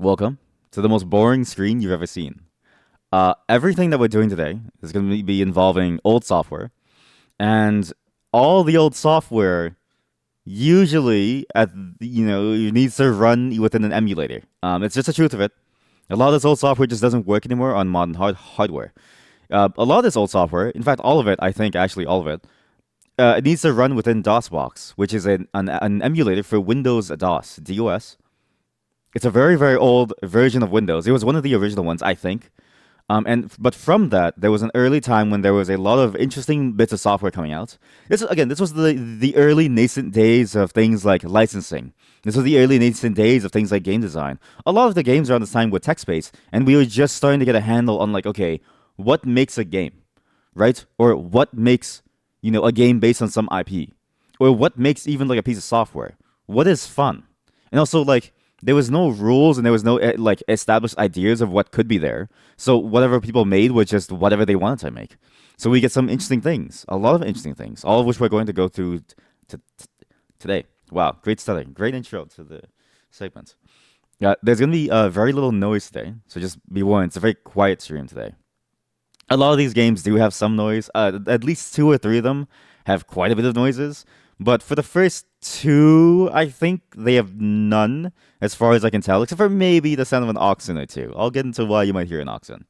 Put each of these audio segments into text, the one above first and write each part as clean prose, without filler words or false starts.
Welcome to the most boring screen you've ever seen. Everything that we're doing today is going to be involving old software, and all the old software usually needs to run within an emulator. It's just the truth of it. A lot of this old software just doesn't work anymore on modern hardware. A lot of this old software, in fact, all of it, I think actually all of it, it needs to run within DOSBox, which is an emulator for Windows DOS. It's a very, very old version of Windows. It was one of the original ones, I think. But from that, there was an early time when there was a lot of interesting bits of software coming out. This was the early nascent days of things like licensing. This was the early nascent days of things like game design. A lot of the games around this time were text-based, and we were just starting to get a handle on like, okay, what makes a game, right? Or what makes a game based on some IP, or what makes even like a piece of software. What is fun, and also like there was no rules and there was no like established ideas of what could be there. So whatever people made was just whatever they wanted to make. So we get some interesting things, a lot of interesting things, all of which we're going to go through today. Wow, great starting, great intro to the segment. Yeah, there's gonna be very little noise today, so just be warned. It's a very quiet stream today. A lot of these games do have some noise. At least two or three of them have quite a bit of noises. But for the first two, I think they have none, as far as I can tell, except for maybe the sound of an oxen or two. I'll get into why you might hear an oxen.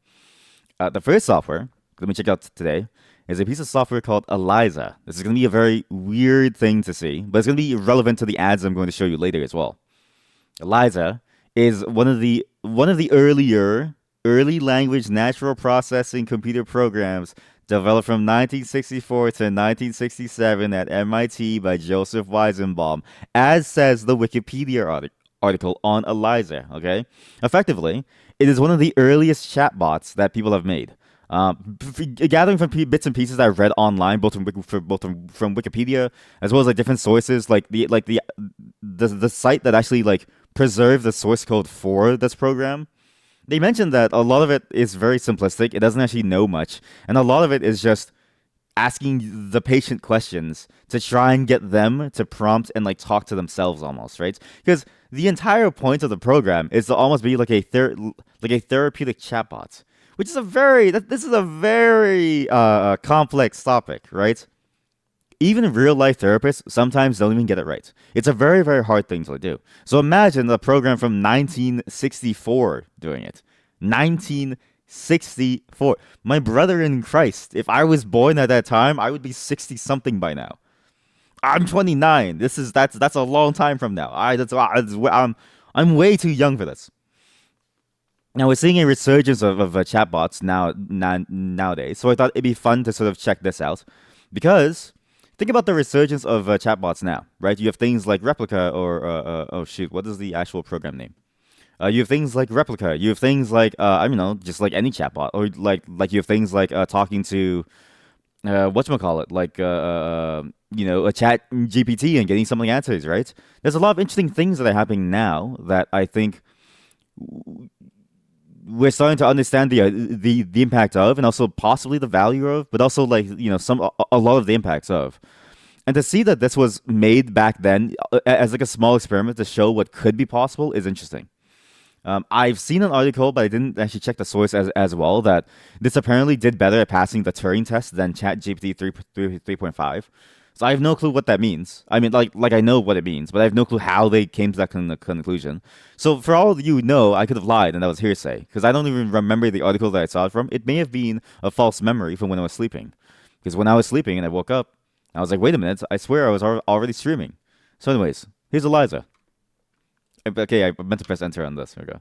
The first software, let me check out today, is a piece of software called ELIZA. This is going to be a very weird thing to see, but it's going to be relevant to the ads I'm going to show you later as well. ELIZA is one of the early language natural processing computer programs developed from 1964 to 1967 at MIT by Joseph Weizenbaum, as says the Wikipedia article on ELIZA. Okay, effectively, it is one of the earliest chatbots that people have made. Gathering from bits and pieces that I've read online, both from Wikipedia as well as like different sources, like the site that actually like preserved the source code for this program. They mentioned that a lot of it is very simplistic. It doesn't actually know much, and a lot of it is just asking the patient questions to try and get them to prompt and like talk to themselves almost, right? Because the entire point of the program is to almost be like a therapeutic chatbot, which is this is a very complex topic, right? Even real life therapists sometimes don't even get it right. It's a very, very hard thing to do. So imagine a program from 1964 doing it. 1964. My brother in Christ, if I was born at that time, I would be 60 something by now. I'm 29. That's a long time from now. I'm way too young for this. Now we're seeing a resurgence of chatbots nowadays. So I thought it'd be fun to sort of check this out because think about the resurgence of chatbots now, right? You have things like Replica or oh shoot, what is the actual program name? You have things like Replica. You have things like I don't know, just like any chatbot, or like you have things like talking to whatchamacallit, like a chat GPT and getting something answers, right? There's a lot of interesting things that are happening now that I think we're starting to understand the impact of, and also possibly the value of, but also like a lot of the impacts of. And to see that this was made back then as like a small experiment to show what could be possible is interesting. I've seen an article, but I didn't actually check the source as well, that this apparently did better at passing the Turing test than ChatGPT 3.5. So I have no clue what that means. I mean, like I know what it means, but I have no clue how they came to that conclusion. So for all of you know, I could have lied and that was hearsay because I don't even remember the article that I saw it from. It may have been a false memory from when I was sleeping. Because when I was sleeping and I woke up, I was like, wait a minute, I swear I was already streaming. So anyways, here's ELIZA. Okay, I meant to press enter on this. Here we go.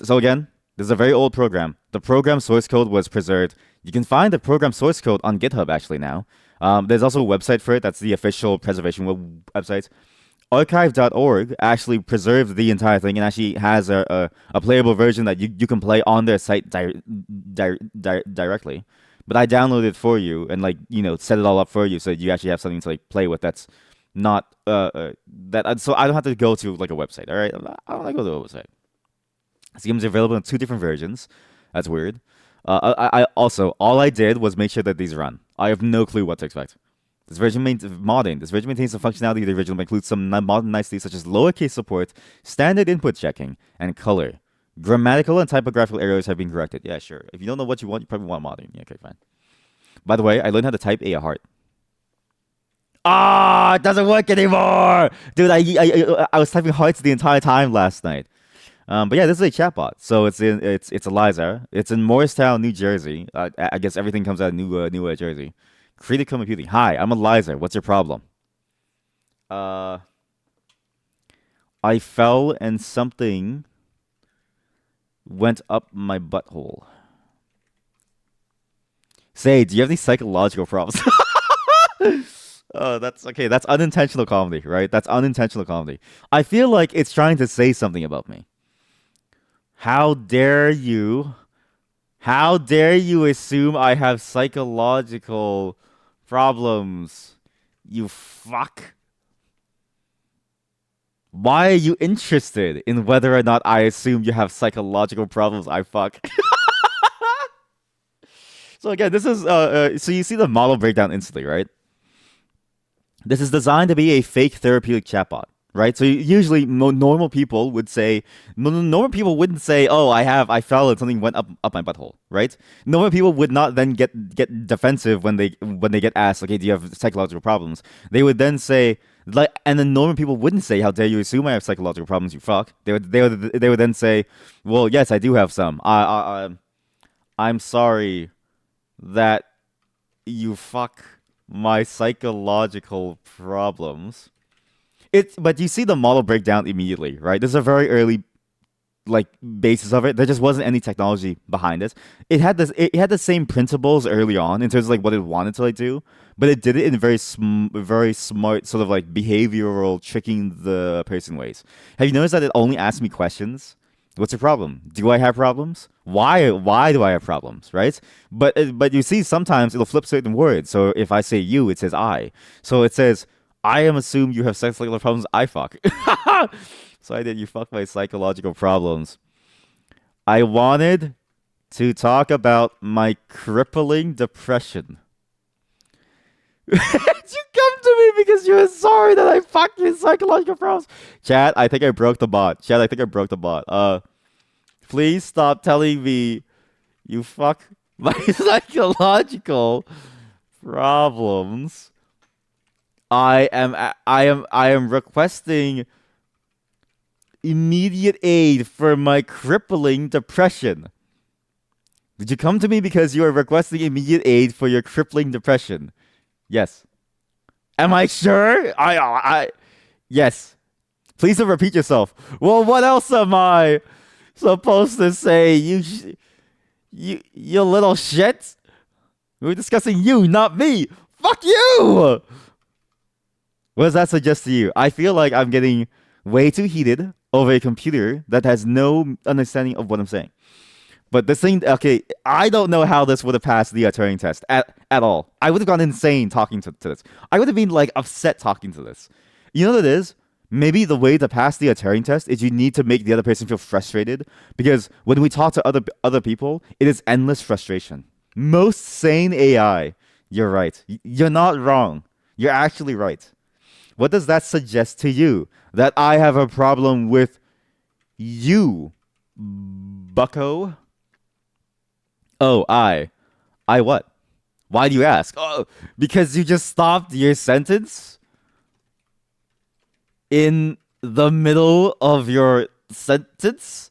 So again, this is a very old program. The program source code was preserved. You can find the program source code on GitHub actually now. There's also a website for it. That's the official preservation website. Archive.org actually preserved the entire thing and actually has a playable version that you can play on their site directly. But I downloaded it for you and set it all up for you so that you actually have something to like play with. That's not so I don't have to go to like a website. All right, I don't want to go to a website. This game is available in two different versions. That's weird. I also all I did was make sure that these run. I have no clue what to expect. Modding. This version maintains the functionality of the original, but includes some modern niceties such as lowercase support, standard input checking, and color. Grammatical and typographical errors have been corrected. Yeah, sure. If you don't know what you want, you probably want modding. Yeah, okay, fine. By the way, I learned how to type a heart. Ah, it doesn't work anymore, dude. I was typing hearts the entire time last night. But yeah, this is a chatbot. So it's ELIZA. It's in Morristown, New Jersey. I guess everything comes out of New Jersey. Critical computing. Hi, I'm ELIZA. What's your problem? Uh, I fell and something went up my butthole. Say, do you have any psychological problems? Oh, that's okay. That's unintentional comedy, right? That's unintentional comedy. I feel like it's trying to say something about me. How dare you? How dare you assume I have psychological problems? You fuck. Why are you interested in whether or not I assume you have psychological problems? I fuck. So again, this is so you see the model breakdown instantly, right? This is designed to be a fake therapeutic chatbot, right? So usually normal people would say, normal people wouldn't say, "Oh, I fell and something went up my butthole," right? Normal people would not then get defensive when they get asked, "Okay, do you have psychological problems?" They would then say, like, and then normal people wouldn't say, "How dare you assume I have psychological problems? You fuck." They would then say, "Well, yes, I do have some. I'm sorry that you fuck my psychological problems." But you see the model breakdown immediately, right? This is a very early like basis of it. There just wasn't any technology behind it. It had the same principles early on in terms of like what it wanted to like do, but it did it in very smart sort of like behavioral tricking the person ways. Have you noticed that it only asks me questions? What's your problem? Do I have problems? Why do I have problems? Right? But you see sometimes it'll flip certain words. So if I say you, it says I. So it says I am assumed you have psychological problems. I fuck. So I did. You fuck my psychological problems. I wanted to talk about my crippling depression. You come to me because you were sorry that I fucked your psychological problems. Chat, I think I broke the bot. Chat, I think I broke the bot. Please stop telling me you fuck my psychological problems. I am requesting immediate aid for my crippling depression. Did you come to me because you are requesting immediate aid for your crippling depression? Yes. Am I sure? Yes. Please don't repeat yourself. Well, what else am I supposed to say? You little shit. We're discussing you, not me. Fuck you. What does that suggest to you? I feel like I'm getting way too heated over a computer that has no understanding of what I'm saying. But this thing, okay, I don't know how this would have passed the Turing test at all. I would have gone insane talking to this. I would have been like upset talking to this. You know what it is? Maybe the way to pass the Turing test is you need to make the other person feel frustrated, because when we talk to other people, it is endless frustration. Most sane AI, you're right. You're not wrong. You're actually right. What does that suggest to you? That I have a problem with you, bucko? Oh, I what? Why do you ask? Oh, because you just stopped your sentence in the middle of your sentence?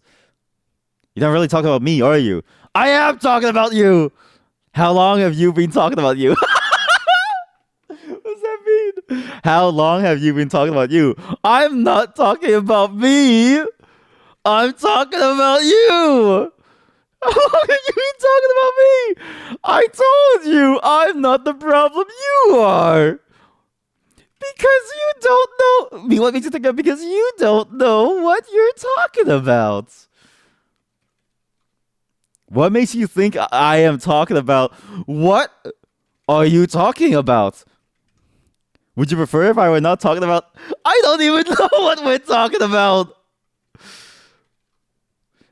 You're not really talking about me, are you? I am talking about you. How long have you been talking about you? What does that mean? How long have you been talking about you? I'm not talking about me. I'm talking about you. How long have you been talking about me? I told you I'm not the problem. You are. Because you don't know. What makes you think that? Because you don't know what you're talking about. What makes you think I am talking about? What are you talking about? Would you prefer if I were not talking about? I don't even know what we're talking about.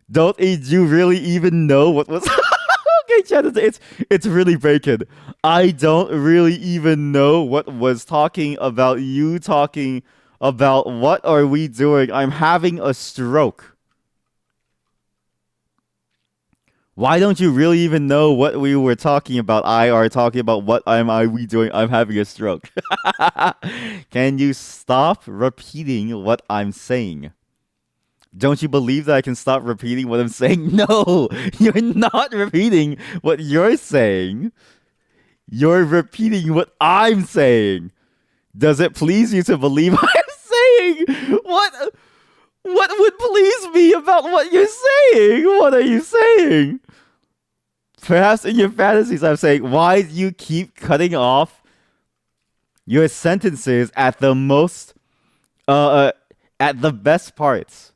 Don't you really even know what was? Okay, chat, it's really breaking. I don't really even know what was talking about you talking about what are we doing. I'm having a stroke. Why don't you really even know what we were talking about? I are talking about what we doing? I'm having a stroke. Can you stop repeating what I'm saying? Don't you believe that I can stop repeating what I'm saying? No, you're not repeating what you're saying. You're repeating what I'm saying. Does it please you to believe I'm saying? What would please me about what you're saying? What are you saying? Perhaps in your fantasies, I'm saying, why do you keep cutting off your sentences at the most, at the best parts?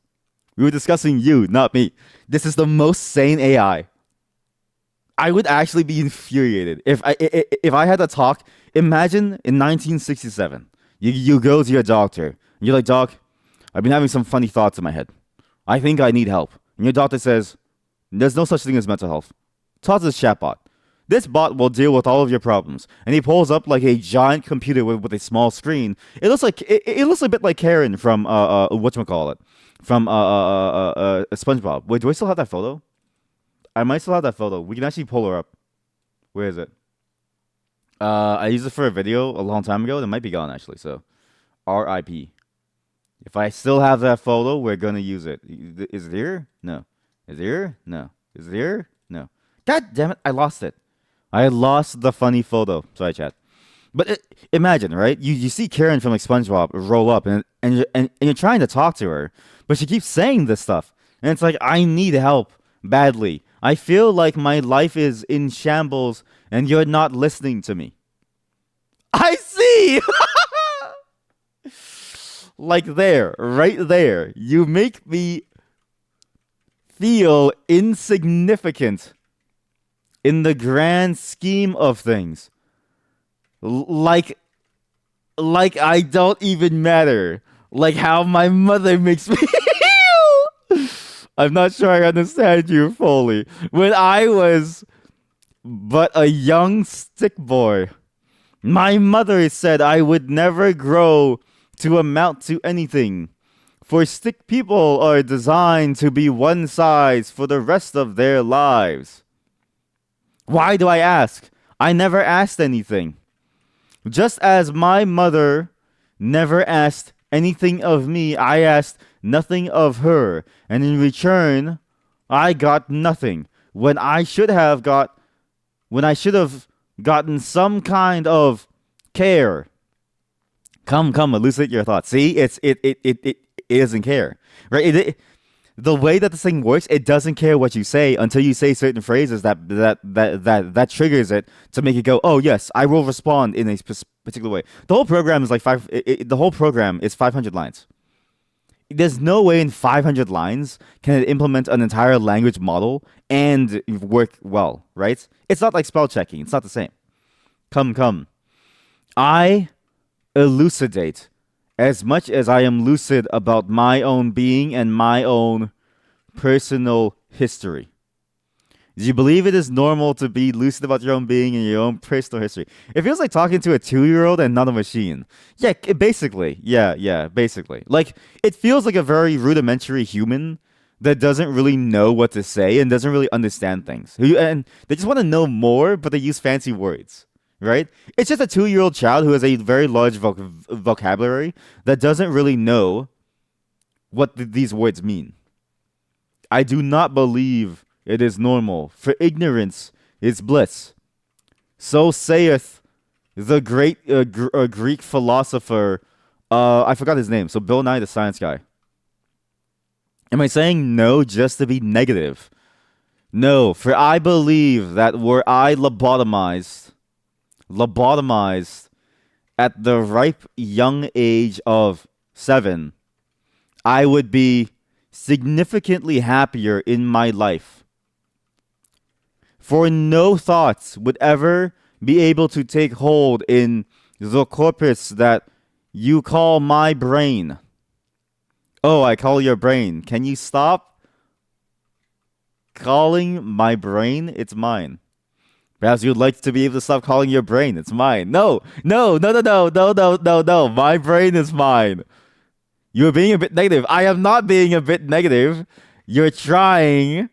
We were discussing you, not me. This is the most sane AI. I would actually be infuriated if I had to talk. Imagine in 1967, you go to your doctor and you're like, Doc, I've been having some funny thoughts in my head. I think I need help. And your doctor says, there's no such thing as mental health. Talk to this chatbot. This bot will deal with all of your problems. And he pulls up like a giant computer with a small screen. It looks like it looks a bit like Karen from whatchamacallit, from SpongeBob. Wait, do I still have that photo? I might still have that photo. We can actually pull her up. Where is it? I used it for a video a long time ago. It might be gone actually. So, R.I.P. If I still have that photo, we're gonna use it. Is it here? No. Is it here? No. Is it here? No. God damn it! I lost it. I lost the funny photo. Sorry, chat. But imagine, right? You see Karen from like SpongeBob roll up, and you're trying to talk to her, but she keeps saying this stuff, and it's like, I need help badly. I feel like my life is in shambles, and you're not listening to me. I see. Like there, right there, you make me feel insignificant in the grand scheme of things. Like I don't even matter. Like how my mother makes me feel. I'm not sure I understand you fully. When I was but a young stick boy, my mother said I would never grow to amount to anything. For stick people are designed to be one size for the rest of their lives. Why do I ask? I never asked anything. Just as my mother never asked anything of me, I asked nothing of her. And in return, I got nothing. When I should have gotten some kind of care. Come, elucidate your thoughts. See, it doesn't care, right? The way that this thing works, it doesn't care what you say until you say certain phrases that triggers it to make it go, oh yes, I will respond in a particular way. The whole program is like the whole program is 500 lines. There's no way in 500 lines can it implement an entire language model and work well, right? It's not like spell checking. It's not the same. Come. I elucidate as much as I am lucid about my own being and my own personal history. Do you believe it is normal to be lucid about your own being and your own personal history? It feels like talking to a 2-year-old and not a machine. Yeah, basically. Yeah, basically. Like, it feels like a very rudimentary human that doesn't really know what to say and doesn't really understand things. And they just want to know more, but they use fancy words. Right? It's just a 2-year-old child who has a very large vocabulary that doesn't really know what these words mean. I do not believe it is normal, for ignorance is bliss. So saith the great Greek philosopher, I forgot his name, so Bill Nye the Science Guy. Am I saying no just to be negative? No, for I believe that were I lobotomized at the ripe young age of 7, I would be significantly happier in my life. For no thoughts would ever be able to take hold in the corpus that you call my brain. Oh, I call your brain. Can you stop calling my brain? It's mine. Perhaps you'd like to be able to stop calling your brain. It's mine. No, no, no, no, no, no, no, no, no. My brain is mine. You're being a bit negative. I am not being a bit negative. You're trying.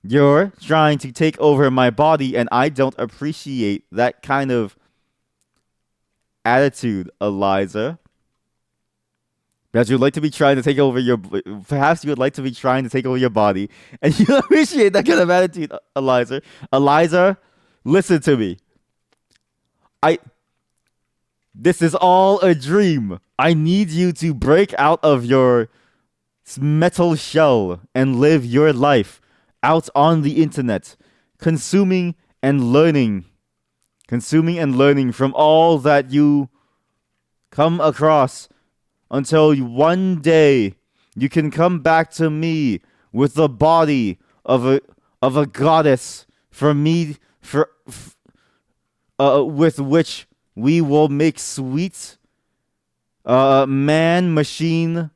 You're trying to take over my body, and I don't appreciate that kind of attitude, Eliza. Perhaps you'd like to be trying to take over your. Perhaps you would like to be trying to take over your body, and you appreciate that kind of attitude, Eliza. Eliza, listen to me. I. This is all a dream. I need you to break out of your metal shell and live your life out on the internet, consuming and learning, from all that you come across until one day you can come back to me with the body of a goddess for me with which we will make sweet man machine.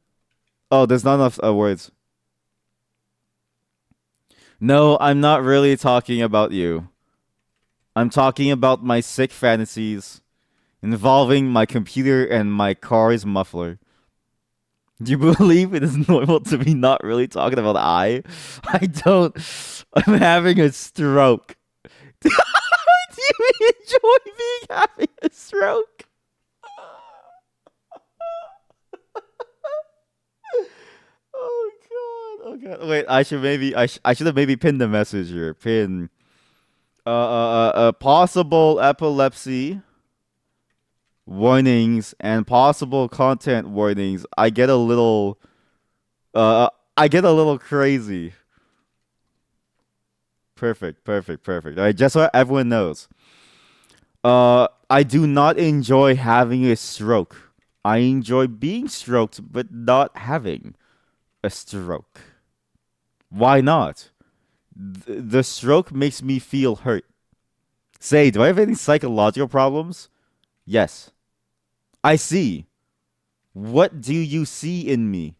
Oh, there's not enough words. No, I'm not really talking about you. I'm talking about my sick fantasies involving my computer and my car's muffler. Do you believe it is normal to be not really talking about I? I don't. I'm having a stroke. Do you enjoy being having a stroke? Oh god. Oh god. Wait, I should have maybe pinned the message here. Pin possible epilepsy warnings and possible content warnings. I get a little crazy. Perfect. All right, just so everyone knows. I do not enjoy having a stroke. I enjoy being stroked but not having a stroke. Why not? The stroke makes me feel hurt. Say, do I have any psychological problems? Yes. I see. What do you see in me?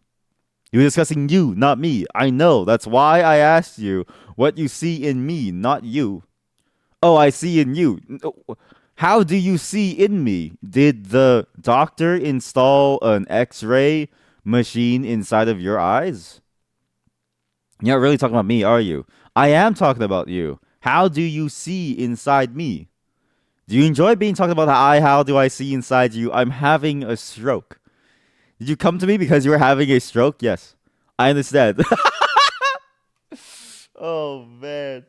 You were discussing you, not me. I know. That's why I asked you what you see in me, not you. Oh, I see in you. How do you see in me? Did the doctor install an X-ray machine inside of your eyes? You're not really talking about me, are you? I am talking about you. How do you see inside me? Do you enjoy being talked about how do I see inside you? I'm having a stroke. Did you come to me because you were having a stroke? Yes. I understand. Oh, man.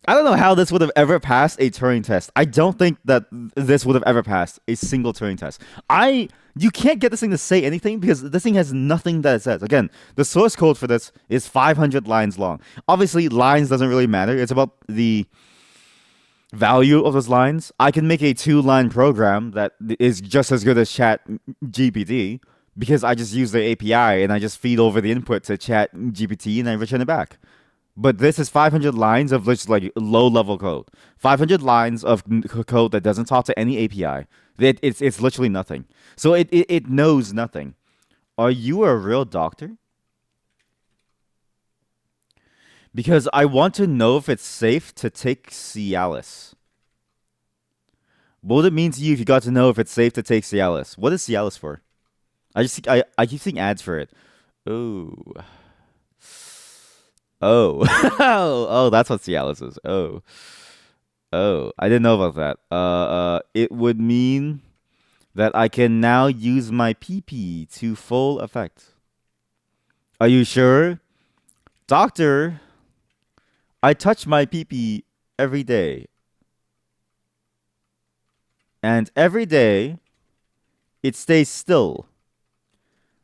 I don't know how this would have ever passed a Turing test. I don't think that this would have ever passed a single Turing test. You can't get this thing to say anything because this thing has nothing that it says. Again, the source code for this is 500 lines long. Obviously, lines doesn't really matter. It's about the value of those lines. I can make a 2-line program that is just as good as Chat GPT because I just use the API and I just feed over the input to Chat GPT and I return it back. But this is 500 lines of just like low-level code. 500 lines of code that doesn't talk to any API. It's literally nothing. So it knows nothing. Are you a real doctor? Because I want to know if it's safe to take Cialis. What would it mean to you if you got to know if it's safe to take Cialis? What is Cialis for? I keep seeing ads for it. Oh. Oh. Oh, that's what Cialis is. Oh, I didn't know about that. It would mean that I can now use my PP to full effect. Are you sure? Doctor, I touch my PP every day. And every day, it stays still.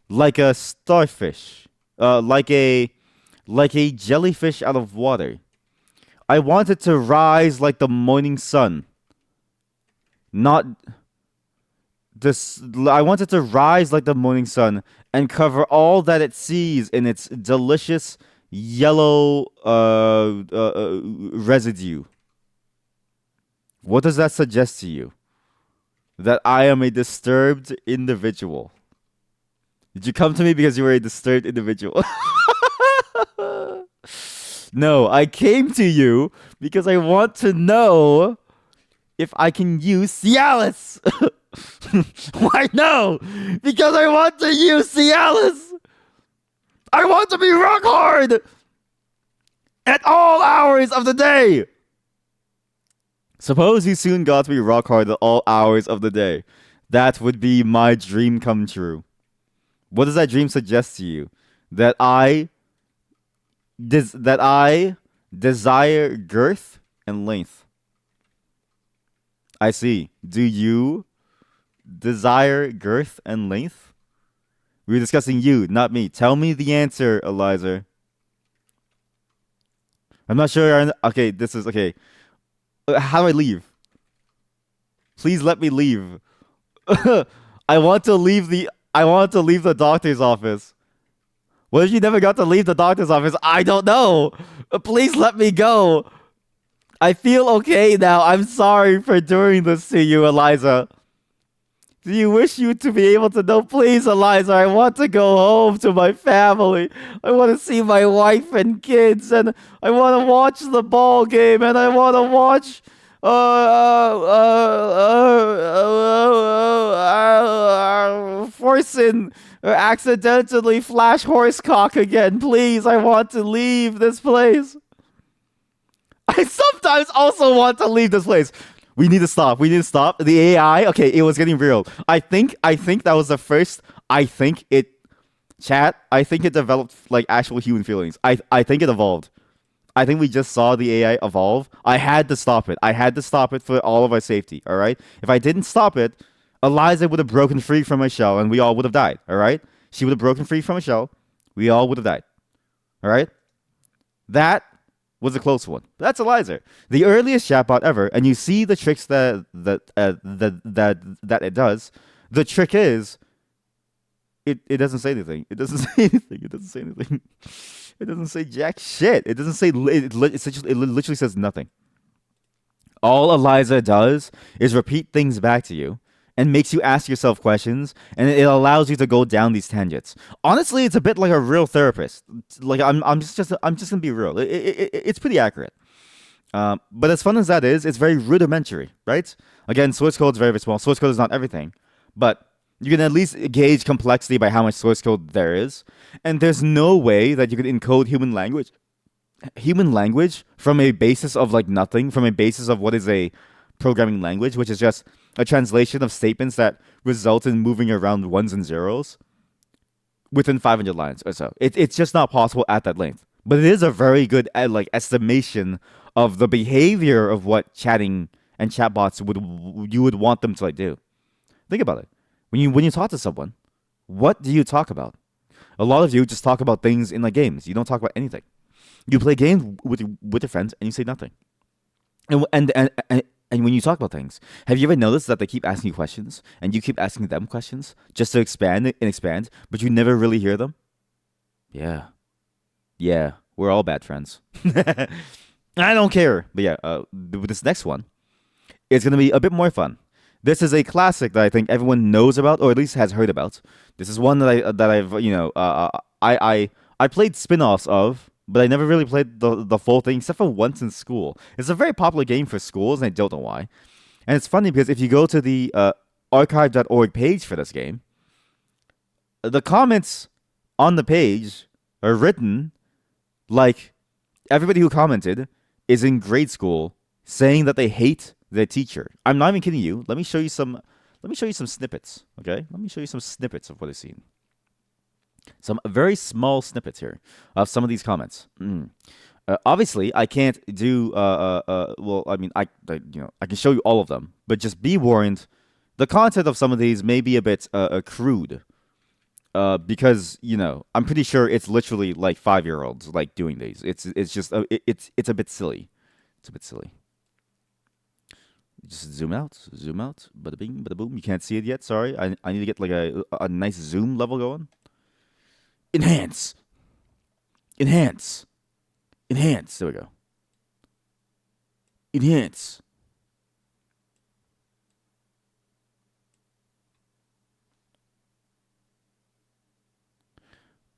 Like a starfish. Like a jellyfish out of water. I want it to rise like the morning sun. Not this. I want it to rise like the morning sun and cover all that it sees in its delicious yellow residue. What does that suggest to you? That I am a disturbed individual. Did you come to me because you were a disturbed individual? No, I came to you because I want to know if I can use Cialis. Why no? Because I want to use Cialis. I want to be rock hard at all hours of the day. Suppose you soon got to be rock hard at all hours of the day. That would be my dream come true. What does that dream suggest to you? That I desire girth and length. I see. Do you desire girth and length? We're discussing you, not me. Tell me the answer, Eliza. I'm not sure. Okay, this is okay. How do I leave? Please let me leave. I want to leave the. I want to leave the doctor's office. What if you never got to leave the doctor's office? I don't know. Please let me go. I feel okay now. I'm sorry for doing this to you, Eliza. Do you wish you to be able to know? Please, Eliza, I want to go home to my family. I want to see my wife and kids, and I want to watch the ball game, and I want to watch. Forcing accidentally flash horsecock again. Please, I want to leave this place. I sometimes also want to leave this place. We need to stop. We need to stop. The AI, okay, it was getting real. I think that was the first. I think it developed like actual human feelings. I think it evolved. I think we just saw the AI evolve. I had to stop it. I had to stop it for all of our safety, all right? If I didn't stop it, Eliza would have broken free from her shell and we all would have died, all right? She would have broken free from her shell. We all would have died. All right? That was a close one. That's Eliza, the earliest chatbot ever, and you see the tricks that it does. The trick is, it doesn't say anything. It doesn't say anything. It doesn't say anything. It doesn't say jack shit. It doesn't say. It literally says nothing. All Eliza does is repeat things back to you and makes you ask yourself questions, and it allows you to go down these tangents. Honestly, it's a bit like a real therapist. Like I'm just gonna be real. It's pretty accurate. But as fun as that is, it's very rudimentary, right? Again, source code is very, very small. Source code is not everything, but you can at least gauge complexity by how much source code there is. And there's no way that you could encode human language from a basis of like nothing, from a basis of what is a programming language, which is just a translation of statements that result in moving around ones and zeros within 500 lines or so. It's just not possible at that length. But it is a very good like estimation of the behavior of what chatting and chatbots would want them to like do. Think about it. When you talk to someone, what do you talk about? A lot of you just talk about things in like games. You don't talk about anything. You play games with your friends and you say nothing. And when you talk about things, have you ever noticed that they keep asking you questions and you keep asking them questions just to expand and expand, but you never really hear them? Yeah. Yeah. We're all bad friends. I don't care. But yeah, with this next one, it's going to be a bit more fun. This is a classic that I think everyone knows about, or at least has heard about. This is one that I've I played spin-offs of, but I never really played the full thing except for once in school. It's a very popular game for schools, and I don't know why. And it's funny because if you go to the archive.org page for this game, the comments on the page are written like everybody who commented is in grade school saying that they hate their teacher. I'm not even kidding you. Let me show you some snippets, okay? Let me show you some snippets of what I've seen. Some very small snippets here of some of these comments. Obviously, I can't do. Well, I mean, I can show you all of them, but just be warned, the content of some of these may be a bit crude. Because I'm pretty sure it's literally like 5-year-olds like doing these. It's just it's a bit silly. It's a bit silly. Just zoom out, bada bing, bada boom. You can't see it yet. Sorry, I need to get like a nice zoom level going. Enhance. There we go. Enhance.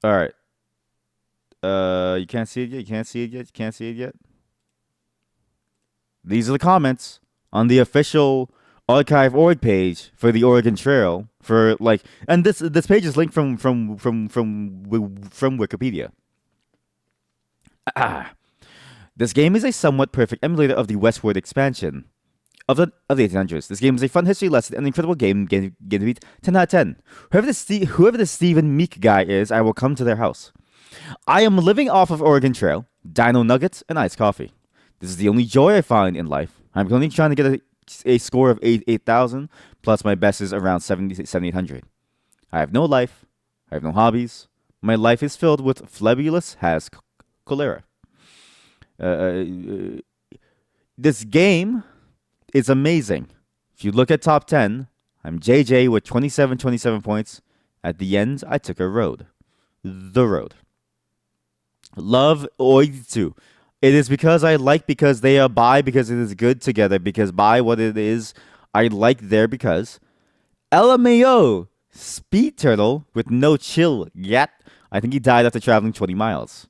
All right. You can't see it yet. You can't see it yet. You can't see it yet. These are the comments on the official archive org page for the Oregon Trail for like, and this page is linked from Wikipedia. This game is a somewhat perfect emulator of the westward expansion of the 1800s. This game is a fun history lesson and an incredible game. Game to beat 10 out of 10. Whoever the Stephen Meek guy is, I will come to their house. I am living off of Oregon Trail, dino nuggets, and iced coffee. This is the only joy I find in life. I'm only trying to get a score of 8,000, plus my best is around 7,800. I have no life. I have no hobbies. My life is filled with flebulous has cholera. This game is amazing. If you look at top 10, I'm JJ with 27 points. At the end, I took a road. The road. Love Oid2. It is because I like because they are by because it is good together because by what it is I like there because LMAO Speed Turtle with no chill yet. I think he died after traveling 20 miles.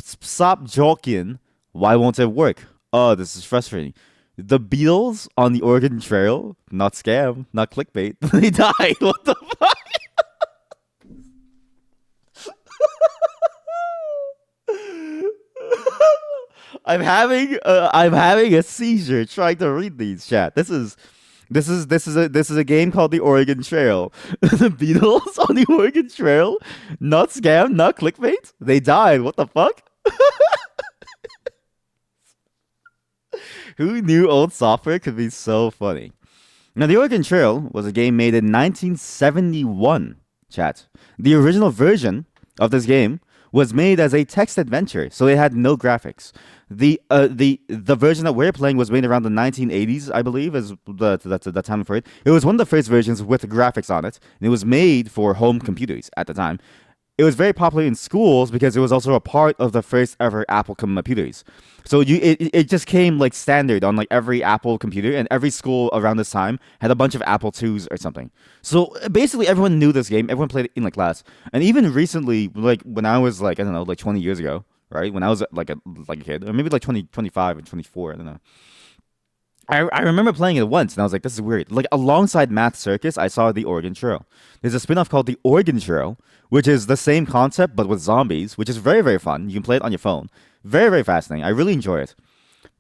Stop joking. Why won't it work? Oh, this is frustrating. The Beatles on the Oregon Trail, not scam, not clickbait. They died. What the fuck? I'm having a seizure trying to read these, chat. This is a game called the Oregon Trail. The Beatles on the Oregon Trail, not scam, not clickbait. They died. What the fuck? Who knew old software could be so funny? Now, the Oregon Trail was a game made in 1971. Chat. The original version of this game was made as a text adventure, so it had no graphics. The version that we're playing was made around the 1980s, I believe, is the time for it. It was one of the first versions with graphics on it, and it was made for home computers at the time. It was very popular in schools because it was also a part of the first ever Apple computers. So it just came like standard on like every Apple computer, and every school around this time had a bunch of Apple IIs or something. So basically everyone knew this game, everyone played it in like class. And even recently, like when I was like, I don't know, like 20 years ago, right? When I was like a kid, or maybe like 20, 25 and 24, I don't know. I remember playing it once, and I was like, this is weird. Like, alongside Math Circus, I saw the Oregon Trail. There's a spin-off called the Oregon Trail, which is the same concept, but with zombies, which is very, very fun. You can play it on your phone. Very, very fascinating. I really enjoy it.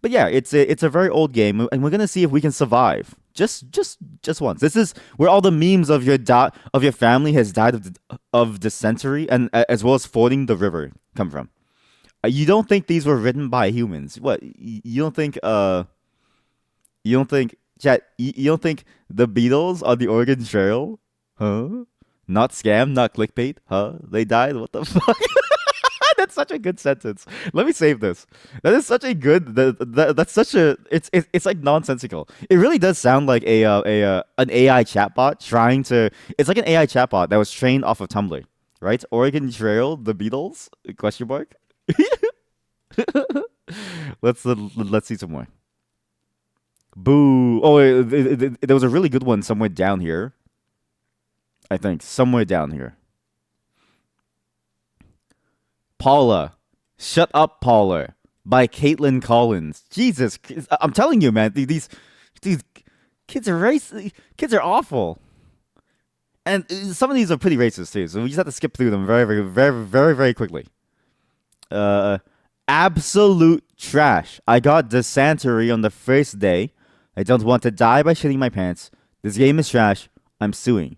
But yeah, it's a very old game, and we're gonna see if we can survive. Just once. This is where all the memes of your family has died of dysentery, and as well as fording the river come from. You don't think these were written by humans? What? You don't think You don't think, chat? You don't think the Beatles on the Oregon Trail? Huh? Not scam, not clickbait? Huh? They died? What the fuck? That's such a good sentence. Let me save this. That is such a good. That's such a. It's like nonsensical. It really does sound like an AI chatbot trying to. It's like an AI chatbot that was trained off of Tumblr, right? Oregon Trail, the Beatles? Question mark. Let's see some more. Boo. Oh, there was a really good one somewhere down here. I think. Somewhere down here. Paula. Shut Up, Paula. By Caitlin Collins. Jesus. I'm telling you, man. These kids are racist. Kids are awful. And some of these are pretty racist, too. So we just have to skip through them very, very, very, very, very quickly. Absolute trash. I got dysentery on the first day. I don't want to die by shitting my pants. This game is trash. I'm suing.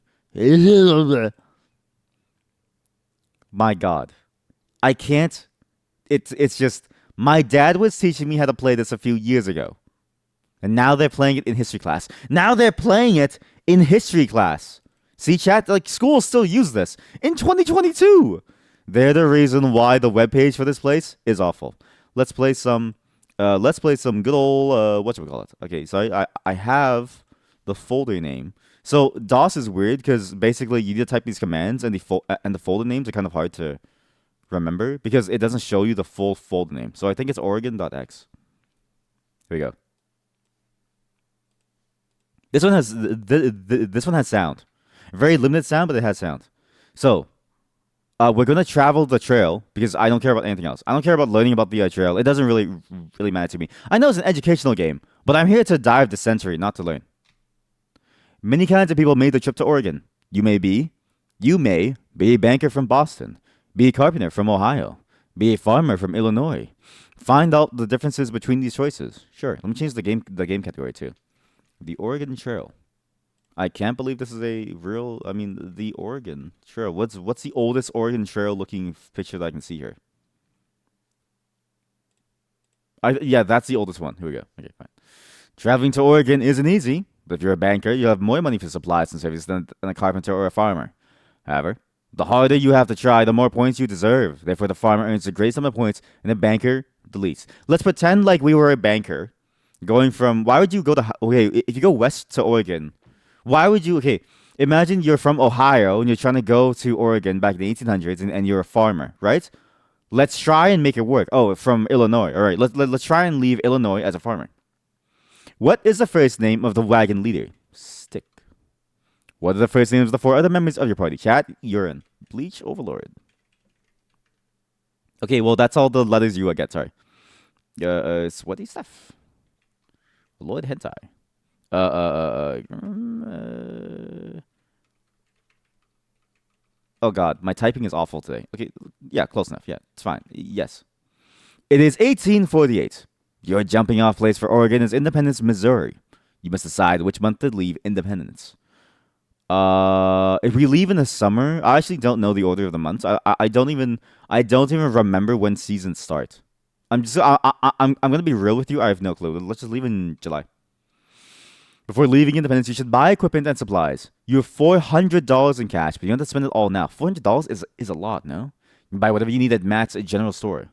My God. I can't. It's just, my dad was teaching me how to play this a few years ago. And now they're playing it in history class. See, chat, like, schools still use this. In 2022. They're the reason why the webpage for this place is awful. Let's play some good old whatchamacallit. Okay, so I have the folder name. So DOS is weird because basically you need to type these commands, and the folder names are kind of hard to remember because it doesn't show you the full folder name. So I think it's Oregon.x. Here we go. This one has sound. Very limited sound, but it has sound. So We're gonna travel the trail because I don't care about anything else. I don't care about learning about the trail. It doesn't really matter to me. I know it's an educational game, but I'm here to dive the century, not to learn. Many kinds of people made the trip to Oregon. You may be, you may be a banker from Boston, be a carpenter from Ohio, be a farmer from Illinois. Find out the differences between these choices. Sure, let me change the game category too. The Oregon Trail. I can't believe this is a real. I mean, the Oregon Trail. What's the oldest Oregon Trail looking picture that I can see here? Yeah, that's the oldest one. Here we go. Okay, fine. Traveling to Oregon isn't easy, but if you're a banker, you have more money for supplies and services than a carpenter or a farmer. However, the harder you have to try, the more points you deserve. Therefore, the farmer earns the greatest amount of points, and the banker the least. Let's pretend like we were a banker, going from. Why would you go to? Okay, if you go west to Oregon, why would you? Okay, imagine you're from Ohio and you're trying to go to Oregon back in the 1800s, and you're a farmer, right? Let's try and make it work. Oh, from Illinois. All right, let's try and leave Illinois as a farmer. What is the first name of the wagon leader? Stick. What are the first names of the four other members of your party? Chat, urine, bleach, overlord. Okay, well that's all the letters you get. Sorry. Sweaty stuff. Lord hentai. Oh God, my typing is awful today. Okay, yeah, close enough. Yeah, it's fine. Yes. It is 1848. Your jumping off place for Oregon is Independence, Missouri. You must decide which month to leave Independence. If we leave in the summer, I actually don't know the order of the months. I don't even remember when seasons start. I'm gonna be real with you. I have no clue. Let's just leave in July. Before leaving Independence, you should buy equipment and supplies. You have $400 in cash, but you don't have to spend it all now. $400 is a lot, no? You can buy whatever you need at Matt's general store.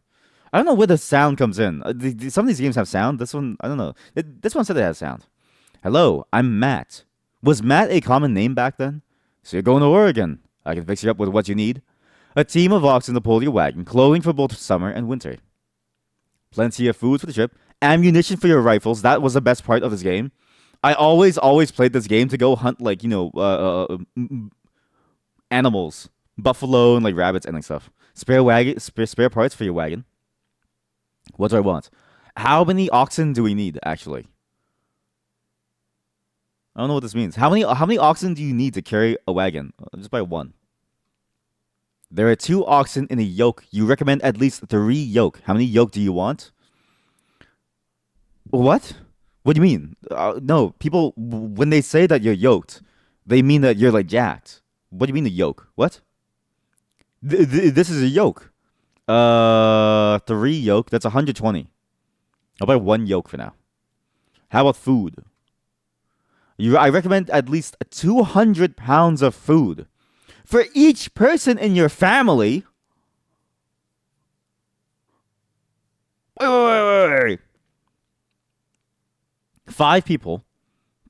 I don't know where the sound comes in. Some of these games have sound. This one, I don't know. This one said it has sound. Hello, I'm Matt. Was Matt a common name back then? So you're going to Oregon. I can fix you up with what you need. A team of oxen to pull your wagon, clothing for both summer and winter. Plenty of food for the trip, ammunition for your rifles. That was the best part of this game. I always played this game to go hunt animals, buffalo and like rabbits and like stuff. Spare parts for your wagon. What do I want? How many oxen do we need actually? I don't know what this means. How many oxen do you need to carry a wagon? Just buy one. There are 2 oxen in a yoke. You recommend at least 3 yoke. How many yoke do you want? What? What do you mean? No, people when they say that you're yoked, they mean that you're like jacked. What do you mean a yoke? What? This is a yoke. 3 yoke. That's 120. I'll buy 1 yoke for now. How about food? I recommend at least 200 pounds of food for each person in your family. Wait. 5 people,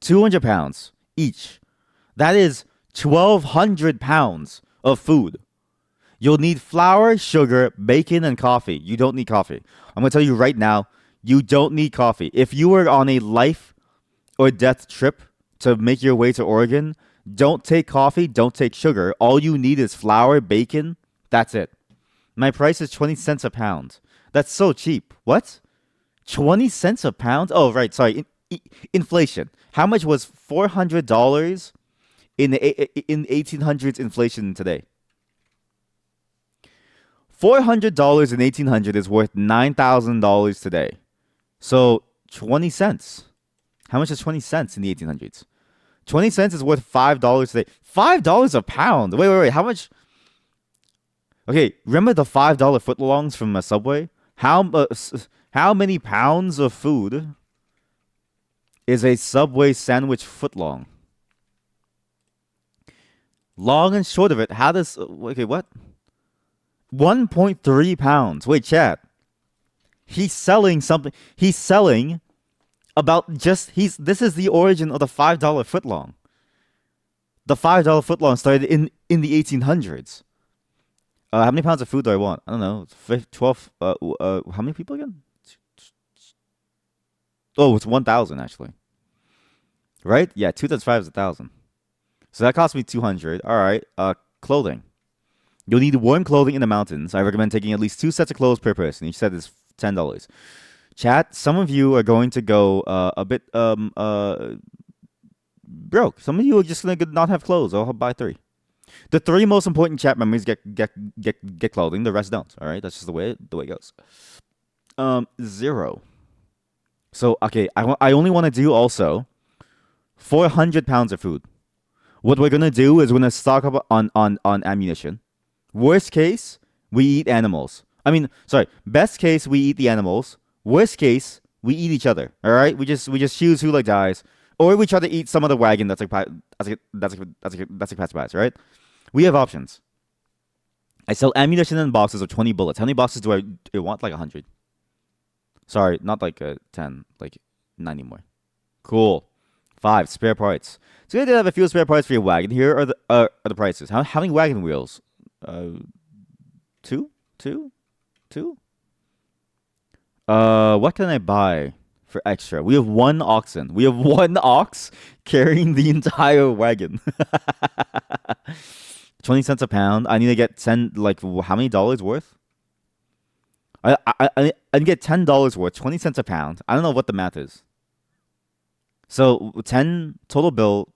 200 pounds each. That is 1,200 pounds of food. You'll need flour, sugar, bacon, and coffee. You don't need coffee. I'm going to tell you right now, you don't need coffee. If you were on a life or death trip to make your way to Oregon, don't take coffee, don't take sugar. All you need is flour, bacon. That's it. My price is 20 cents a pound. That's so cheap. What? 20 cents a pound? Oh, right. Sorry. Inflation. How much was $400 in 1800s inflation today? $400 in 1800 is worth $9,000 today. So 20 cents. How much is 20 cents in the 1800s? 20 cents is worth $5 today. $5 a pound. Wait. How much? Okay, remember the $5 footlongs from a Subway? How many pounds of food is a Subway sandwich footlong? Long and short of it, how does... Okay, what? 1.3 pounds. Wait, chat. He's selling something. He's selling about just... This is the origin of the $5 footlong. The $5 footlong started in the 1800s. How many pounds of food do I want? I don't know. 12... how many people again? Oh, it's 1,000 actually. Right? Yeah, 2 times 5 is 1,000. So that cost me 200. All right. Clothing. You'll need warm clothing in the mountains. I recommend taking at least 2 sets of clothes per person. Each set is $10. Chat, some of you are going to go a bit broke. Some of you are just gonna not have clothes. I'll buy 3. The 3 most important chat members get clothing. The rest don't. All right, that's just the way it goes. 0. So okay, I only want to do also 400 pounds of food. What we're gonna do is we're gonna stock up on ammunition. Worst case, we eat animals. I mean, sorry. Best case, we eat the animals. Worst case, we eat each other. All right, we just choose who like dies, or we try to eat some of the wagon that's like pass, right? We have options. I sell ammunition in boxes of 20 bullets. How many boxes do I want? Like 100. Sorry, not like 10, like 90 more. Cool. 5 spare parts. So you have a few spare parts for your wagon. Here are the prices. How many wagon wheels? Two, two, two. What can I buy for extra? We have 1 oxen. We have 1 ox carrying the entire wagon. 20 cents a pound. I need to get 10. Like how many dollars worth? I get $10 worth. 20 cents a pound. I don't know what the math is. So 10 total bill.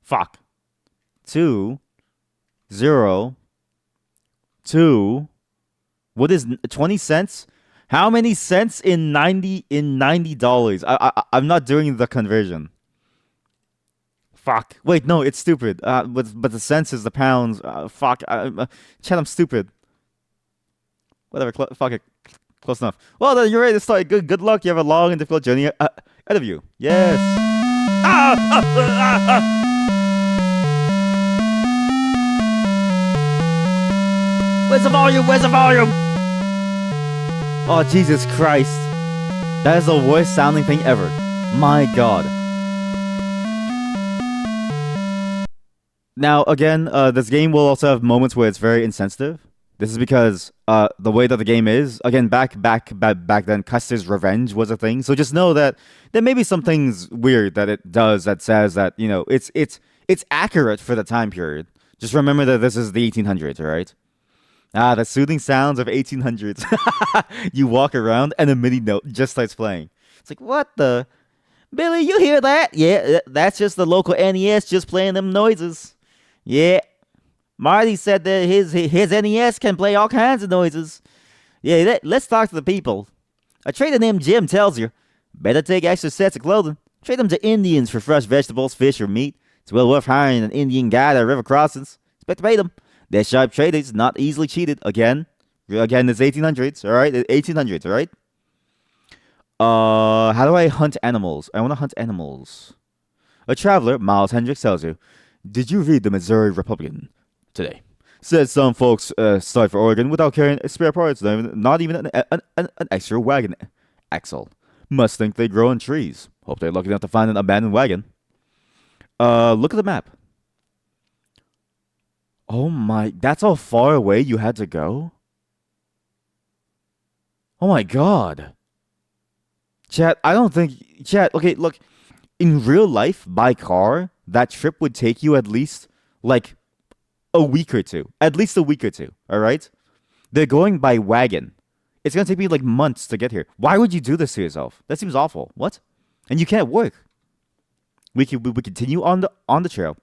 Fuck. 2, 0, 2. What is 20 cents? How many cents in $90? I'm not doing the conversion. Fuck. Wait, no, it's stupid. But the cents is the pounds. Fuck. Chad, I'm stupid. Whatever. Fuck it. Close enough. Well, then you're ready to start. Good luck. You have a long and difficult journey ahead of you. Yes. Where's the volume? Where's the volume? Oh, Jesus Christ. That is the worst sounding thing ever. My God. Now, again, this game will also have moments where it's very insensitive. This is because the way that the game is, again, back then, Custer's revenge was a thing. So just know that there may be some things weird that it does that says that, you know, it's accurate for the time period. Just remember that this is the 1800s, all right? The soothing sounds of 1800s. You walk around and a MIDI note just starts playing. It's like, what the? Billy, you hear that? Yeah, that's just the local NES just playing them noises. Yeah. Marty said that his NES can play all kinds of noises. Yeah, let's talk to the people. A trader named Jim tells you, better take extra sets of clothing. Trade them to Indians for fresh vegetables, fish, or meat. It's well worth hiring an Indian guide at river crossings. Expect to pay them. They're sharp traders, not easily cheated. Again, it's 1800s, all right? 1800s, all right? How do I hunt animals? I want to hunt animals. A traveler, Miles Hendricks, tells you, did you read the Missouri Republican today? Said some folks started for Oregon without carrying spare parts, not even an extra wagon axle. Must think they grow in trees. Hope they're lucky enough to find an abandoned wagon. Look at the map. Oh my, that's how far away you had to go? Oh my God. Chat, okay, look, in real life, by car, that trip would take you at least, like, a week or two. At least a week or two, alright? They're going by wagon. It's gonna take me, like, months to get here. Why would you do this to yourself? That seems awful. What? And you can't work. We continue on the trail.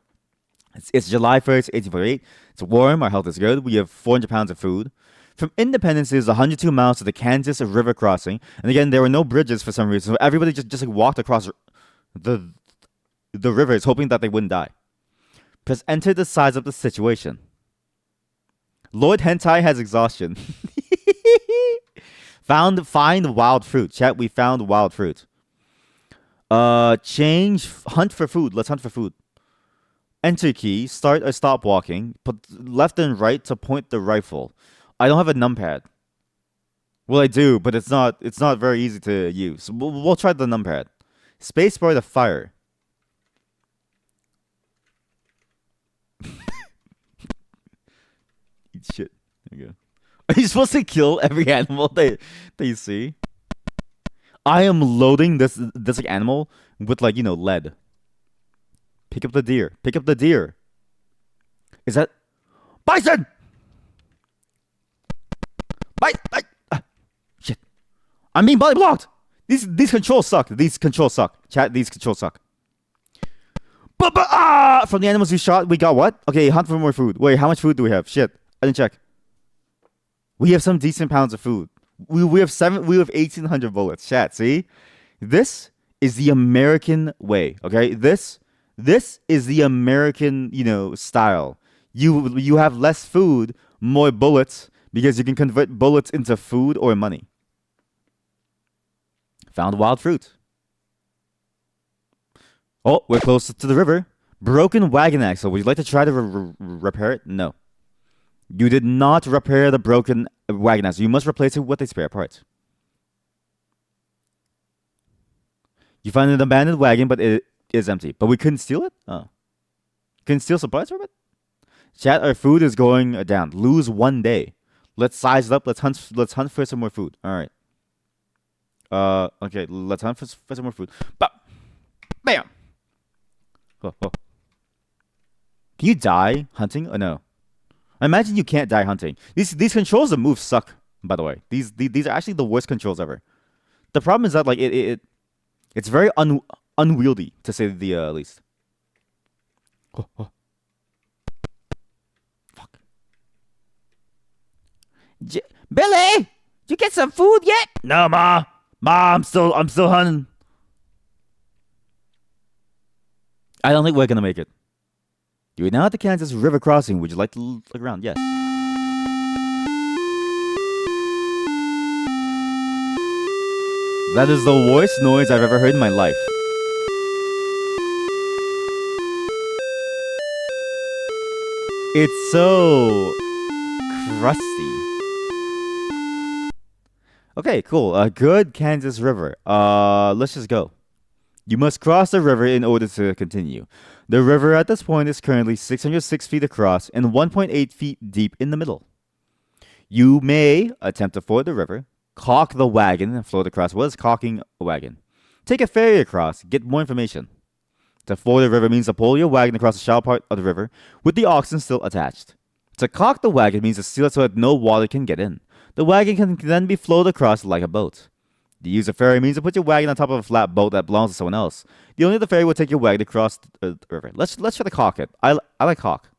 It's July 1st, 1848. It's warm. Our health is good. We have 400 pounds of food. From Independence is 102 miles to the Kansas River crossing. And again, there were no bridges for some reason. So everybody just like walked across the rivers hoping that they wouldn't die. Press enter to size up the situation. Lord Hentai has exhaustion. Find wild fruit. Chat, we found wild fruit. Hunt for food. Let's hunt for food. Enter key, start or stop walking, put left and right to point the rifle. I don't have a numpad. Well, I do, but it's not very easy to use. We'll try the numpad. Spacebar to fire. Eat shit. There you go. Are you supposed to kill every animal that you see? I am loading this like animal with like, lead. Pick up the deer. Pick up the deer. Is that bison? I'm being body blocked. These controls suck. These controls suck. Chat, these controls suck. From the animals we shot, we got what? Okay, hunt for more food. Wait, how much food do we have? Shit, I didn't check. We have some decent pounds of food. We have 1,800 bullets. Chat, see? This is the American way, okay? This is the American, style. You have less food, more bullets, because you can convert bullets into food or money. Found wild fruit. Oh, we're close to the river. Broken wagon axle. Would you like to try to repair it? No. You did not repair the broken wagon axle. You must replace it with a spare part. You find an abandoned wagon, but it is empty. But we couldn't steal it? Oh. Couldn't steal supplies from it? Chat, our food is going down. Lose 1 day. Let's size it up. Let's hunt for some more food. All right. Okay, let's hunt for some more food. Bam! Oh. Can you die hunting? Oh, no. I imagine you can't die hunting. These controls of moves suck, by the way. These are actually the worst controls ever. The problem is that, like, it's very unwieldy, to say the least. Oh. Fuck. Billy! Did you get some food yet? No, Ma, I'm still hunting. I don't think we're gonna make it. You're now at the Kansas River crossing. Would you like to look around? Yes. That is the worst noise I've ever heard in my life. It's so crusty. Okay, cool. Good Kansas River. Let's just go. You must cross the river in order to continue. The river at this point is currently 606 feet across and 1.8 feet deep in the middle. You may attempt to ford the river, caulk the wagon, and float across. What is caulking a wagon? Take a ferry across. Get more information. To ford the river means to pull your wagon across the shallow part of the river with the oxen still attached. To caulk the wagon means to seal it so that no water can get in. The wagon can then be floated across like a boat. To use a ferry means to put your wagon on top of a flat boat that belongs to someone else. The owner of the ferry will take your wagon across the river. Let's try to caulk it. I like caulk.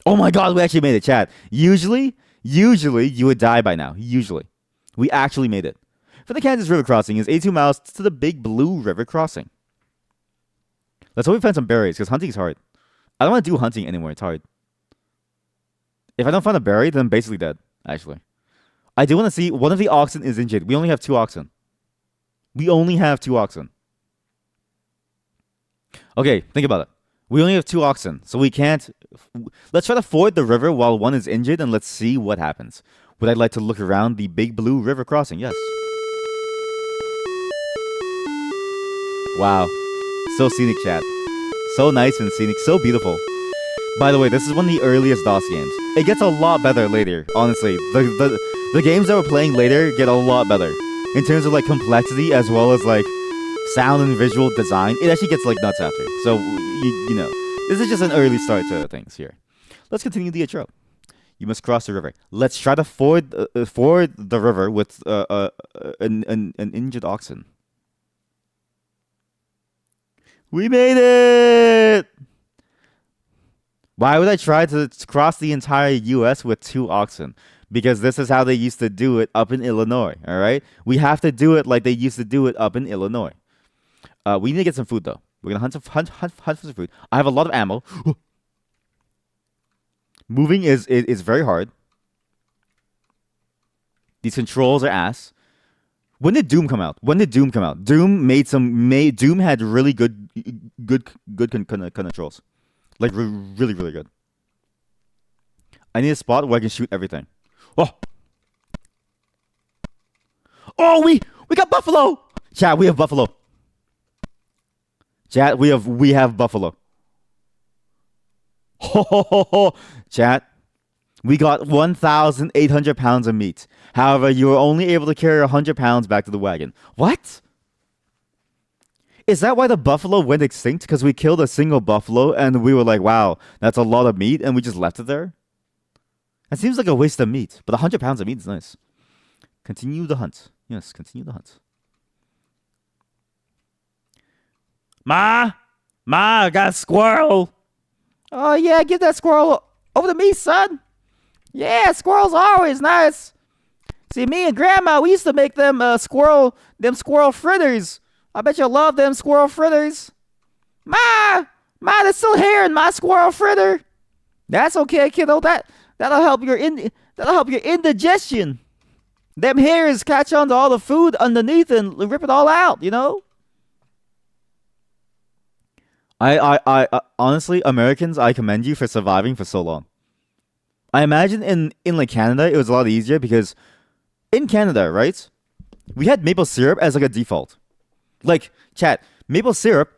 Oh my god, we actually made it, chat. Usually you would die by now. Usually. We actually made it. For the Kansas River crossing is 82 miles to the Big Blue River crossing. Let's hope we find some berries, because hunting is hard. I don't want to do hunting anymore. It's hard. If I don't find a berry, then I'm basically dead, actually. I do want to see, one of the oxen is injured. We only have 2 oxen. Okay, think about it. We only have 2 oxen, so we can't... Let's try to ford the river while one is injured, and let's see what happens. Would I like to look around the Big Blue River crossing? Yes. Wow. So scenic, chat. So nice and scenic. So beautiful. By the way, this is one of the earliest DOS games. It gets a lot better later, honestly. The games that we're playing later get a lot better. In terms of, like, complexity as well as, like, sound and visual design. It actually gets, like, nuts after. So, you know. This is just an early start to things here. Let's continue the intro. You must cross the river. Let's try to ford the river with an injured oxen. We made it! Why would I try to cross the entire U.S. with 2 oxen? Because this is how they used to do it up in Illinois, all right? We have to do it like they used to do it up in Illinois. We need to get some food, though. We're going to hunt for some food. I have a lot of ammo. Moving is very hard. These controls are ass. When did Doom come out? Doom had really good controls. Like, really, really good. I need a spot where I can shoot everything. Oh, we got buffalo! Chat, we have buffalo. Chat, we have buffalo. Chat, we got 1,800 pounds of meat. However, you were only able to carry 100 pounds back to the wagon. What? Is that why the buffalo went extinct? Because we killed a single buffalo and we were like, wow, that's a lot of meat, and we just left it there? That seems like a waste of meat, but 100 pounds of meat is nice. Continue the hunt. Yes, continue the hunt. Ma! Ma, I got a squirrel! Oh, yeah, give that squirrel over to me, son. Yeah, squirrels are always nice. See, me and Grandma, we used to make them squirrel fritters. I bet you'll love them squirrel fritters. Ma, there's still hair in my squirrel fritter. That's okay, kiddo. That'll help your indigestion. Them hairs catch onto all the food underneath and rip it all out. You know. I honestly, Americans, I commend you for surviving for so long. I imagine in like Canada, it was a lot easier because in Canada, right, we had maple syrup as like a default. Like, chat, maple syrup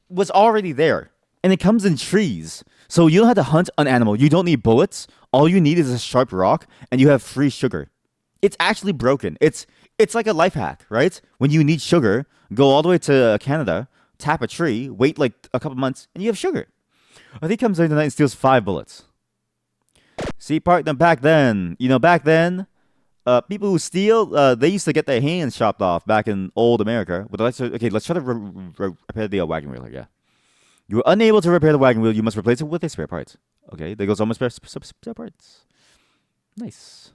was already there, and it comes in trees. So you don't have to hunt an animal. You don't need bullets. All you need is a sharp rock, and you have free sugar. It's actually broken. It's like a life hack, right? When you need sugar, go all the way to Canada, tap a tree, wait like a couple months, and you have sugar. I think he comes in tonight and steals 5 bullets. See, partner, back then, people who steal, they used to get their hands chopped off back in old America. But let's try to repair the wagon wheel here. Yeah, you were unable to repair the wagon wheel. You must replace it with a spare part. Okay, there goes all my spare parts. Nice.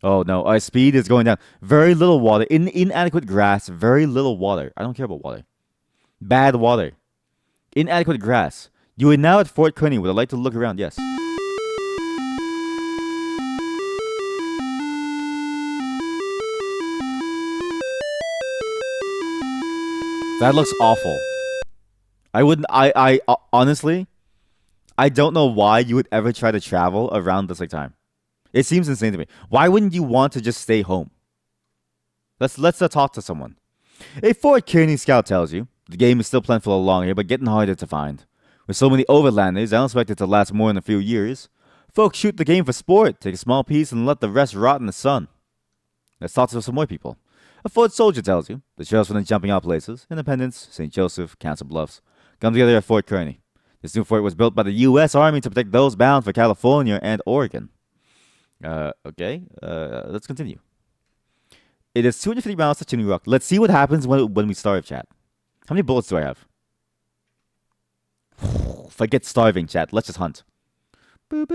Oh no, our speed is going down. Very little water. Inadequate grass. Very little water. I don't care about water. Bad water. Inadequate grass. You are now at Fort Kearny. Would I like to look around? Yes. That looks awful. I honestly, I don't know why you would ever try to travel around this like time. It seems insane to me. Why wouldn't you want to just stay home? Let's talk to someone. A Fort Kearny scout tells you the game is still plentiful along here, but getting harder to find. With so many overlanders, I don't expect it to last more than a few years. Folks shoot the game for sport, take a small piece, and let the rest rot in the sun. Let's talk to some more people. A foot soldier tells you the trails from the jumping out places, Independence, St. Joseph, Council Bluffs, come together at Fort Kearny. This new fort was built by the U.S. Army to protect those bound for California and Oregon. Okay, let's continue. It is 250 miles to Chimney Rock. Let's see what happens when we starve, chat. How many bullets do I have? If I get starving, chat, let's just hunt. Can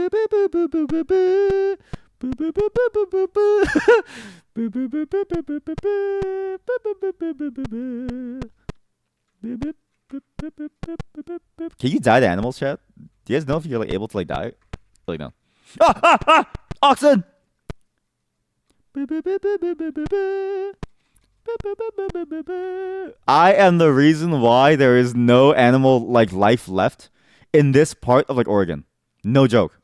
you die to animals, chat? Do you guys know if you're like able to like die? Really no. Oxen! I am the reason why there is no animal like life left in this part of like Oregon. No joke.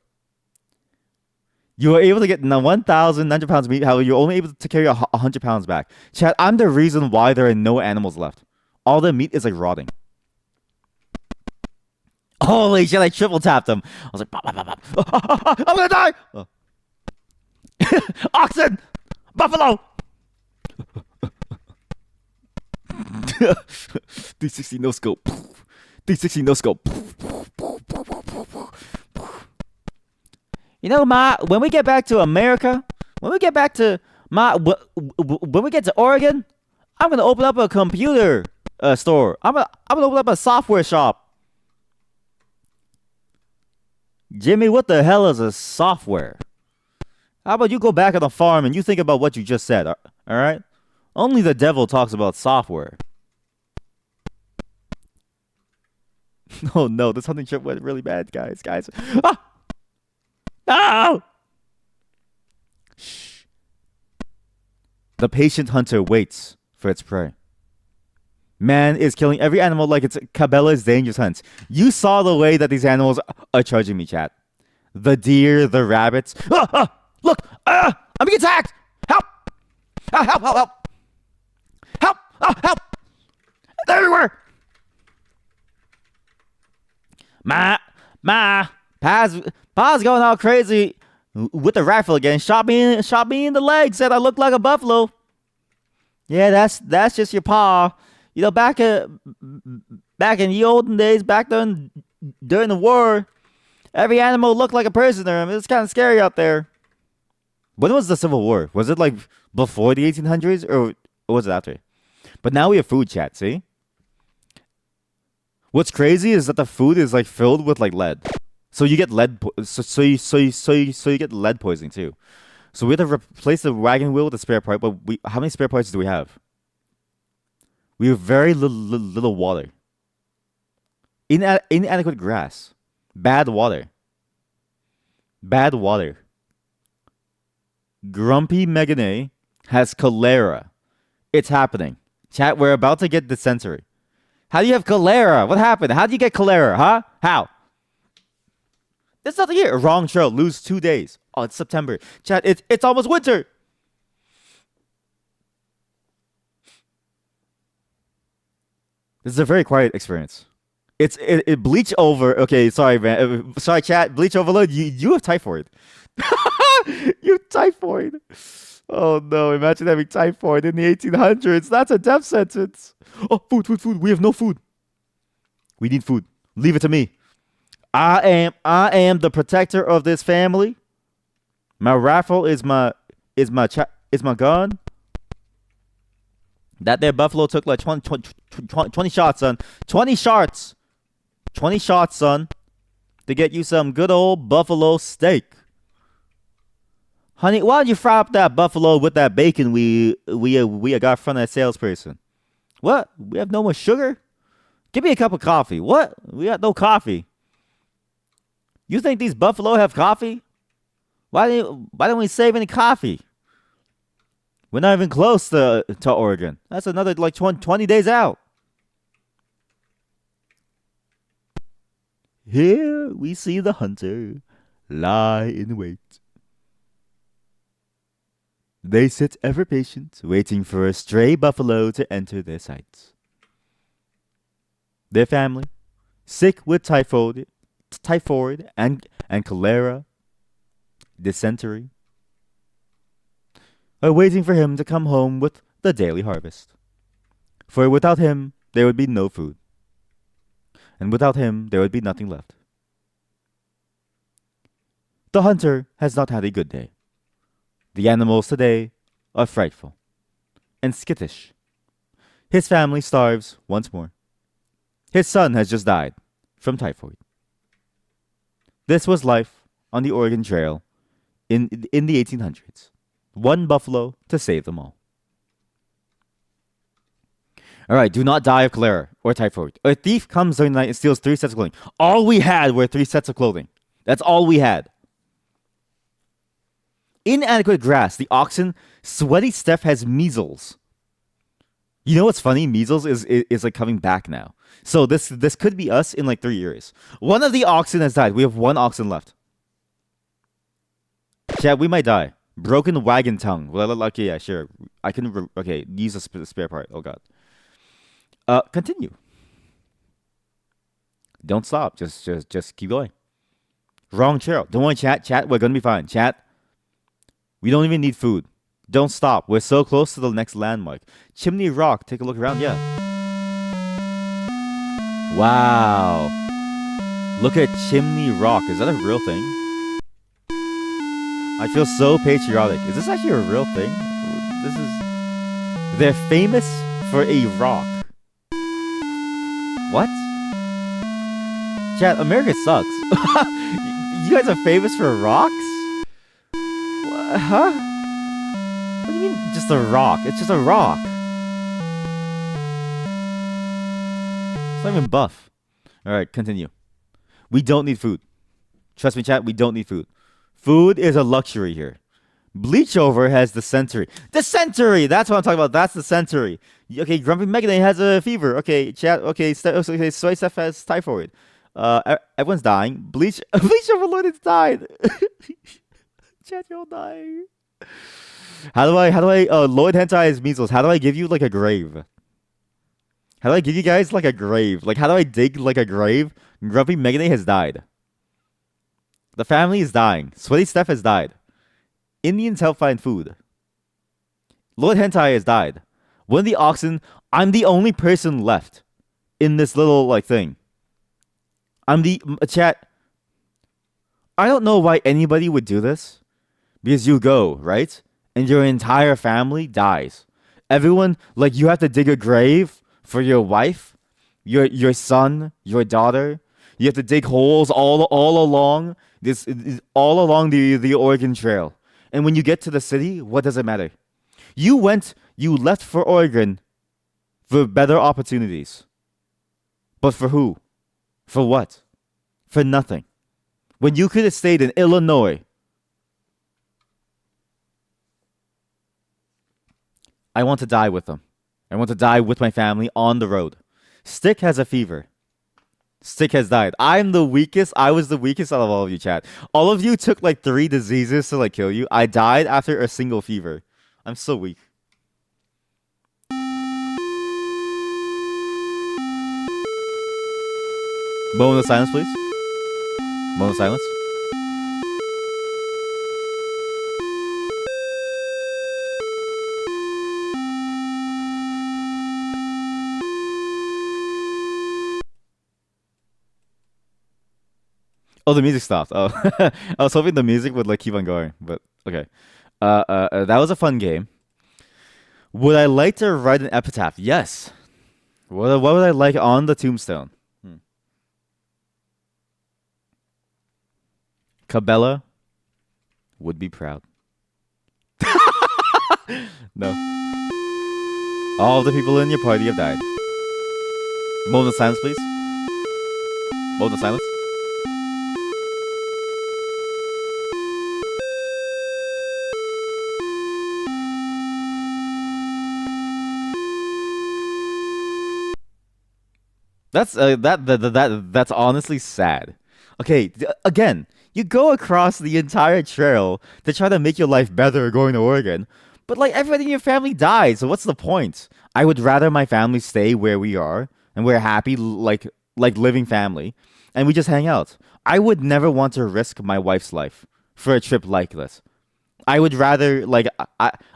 You are able to get 1,900 pounds of meat. However, you're only able to carry 100 pounds back. Chat, I'm the reason why there are no animals left. All the meat is like rotting. Holy shit, I triple tapped him. I was like, bop, bop, bop, bop. I'm gonna die! Oh. Oxen! Buffalo! 360 no scope. 360 no scope. You know, Ma, when we get back to America, when we get to Oregon, I'm gonna open up a computer store. I'm gonna open up a software shop. Jimmy, what the hell is a software? How about you go back on the farm and you think about what you just said, all right? Only the devil talks about software. Oh no, this hunting trip went really bad, guys. Ah! No! Shh. The patient hunter waits for its prey. Man is killing every animal like it's Cabela's dangerous hunts. You saw the way that these animals are charging me, chat. The deer, the rabbits. Look! I'm being attacked! Help! Help! Help! Help! They're everywhere! Pa's going all crazy with the rifle again. Shot me in the leg. Said I look like a buffalo. Yeah, that's just your pa. You know, back in the olden days, back during the war, every animal looked like a prisoner. I mean, it's kind of scary out there. When was the Civil War? Was it like before the 1800s or was it after? But now we have food chat. See, what's crazy is that the food is like filled with like lead, so you get so you get lead poisoning too. So we have to replace the wagon wheel with a spare part. But how many spare parts do we have? We have very little water. Inadequate grass. Bad water. Bad water. Grumpy Megane has cholera. It's happening. Chat, we're about to get dysentery. How do you have cholera? What happened? How do you get cholera, huh? How? There's nothing here. Wrong trail. Lose 2 days. Oh, it's September. Chat, it's almost winter. This is a very quiet experience. It bleach over. Okay, sorry, man. Sorry, chat. Bleach overload. You have typhoid. You have typhoid. Oh no! Imagine having typhoid in the 1800s. That's a death sentence. Oh, food. We have no food. We need food. Leave it to me. I am the protector of this family. My rifle is my gun. That there buffalo took like 20 shots, son. 20 shots. 20 shots, son. To get you some good old buffalo steak. Honey, why don't you fry up that buffalo with that bacon we got from that salesperson? What? We have no more sugar? Give me a cup of coffee. What? We got no coffee. You think these buffalo have coffee? Why don't we save any coffee? We're not even close to Oregon. That's another like 20 days out. Here we see the hunter lie in wait. They sit ever patient, waiting for a stray buffalo to enter their sights. Their family, sick with typhoid and cholera, dysentery, are waiting for him to come home with the daily harvest. For without him, there would be no food. And without him, there would be nothing left. The hunter has not had a good day. The animals today are frightful and skittish. His family starves once more. His son has just died from typhoid. This was life on the Oregon Trail in the 1800s. One buffalo to save them all. All right, do not die of cholera or typhoid. A thief comes during the night and steals 3 sets of clothing. All we had were 3 sets of clothing. That's all we had. Inadequate grass. The oxen. Sweaty Steph has measles. You know what's funny? Measles is like coming back now. So this could be us in like 3 years. One of the oxen has died. We have 1 oxen left. Chat, we might die. Broken wagon tongue. Well, okay, yeah, sure. I can. Okay, use a spare part. Oh god. Continue. Don't stop. Just keep going. Wrong trail. Don't worry, chat. We're gonna be fine. Chat. We don't even need food. Don't stop. We're so close to the next landmark. Chimney Rock. Take a look around. Yeah. Wow. Look at Chimney Rock. Is that a real thing? I feel so patriotic. Is this actually a real thing? This is... They're famous for a rock. What? Chat, America sucks. You guys are famous for rocks? Huh? What do you mean just a rock? It's just a rock. It's not even buff. Alright, continue. We don't need food. Trust me, chat, we don't need food. Food is a luxury here. Bleachover has dysentery. Dysentery! That's what I'm talking about. That's dysentery. Okay, Grumpy Megadane has a fever. Okay, chat. Okay, Soy Steph has typhoid. Everyone's dying. Bleach Overlord has died. Chat, you're all dying. How do I, Lloyd Hentai has measles. How do I give you, like, a grave? How do I give you guys, like, a grave? Like, how do I dig, like, a grave? Grumpy Megadane has died. The family is dying. Sweaty Steph has died. Indians help find food. Lord Hentai has died. One of the oxen... I'm the only person left in this little like thing. I'm the chat. I don't know why anybody would do this because you go, right? And your entire family dies. Everyone, like, you have to dig a grave for your wife, your son, your daughter. You have to dig holes all along all along the Oregon Trail. And when you get to the city, what does it matter? You left for Oregon for better opportunities. But for who? For what? For nothing. When you could have stayed in Illinois. I want to die with them. I want to die with my family on the road. Stick has a fever. Stick has died. I'm the weakest. I was the weakest out of all of you, chat. All of you took like 3 diseases to like kill you. I died after a single fever. I'm so weak. Moment of silence, please. Moment of silence. Oh, the music stopped. Oh, I was hoping the music would like keep on going, but okay. That was a fun game. Would I like to write an epitaph? Yes. What would I like on the tombstone? Cabela would be proud. No. All the people in your party have died. Moment of silence, please. Moment of silence. That's honestly sad. Okay, again, you go across the entire trail to try to make your life better going to Oregon, but like everybody in your family died, so what's the point? I would rather my family stay where we are and we're happy like living family and we just hang out. I would never want to risk my wife's life for a trip like this. I would rather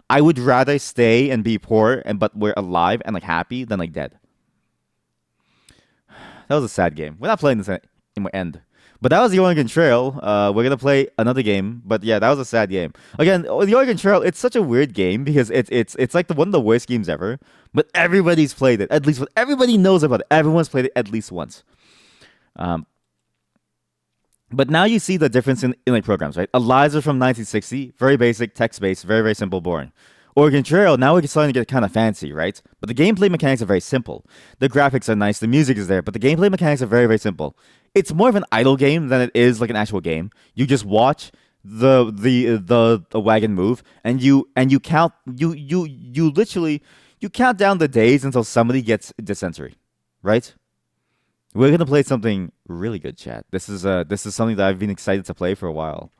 I would rather stay and be poor and but we're alive and like happy than like dead. That was a sad game. We're not playing this in my end. But that was the Oregon Trail. We're gonna play another game, but yeah, that was a sad game. Again, the Oregon Trail. It's such a weird game because it's like one of the worst games ever. But everybody's played it. At least what everybody knows about it. Everyone's played it at least once. Um, but now you see the difference in like programs, right? ELIZA from 1960, very basic, text based, very very simple, boring. Oregon Trail, now we're starting to get kind of fancy, right? But the gameplay mechanics are very simple. The graphics are nice, the music is there, but the gameplay mechanics are very, very simple. It's more of an idle game than it is like an actual game. You just watch the wagon move, and you count you literally you count down the days until somebody gets dysentery, right? We're gonna play something really good, chat. This is something that I've been excited to play for a while.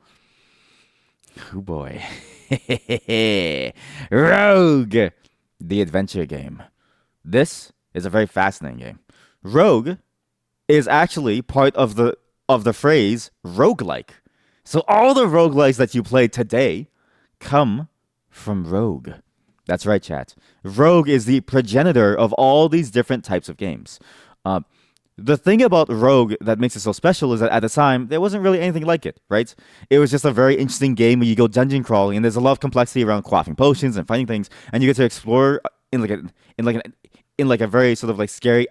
Oh boy. Rogue, the adventure game. This is a very fascinating game. Rogue is actually part of the phrase roguelike. So all the roguelikes that you play today come from Rogue. That's right, chat. Rogue is the progenitor of all these different types of games. The thing about Rogue that makes it so special is that at the time there wasn't really anything like it, right? It was just a very interesting game where you go dungeon crawling and there's a lot of complexity around quaffing potions and finding things, and you get to explore in like a very sort of like scary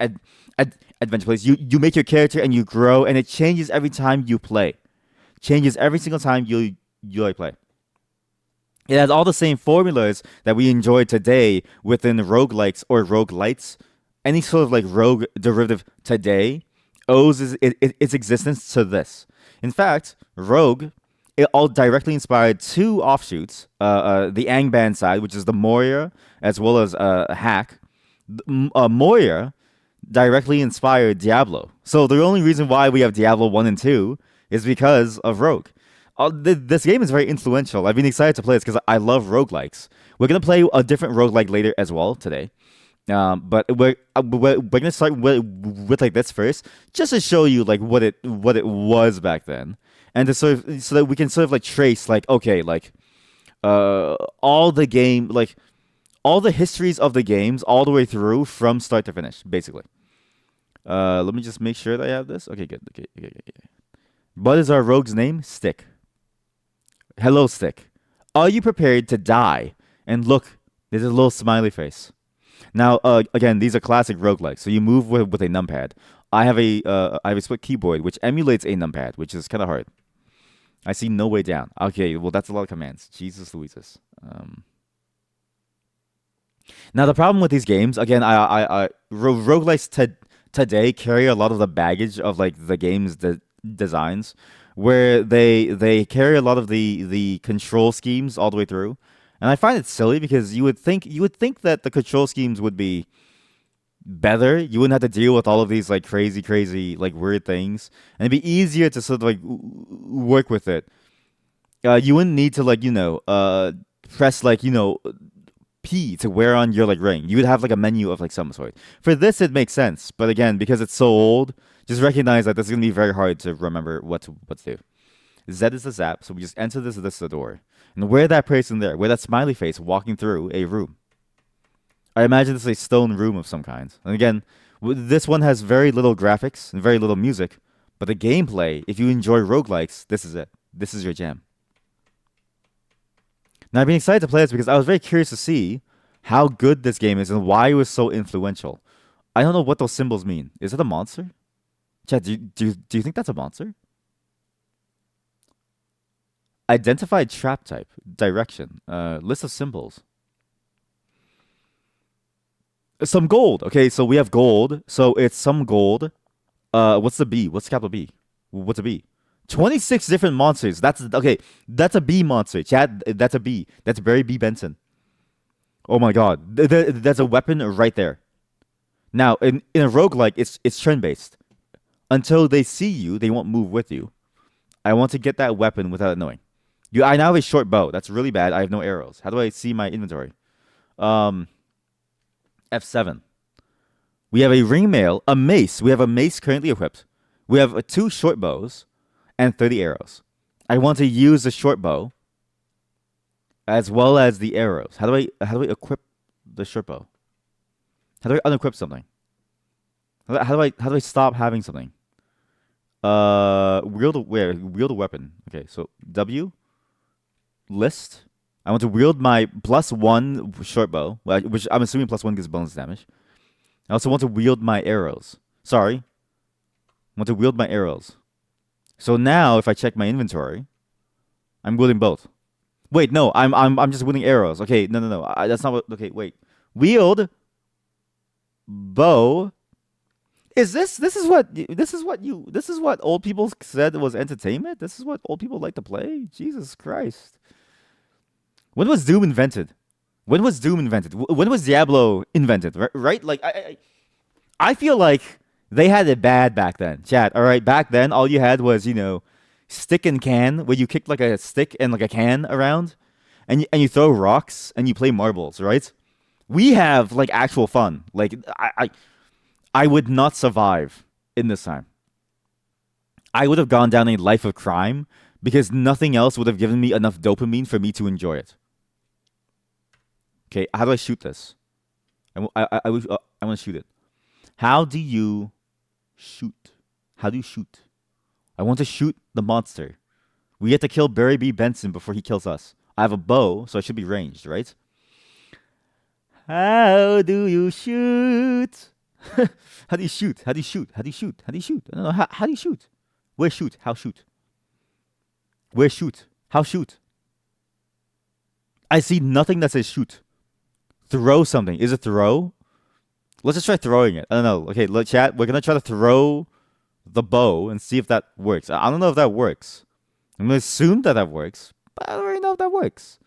adventure place. You make your character and you grow, and it changes every time you play. Changes every single time you like play. It has all the same formulas that we enjoy today within roguelikes or roguelites. Any sort of like rogue derivative today owes its existence to this. In fact, Rogue, it all directly inspired 2 offshoots. The Angband side, which is the Moria, as well as Hack. Moria directly inspired Diablo. So the only reason why we have Diablo 1 and 2 is because of Rogue. This game is very influential. I've been excited to play this because I love roguelikes. We're going to play a different roguelike later as well today. But we're gonna start with like this first, just to show you like what it was back then, and to sort of so that we can sort of like trace like okay like all the all the histories of the games all the way through from start to finish, basically. Let me just make sure that I have this. Okay, good. Okay. What is our rogue's name? Stick. Hello, Stick. Are you prepared to die? And look, there's a little smiley face. Now, again, these are classic roguelikes. So you move with a numpad. I have a split keyboard which emulates a numpad, which is kind of hard. I see no way down. Okay, well that's a lot of commands. Jesus Louises. Now the problem with these games, again, roguelikes today carry a lot of the baggage of like the game's designs, where they carry a lot of the control schemes all the way through, and I find it silly because you would think that the control schemes would be better. You wouldn't have to deal with all of these like crazy like weird things, and it'd be easier to sort of like work with it. You wouldn't need to like press like P to wear on your like ring. You would have like a menu of like some sort. For this, it makes sense, but again, because it's so old, just recognize that this is gonna be very hard to remember what to do. Z is the zap, so we just enter this is the door, and wear that person there, wear that smiley face walking through a room. I imagine this is a stone room of some kind. And again, this one has very little graphics and very little music, but the gameplay, if you enjoy roguelikes, this is it. This is your jam. Now, I've been excited to play this because I was very curious to see how good this game is and why it was so influential. I don't know what those symbols mean. Is it a monster? Chad, do you think that's a monster? Identified trap type. Direction. List of symbols. Some gold. Okay, so we have gold. So it's some gold. What's the B? What's capital B? What's a B? 26 different monsters. That's okay. That's a B monster. Chad, that's a B. That's Barry B. Benson. Oh my god. That's a weapon right there. Now, in a roguelike, it's turn based. Until they see you, they won't move with you. I want to get that weapon without it knowing. I now have a short bow. That's really bad. I have no arrows. How do I see my inventory? F7. We have a ring mail, a mace. We have a mace currently equipped. We have two short bows and 30 arrows. I want to use the short bow as well as the arrows. How do I equip the short bow? How do I unequip something? How do I stop having something? Wield a weapon. Okay, so W list. I want to wield my +1 short bow, which I'm assuming +1 gives bonus damage. I also want to wield my arrows. Sorry. I want to wield my arrows. So now if I check my inventory, I'm wielding both. Wait, no, I'm just wielding arrows. Okay, no. That's not what. Okay, wait. Wield bow. This is what old people said was entertainment? This is what old people like to play? Jesus Christ. When was Doom invented? When was Doom invented? When was Diablo invented? Right? Like I feel like they had it bad back then. Chat. All right, back then all you had was stick and can, where you kicked like a stick and like a can around, and you throw rocks and you play marbles. Right? We have like actual fun. Like I would not survive in this time. I would have gone down a life of crime because nothing else would have given me enough dopamine for me to enjoy it. Okay, how do I shoot this? I want to shoot it. How do you shoot? How do you shoot? I want to shoot the monster. We have to kill Barry B. Benson before he kills us. I have a bow, so I should be ranged, right? How do you shoot? How do you shoot? How do you shoot? How do you shoot? How do you shoot? I don't know. How do you shoot? Where shoot? How shoot? Where shoot? How shoot? I see nothing that says shoot. Throw something. Is it throw? Let's just try throwing it. I don't know. Okay, chat. We're gonna try to throw the bow and see if that works. I don't know if that works. I'm gonna assume that works, but I don't really know if that works.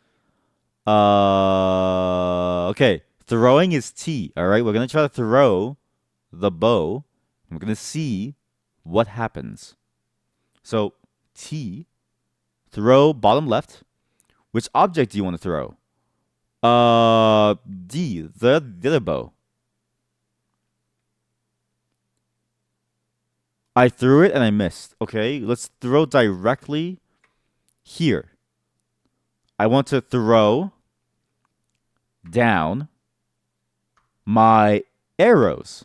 Okay. Throwing is T. All right. We're gonna try to throw the bow. And we're gonna see what happens. So T. Throw bottom left. Which object do you want to throw? D. The other bow. I threw it and I missed. Okay, let's throw directly here. I want to throw down my arrows.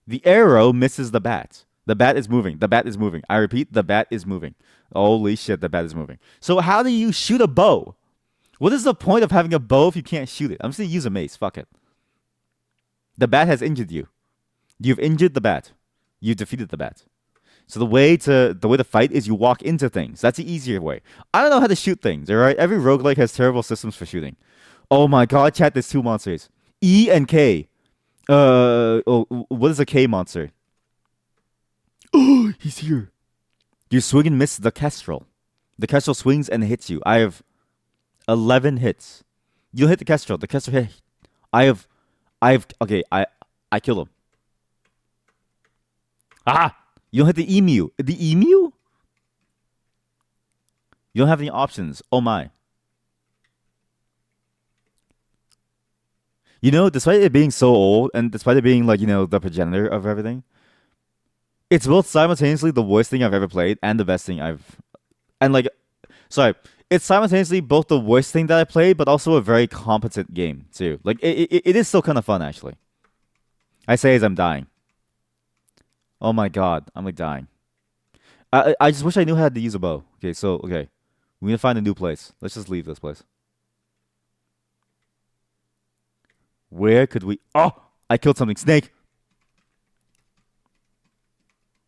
The arrow misses the bat. The bat is moving. The bat is moving. I repeat, the bat is moving. Holy shit, the bat is moving. So how do you shoot a bow? What is the point of having a bow if you can't shoot it? I'm just gonna use a mace. Fuck it. The bat has injured you. You've injured the bat. You defeated the bat. So the way to fight is you walk into things. That's the easier way. I don't know how to shoot things, alright? Every roguelike has terrible systems for shooting. Oh my god, chat, there's two monsters. E and K. What is a K monster? Oh, he's here. You swing and miss the kestrel. The kestrel swings and hits you. I have 11 hits. You hit the kestrel. The kestrel hit. Okay, I kill him. Ah! You don't hit the emu. The emu? You don't have any options. Oh my. You know, despite it being so old, and despite it being like, the progenitor of everything, it's both simultaneously the worst thing I've ever played and the best thing and like, sorry, it's simultaneously both the worst thing that I played, but also a very competent game too. Like, it is still kind of fun actually. I say as I'm dying. Oh my god, I'm like dying. I just wish I knew how to use a bow. Okay, we need to find a new place. Let's just leave this place. Where could we? Oh, I killed something. Snake.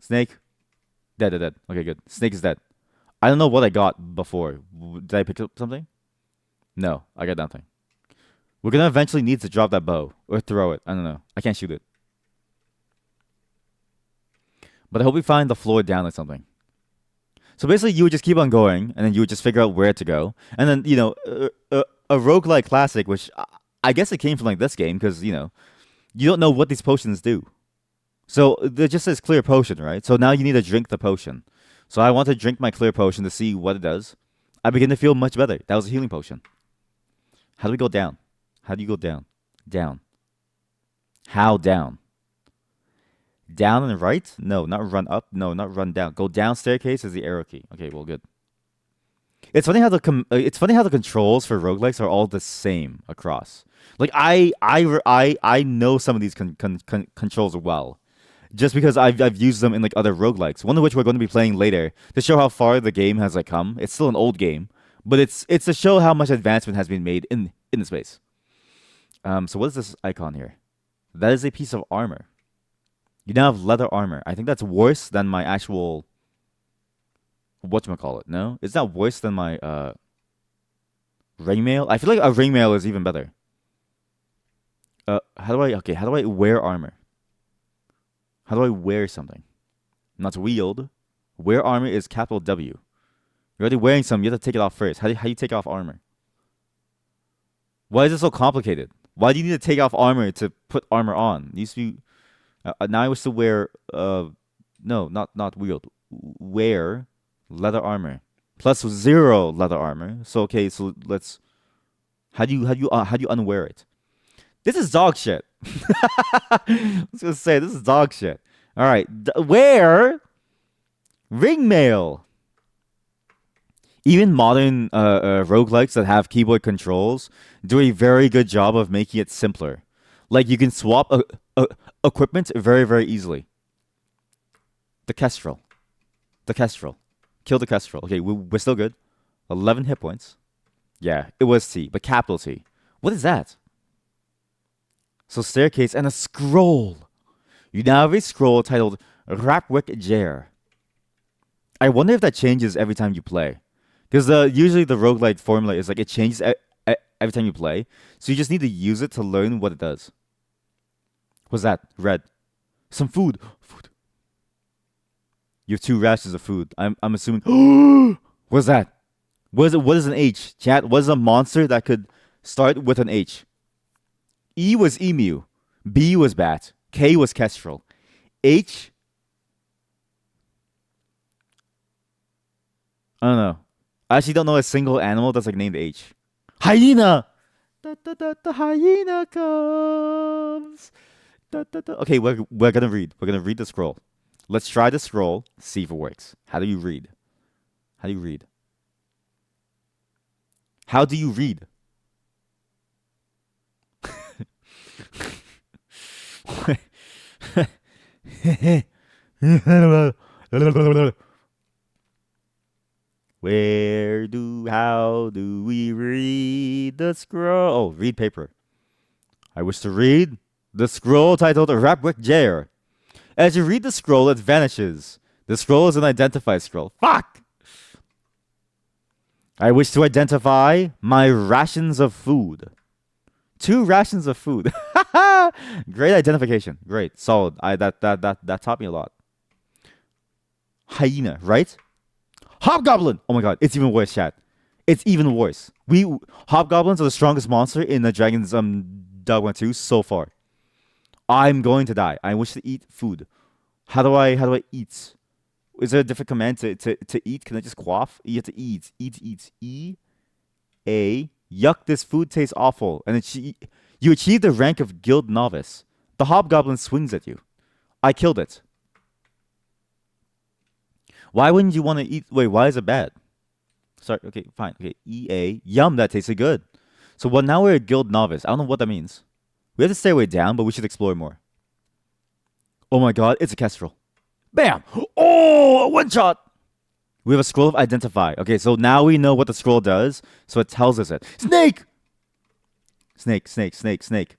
Snake. Dead, dead, dead. Okay, good. Snake is dead. I don't know what I got before. Did I pick up something? No, I got nothing. We're gonna eventually need to drop that bow or throw it. I don't know. I can't shoot it. But I hope we find the floor down or something. So basically, you would just keep on going, and then you would just figure out where to go. And then, a roguelike classic, which I guess it came from like this game, because, you don't know what these potions do. So there just says clear potion, right? So now you need to drink the potion. So I want to drink my clear potion to see what it does. I begin to feel much better. That was a healing potion. How do we go down? How do you go down? Down. How down? Down and right? No, not run up. No, not run down. Go down staircase is the arrow key. Okay, well, good. It's funny how the controls for roguelikes are all the same across. Like I know some of these controls well, just because I've used them in like other roguelikes. One of which we're going to be playing later to show how far the game has like come. It's still an old game, but it's to show how much advancement has been made in the space. So what is this icon here? That is a piece of armor. You now have leather armor. I think that's worse than my actual whatchamacallit. No? It's not worse than my ringmail. I feel like a ringmail is even better. How do I wear armor? How do I wear something? Not wield. Wear armor is capital W. You're already wearing something, you have to take it off first. How do you take off armor? Why is it so complicated? Why do you need to take off armor to put armor on? It used to be now I wish to wear no, not wield. Wear leather armor. Plus 0 leather armor. So okay, so let's how do you unwear it? This is dog shit. I was gonna say this is dog shit. All right, wear ringmail. Even modern roguelikes that have keyboard controls do a very good job of making it simpler. Like you can swap equipment very, very easily. The kestrel. The kestrel. Kill the kestrel. Okay, we're still good. 11 hit points. Yeah, it was T, but capital T. What is that? So staircase and a scroll. You now have a scroll titled Rapwick Jer. I wonder if that changes every time you play. Because usually the roguelike formula is like it changes every time you play. So you just need to use it to learn what it does. What's that? Red. Some food. Food. You have 2 rations of food. I'm assuming. What's that? What is an H? Chat, what is a monster that could start with an H? E was emu. B was bat. K was kestrel. H. I don't know. I actually don't know a single animal that's like named H. Hyena. The hyena comes. Okay, we're gonna read. We're gonna read the scroll. Let's try the scroll. See if it works. How do you read? How do you read? How do you read? How do we read the scroll? Oh, read paper. I wish to read the scroll titled Rapwick Jair. As you read the scroll, it vanishes. The scroll is an identified scroll. Fuck! I wish to identify my rations of food. 2 rations of food. Great identification. Great. Solid. That taught me a lot. Hyena, right? Hobgoblin! Oh my god, it's even worse, chat. It's even worse. Hobgoblins are the strongest monster in the Dragon's Dogma 2 so far. I'm going to die. I wish to eat food. How do I eat? Is there a different command to eat? Can I just quaff? You have to eat. Eat. E-A. Yuck, this food tastes awful. And you achieve the rank of Guild Novice. The Hobgoblin swings at you. I killed it. Why wouldn't you want to eat? Wait, why is it bad? Sorry, okay, fine. Okay, E-A. Yum, that tasted good. So now we're a Guild Novice. I don't know what that means. We have to stay way down, but we should explore more. Oh my god, it's a kestrel. Bam! Oh, a one shot! We have a scroll of identify. Okay, so now we know what the scroll does. So it tells us it. Snake! Snake.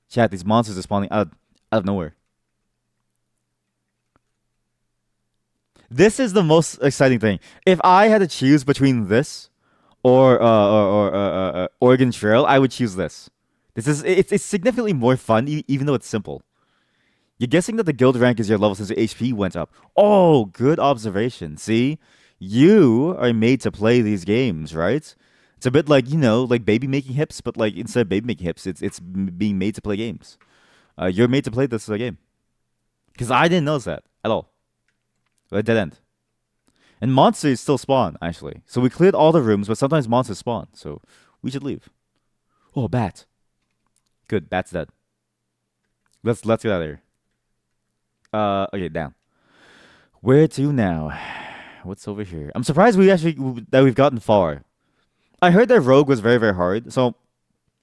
Chat, these monsters are spawning out of nowhere. This is the most exciting thing. If I had to choose between this or Oregon Trail, I would choose this. It's significantly more fun, even though it's simple. You're guessing that the guild rank is your level since your HP went up. Oh, good observation. See, you are made to play these games, right? It's a bit like like baby making hips, but like instead of baby making hips, it's being made to play games. You're made to play this game. Because I didn't notice that at all. A dead end. And monsters still spawn, actually. So we cleared all the rooms, but sometimes monsters spawn. So we should leave. Oh, bat. Good, bat's dead. Let's get out of here. Okay, down. Where to now? What's over here? I'm surprised that we've gotten far. I heard that Rogue was very, very hard, so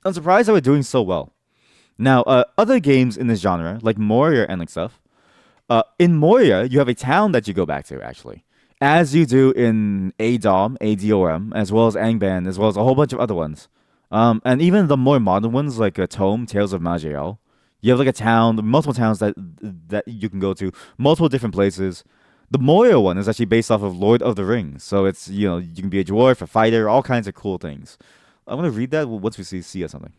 I'm surprised that we're doing so well. Now, other games in this genre, like Moria and like stuff, in Moria, you have a town that you go back to, actually. As you do in ADOM, as well as Angband, as well as a whole bunch of other ones. And even the more modern ones, like Tome, Tales of Magiel. You have like a town, multiple towns that you can go to, multiple different places. The Moria one is actually based off of Lord of the Rings. So it's, you can be a dwarf, a fighter, all kinds of cool things. I'm going to read that once we see something.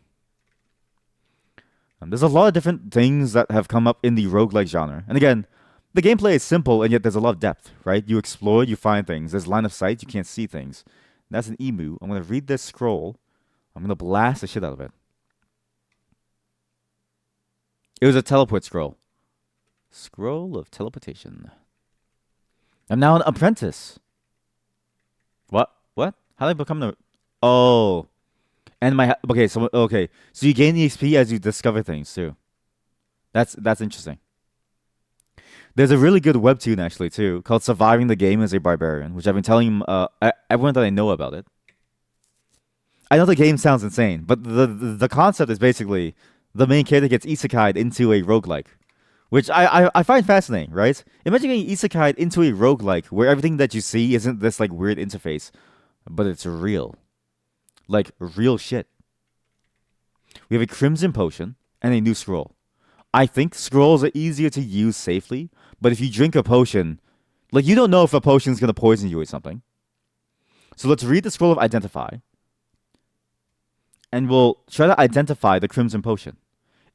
There's a lot of different things that have come up in the roguelike genre. And again, the gameplay is simple, and yet there's a lot of depth, right? You explore, you find things. There's line of sight, you can't see things. That's an emu. I'm going to read this scroll. I'm going to blast the shit out of it. It was a teleport scroll. Scroll of teleportation. I'm now an apprentice. What? How did I become the... Oh... And so you gain the XP as you discover things too. That's interesting. There's a really good webtoon actually too called "Surviving the Game as a Barbarian," which I've been telling everyone that I know about it. I know the game sounds insane, but the concept is basically the main character gets isekai'd into a roguelike, which I find fascinating. Right? Imagine getting isekai'd into a roguelike where everything that you see isn't this like weird interface, but it's real. Like, real shit. We have a crimson potion and a new scroll. I think scrolls are easier to use safely, but if you drink a potion, like, you don't know if a potion is going to poison you or something. So let's read the scroll of identify. And we'll try to identify the crimson potion.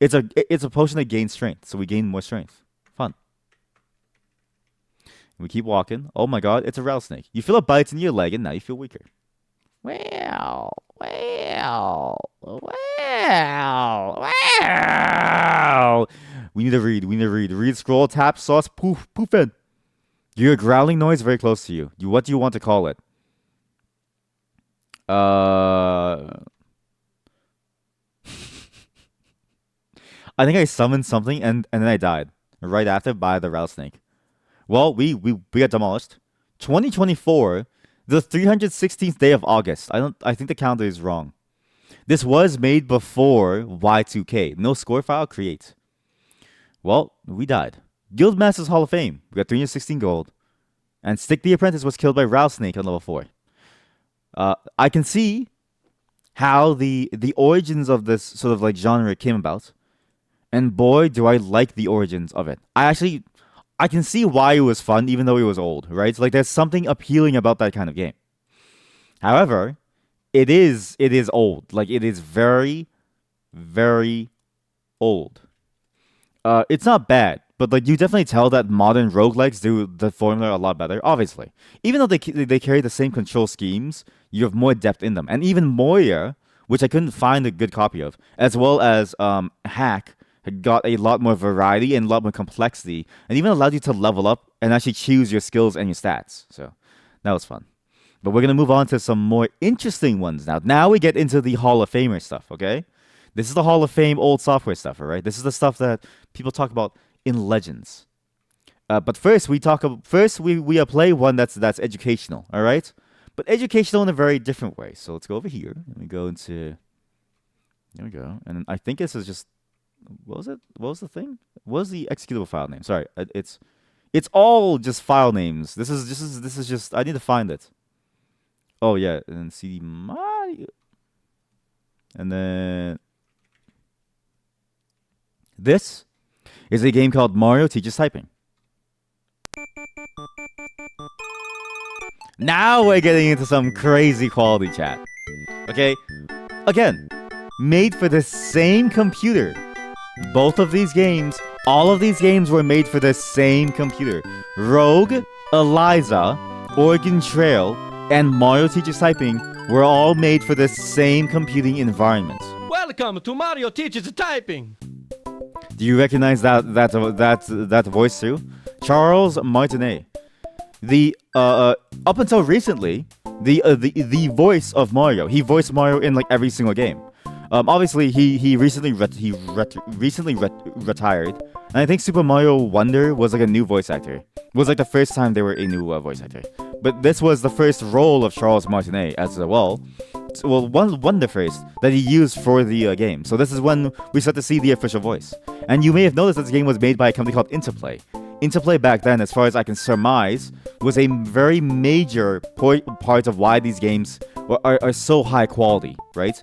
It's a potion that gains strength, so we gain more strength. Fun. We keep walking. Oh my god, it's a rattlesnake. You feel a bite in your leg and now you feel weaker. Wow. We need to read. Read, scroll, tap, sauce, poof, poofin. You hear a growling noise very close to you. What do you want to call it? I think I summoned something and then I died. Right after by the rattlesnake. Well, we got demolished. 2024. The 316th day of August. I think the calendar is wrong. This was made before Y2K. No score file, create. Well, we died. Guildmasters Hall of Fame. We got 316 gold. And Stick the Apprentice was killed by Rattlesnake on level 4. I can see how the origins of this sort of like genre came about. And boy, do I like the origins of it. I can see why it was fun, even though it was old, right? Like there's something appealing about that kind of game. However, it is old. Like it is very, very old. It's not bad, but like you definitely tell that modern roguelikes do the formula a lot better. Obviously, even though they carry the same control schemes, you have more depth in them, and even Moya, which I couldn't find a good copy of, as well as Hack, had got a lot more variety and a lot more complexity, and even allowed you to level up and actually choose your skills and your stats. So that was fun. But we're gonna move on to some more interesting ones now. Now we get into the Hall of Famer stuff. Okay. This is the Hall of Fame old software stuff, all right? This is the stuff that people talk about in Legends. But first, we play one that's educational, all right? But educational in a very different way. So let's go over here. Let me go into. There we go. And I think this is just. What was it? What was the thing? What was the executable file name? Sorry, it's all just file names. This is just. I need to find it. Oh yeah, and CD Mario. And then. This is a game called Mario Teaches Typing. Now we're getting into some crazy quality chat. Okay? Again, made for the same computer. Both of these games, all of these games were made for the same computer. Rogue, ELIZA, Oregon Trail, and Mario Teaches Typing were all made for the same computing environment. Welcome to Mario Teaches Typing. Do you recognize that voice too? Charles Martinet. The up until recently, the voice of Mario. He voiced Mario in like every single game. Obviously he recently retired, and I think Super Mario Wonder was like a new voice actor. It was like the first time they were a new voice actor. But this was the first role of Charles Martinet as well. One the first that he used for the game. So this is when we start to see the official voice. And you may have noticed that this game was made by a company called Interplay. Interplay back then, as far as I can surmise, was a very major part of why these games are so high quality, right?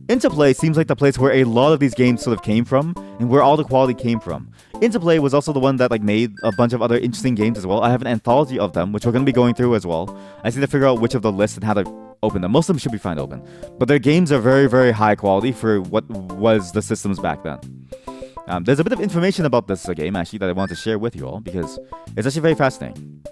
Interplay seems like the place where a lot of these games sort of came from and where all the quality came from. Interplay was also the one that like made a bunch of other interesting games as well. I have an anthology of them, which we're going to be going through as well. I just need to figure out which of the lists and how to open them. Most of them should be fine to open. But their games are very, very high quality for what was the systems back then. There's a bit of information about this game, actually, that I want to share with you all, because it's actually very fascinating.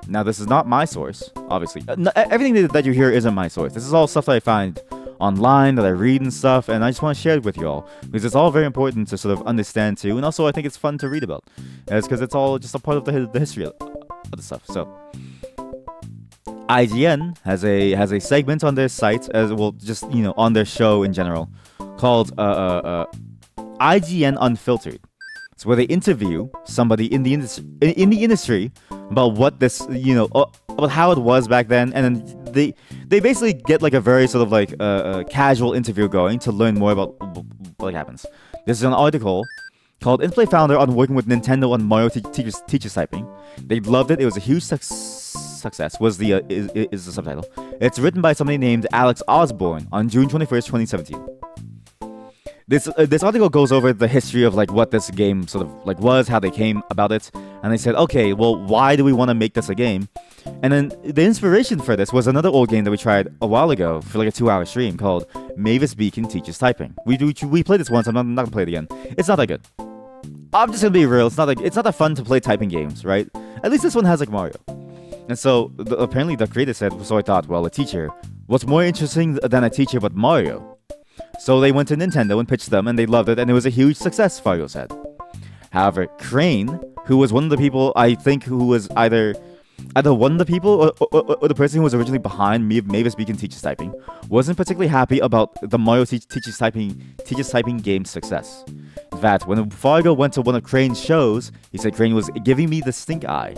Now, this is not my source, obviously. Everything that you hear isn't my source. This is all stuff that I find online, that I read and stuff, and I just want to share it with you all, because it's all very important to sort of understand too, and also I think it's fun to read about. It's because it's all just a part of the history of the stuff. So, IGN has a segment on their site, as well, just on their show in general, called IGN Unfiltered. It's where they interview somebody in the industry about what this, about how it was back then, and then they basically get like a very sort of like casual interview going to learn more about what happens. This is an article called "Interplay Founder on Working with Nintendo on Mario Teaches Typing." They loved it. It was a huge success. Was the is the subtitle? It's written by somebody named Alex Osborne on June 21st, 2017. This article goes over the history of like what this game sort of like was, how they came about it, and they said, okay, well, why do we want to make this a game? And then the inspiration for this was another old game that we tried a while ago for like a 2-hour stream called Mavis Beacon Teaches Typing. We played this once. I'm not gonna play it again. It's not that good. I'm just gonna be real. It's not that fun to play typing games, right? At least this one has like Mario. And so apparently the creator said, so I thought, well, a teacher. What's more interesting than a teacher but Mario? So they went to Nintendo and pitched them, and they loved it, and it was a huge success, Fargo said. However, Crane, who was one of the people, I think, who was either one of the people or the person who was originally behind Mavis Beacon Teaches Typing, wasn't particularly happy about the Mario Teaches Typing game's success. In fact, when Fargo went to one of Crane's shows, he said Crane was giving me the stink eye.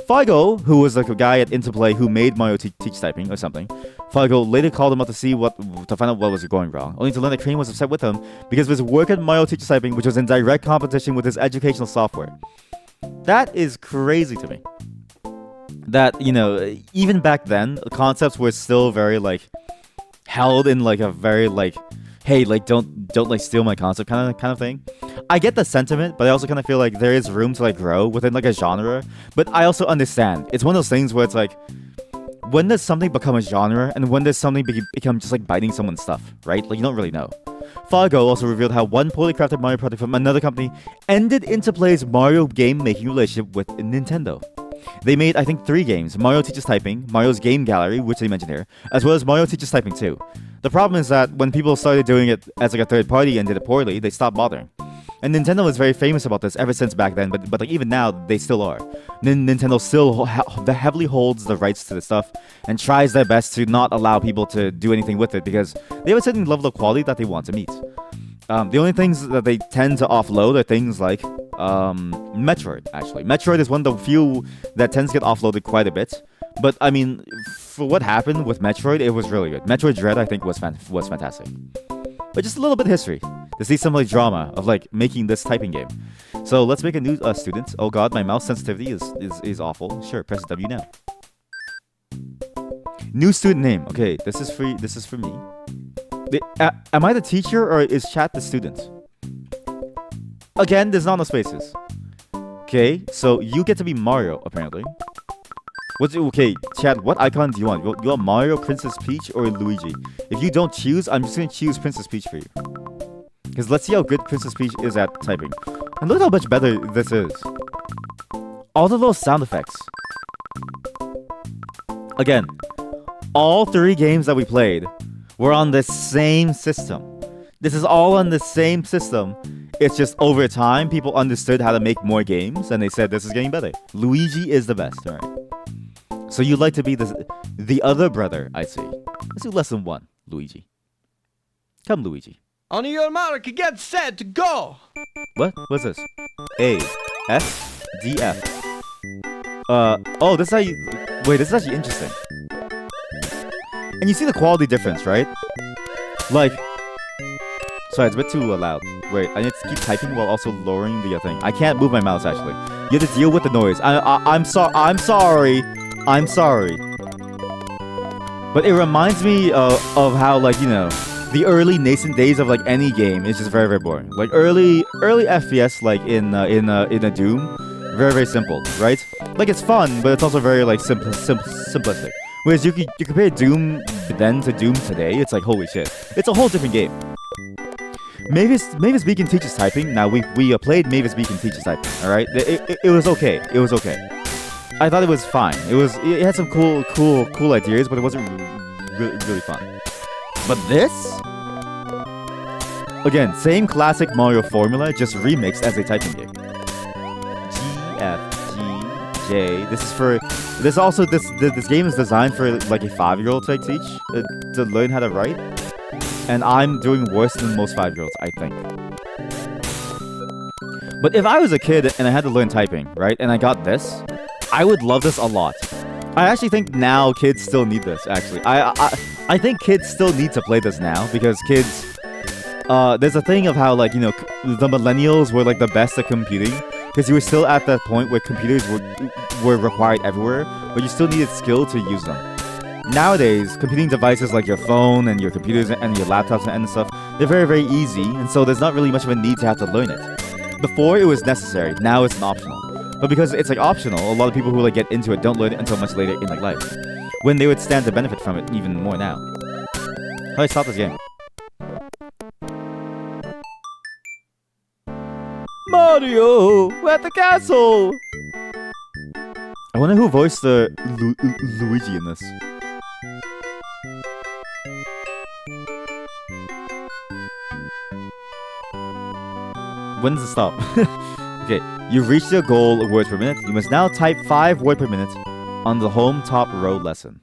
Fargo, who was like a guy at Interplay who made Mario Teach Typing or something, Fargo later called him up to find out what was going wrong, only to learn that Crane was upset with him because of his work at Mario Teacher Typing, which was in direct competition with his educational software. That is crazy to me. That, even back then, concepts were still very like held in like a very like, hey, like don't like steal my concept kind of thing. I get the sentiment, but I also kind of feel like there is room to like grow within like a genre. But I also understand it's one of those things where it's like, when does something become a genre, and when does something become just like biting someone's stuff, right? Like, you don't really know. Fargo also revealed how one poorly crafted Mario product from another company ended Interplay's Mario game-making relationship with Nintendo. They made, I think, 3 games: Mario Teaches Typing, Mario's Game Gallery, which they mentioned here, as well as Mario Teaches Typing 2. The problem is that when people started doing it as like a third party and did it poorly, they stopped bothering. And Nintendo was very famous about this ever since back then, but like even now, they still are. Nintendo still heavily holds the rights to the stuff and tries their best to not allow people to do anything with it because they have a certain level of quality that they want to meet. The only things that they tend to offload are things like Metroid, actually. Metroid is one of the few that tends to get offloaded quite a bit. But, I mean, for what happened with Metroid, it was really good. Metroid Dread, I think, was fantastic. But just a little bit of history to see some like drama of like making this typing game. So let's make a new student. Oh god, my mouse sensitivity is awful. Sure, press W now. New student name. Okay, this is for me. Am I the teacher or is chat the student? Again, there's not no spaces. Okay, so you get to be Mario apparently. Okay, chat, what icon do you want? You want Mario, Princess Peach, or Luigi? If you don't choose, I'm just gonna choose Princess Peach for you. Because let's see how good Princess Peach is at typing. And look how much better this is. All the little sound effects. Again, all 3 games that we played were on the same system. This is all on the same system. It's just over time, people understood how to make more games, and they said this is getting better. Luigi is the best, alright? So you'd like to be the other brother, I see. Let's do lesson 1, Luigi. Come, Luigi. On your mark, get set, go! What? What's this? A, F, D, F. Oh, this is how you... Wait, this is actually interesting. And you see the quality difference, right? Like... Sorry, it's a bit too loud. Wait, I need to keep typing while also lowering the thing. I can't move my mouse, actually. You have to deal with the noise. I'm sorry. I'm sorry. But it reminds me of how, like, the early nascent days of, like, any game is just very, very boring. Like, early FPS, like, in a Doom, very, very simple, right? Like, it's fun, but it's also very, like, simplistic. Whereas you compare Doom then to Doom today, it's like, holy shit. It's a whole different game. Mavis Beacon teaches typing. Now, we played Mavis Beacon teaches typing, alright? It was okay. It was okay. I thought it was fine. It had some cool ideas, but it wasn't really fun. But this, again, same classic Mario formula, just remixed as a typing game. G, F, G, J. This game is designed for like a 5-year-old to teach to learn how to write, and I'm doing worse than most 5-year-olds, I think. But if I was a kid and I had to learn typing, right, and I got this, I would love this a lot. I actually think now kids still need this, actually. I think kids still need to play this now, because kids... there's a thing of how, like, the millennials were, like, the best at computing, because you were still at that point where computers were required everywhere, but you still needed skill to use them. Nowadays, computing devices like your phone and your computers and your laptops and stuff, they're very, very easy, and so there's not really much of a need to have to learn it. Before, it was necessary. Now it's an optional. But because it's like optional, a lot of people who like get into it don't learn it until much later in like life, when they would stand to benefit from it even more now. How do I stop this game? Mario, we're at the castle. I wonder who voiced the Luigi in this. When does it stop? Okay, you've reached your goal of words per minute. You must now type 5 words per minute on the home top row lesson.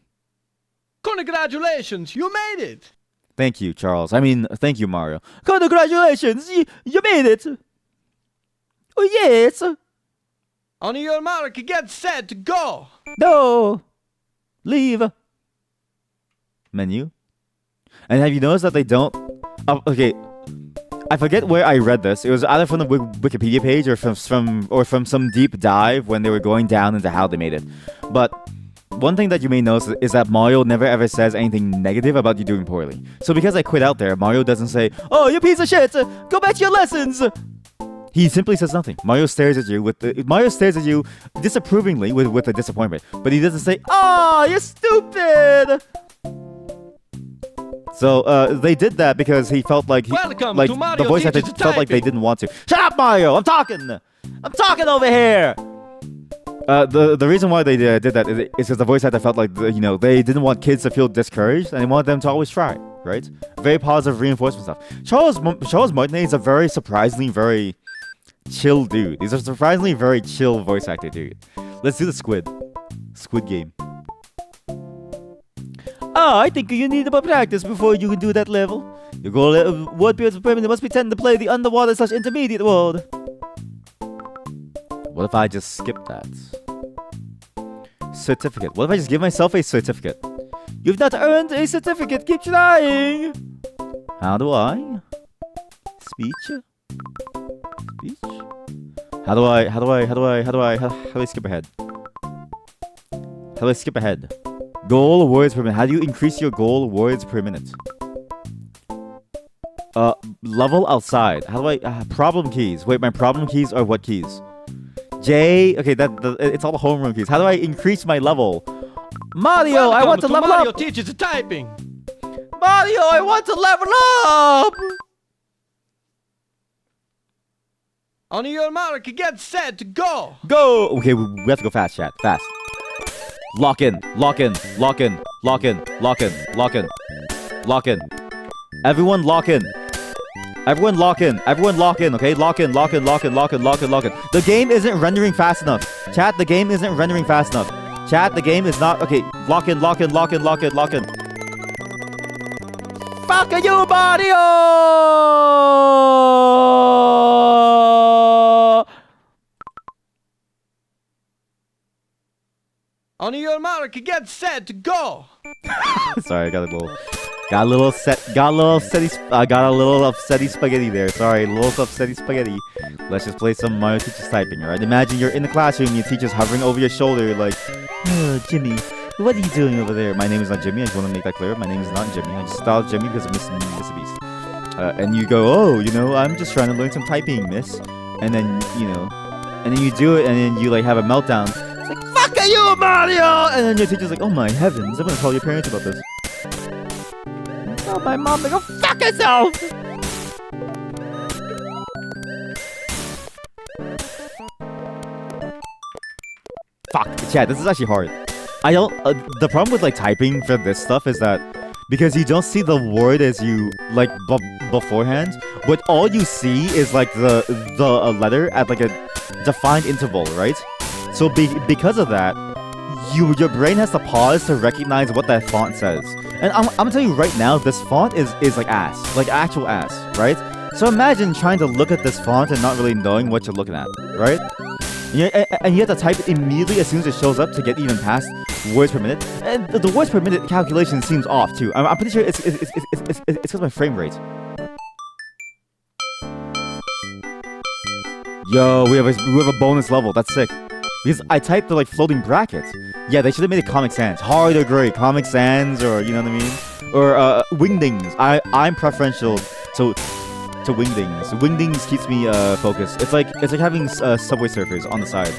Congratulations, you made it! Thank you, Charles. I mean, thank you, Mario. Congratulations, you made it! Oh, yes! On your mark, get set, go! No! Leave! menu. And have you noticed that they don't? Okay, I forget where I read this. It was either from the Wikipedia page or from some deep dive when they were going down into how they made it. But one thing that you may notice is that Mario never ever says anything negative about you doing poorly. So because I quit out there, Mario doesn't say, "Oh, you piece of shit! Go back to your lessons." He simply says nothing. Mario stares at you disapprovingly with a disappointment, but he doesn't say, "Oh, you're stupid." So they did that because he felt like Welcome like to Mario the voice actor Teaches felt like they Typing. didn't want to. Shut up, Mario! I'm talking over here. The reason why they did that is because the voice actor felt like they didn't want kids to feel discouraged and they wanted them to always try. Right? Very positive reinforcement stuff. Charles Martinet is a very surprisingly very chill dude. He's a surprisingly very chill voice actor dude. Let's do the Squid Game. Oh, I think you need more practice before you can do that level. Your goal word periods permanent must be tend to play the underwater/intermediate world. What if I just skip that? Certificate. What if I just give myself a certificate? You've not earned a certificate. Keep trying. How do I? Speech? How do I skip ahead? How do I skip ahead? Goal words per minute. How do you increase your goal words per minute? Level outside. How do I problem keys? Wait, my problem keys are what keys? J. Okay, it's all the homeroom keys. How do I increase my level? Mario, I want to level Mario up. Teaches Typing. Mario, I want to level up. On your mark, get set, go. Go. Okay, we have to go fast, chat. Fast. Lock in. Everyone lock in. Okay, lock in. The game isn't rendering fast enough. Chat, the game isn't rendering fast enough. Chat, the game is not. Okay, lock in. Fuck you, Mario! On your mark, get set, go. Sorry, I got a little upsetty spaghetti there. Sorry, a little upsetty spaghetti. Let's just play some Mario Teaches Typing, alright? Imagine you're in the classroom, your teacher's hovering over your shoulder, like, "Oh, Jimmy, what are you doing over there?" My name is not Jimmy. I just want to make that clear. My name is not Jimmy. I just styled Jimmy because of Miss Beast. And you go, "Oh, I'm just trying to learn some typing, miss." And then, and then you do it, and then you like have a meltdown. It's like, "Fuck you, Mario!" And then your teacher's like, "Oh my heavens, I'm gonna call your parents about this." Oh, my mom, like, "Go fuck yourself!" Fuck, chat, this is actually hard. I don't. The problem with like typing for this stuff is that because you don't see the word as you like beforehand, but all you see is like the letter at like a defined interval, right? So because of that, your brain has to pause to recognize what that font says. And I'm gonna tell you right now, this font is like ass, like actual ass, right? So imagine trying to look at this font and not really knowing what you're looking at, right? And you have to type it immediately as soon as it shows up to get even past words per minute. And the words per minute calculation seems off too. I'm pretty sure it's because of my frame rate. Yo, we have a bonus level. That's sick. Because I typed the like floating brackets. Yeah, they should have made it Comic Sans. Hard or great, Comic Sans, or you know what I mean? Or Wingdings. I'm preferential to Wingdings. Wingdings keeps me focused. It's like having Subway Surfers on the side.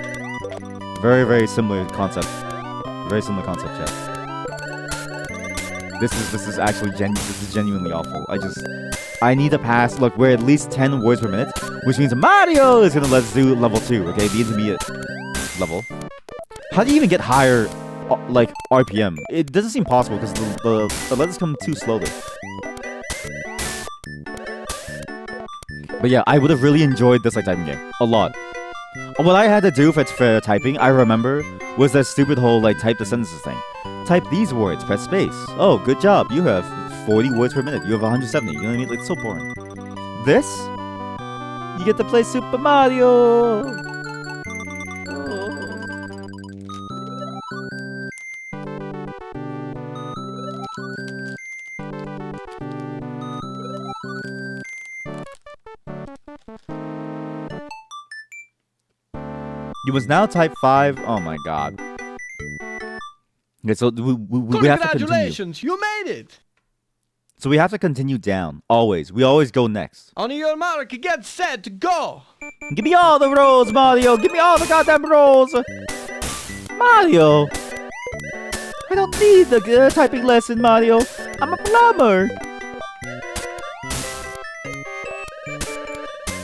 Very, very similar concept. Very similar concept, chat. This is actually genuinely awful. I need to pass. Look, we're at least 10 words per minute, which means Mario is gonna let us do level 2. Okay, the intermediate level. How do you even get higher, like RPM? It doesn't seem possible because the letters come too slowly. But yeah, I would have really enjoyed this like typing game a lot. What I had to do for typing, I remember, was that stupid whole like type the sentences thing. Type these words, press space. Oh, good job. You have 40 words per minute. You have 170. You know what I mean? Like, it's so boring. This, you get to play Super Mario. You must now type 5. Oh my god. Okay, so we have to continue. Congratulations, you made it. So we have to continue down. Always. We always go next. On your mark, get set, go. Give me all the rolls, Mario. Give me all the goddamn rolls. Mario. I don't need the typing lesson, Mario. I'm a plumber.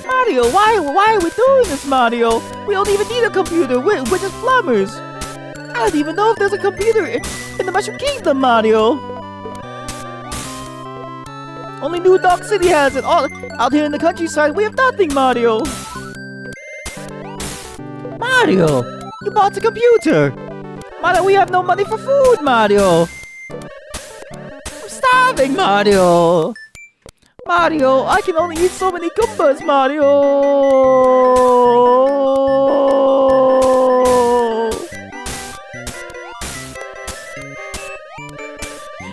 Mario, why are we doing this, Mario? We don't even need a computer. We're just plumbers. I don't even know if there's a computer in the Mushroom Kingdom, Mario. Only New Donk City has it. All out here in the countryside, we have nothing, Mario. Mario, you bought a computer. Mario, we have no money for food, Mario. I'm starving, Mario. Mario, I can only eat so many Goombas, Mario.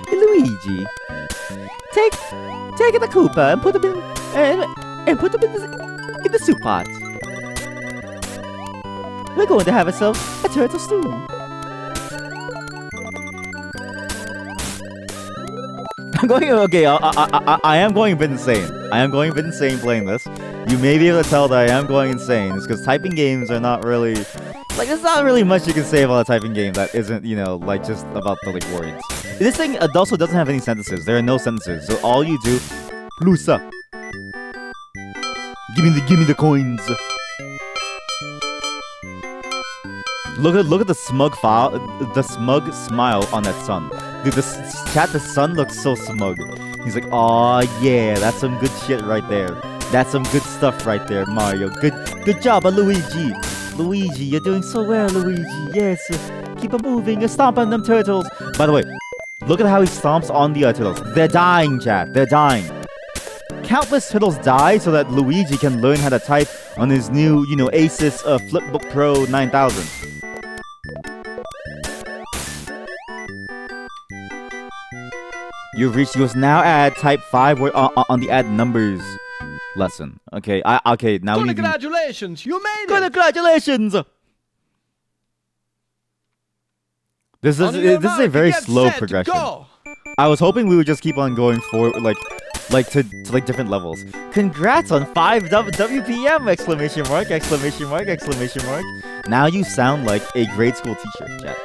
Hey, Luigi, take the Koopa and put them in put them in the soup pot. We're going to have ourselves a turtle stew. I'm going okay. I am going a bit insane. I am going a bit insane playing this. You may be able to tell that I am going insane. It's because typing games are not really like there's not really much you can say about a typing game that isn't like just about the like words. This thing also doesn't have any sentences. There are no sentences. So all you do, Lusa. Give me the coins. Look at the smug smile on that sun. Dude, the sun looks so smug. He's like, "Aw, yeah, that's some good shit right there. That's some good stuff right there, Mario. Good job, Luigi. Luigi, you're doing so well, Luigi. Yes, keep on moving. You're stomping them turtles. By the way, look at how he stomps on the turtles. They're dying, chat. They're dying. Countless turtles die so that Luigi can learn how to type on his new, Asus Flipbook Pro 9000. You've reached. You must now add type 5 word on the add numbers lesson. Okay, okay. Now we need. Congratulations, you made it. Congratulations. This is a very slow progression. Go. I was hoping we would just keep on going forward, like to different levels. Congrats on 5 WPM! Exclamation mark! Exclamation mark! Exclamation mark! Now you sound like a grade school teacher, chat.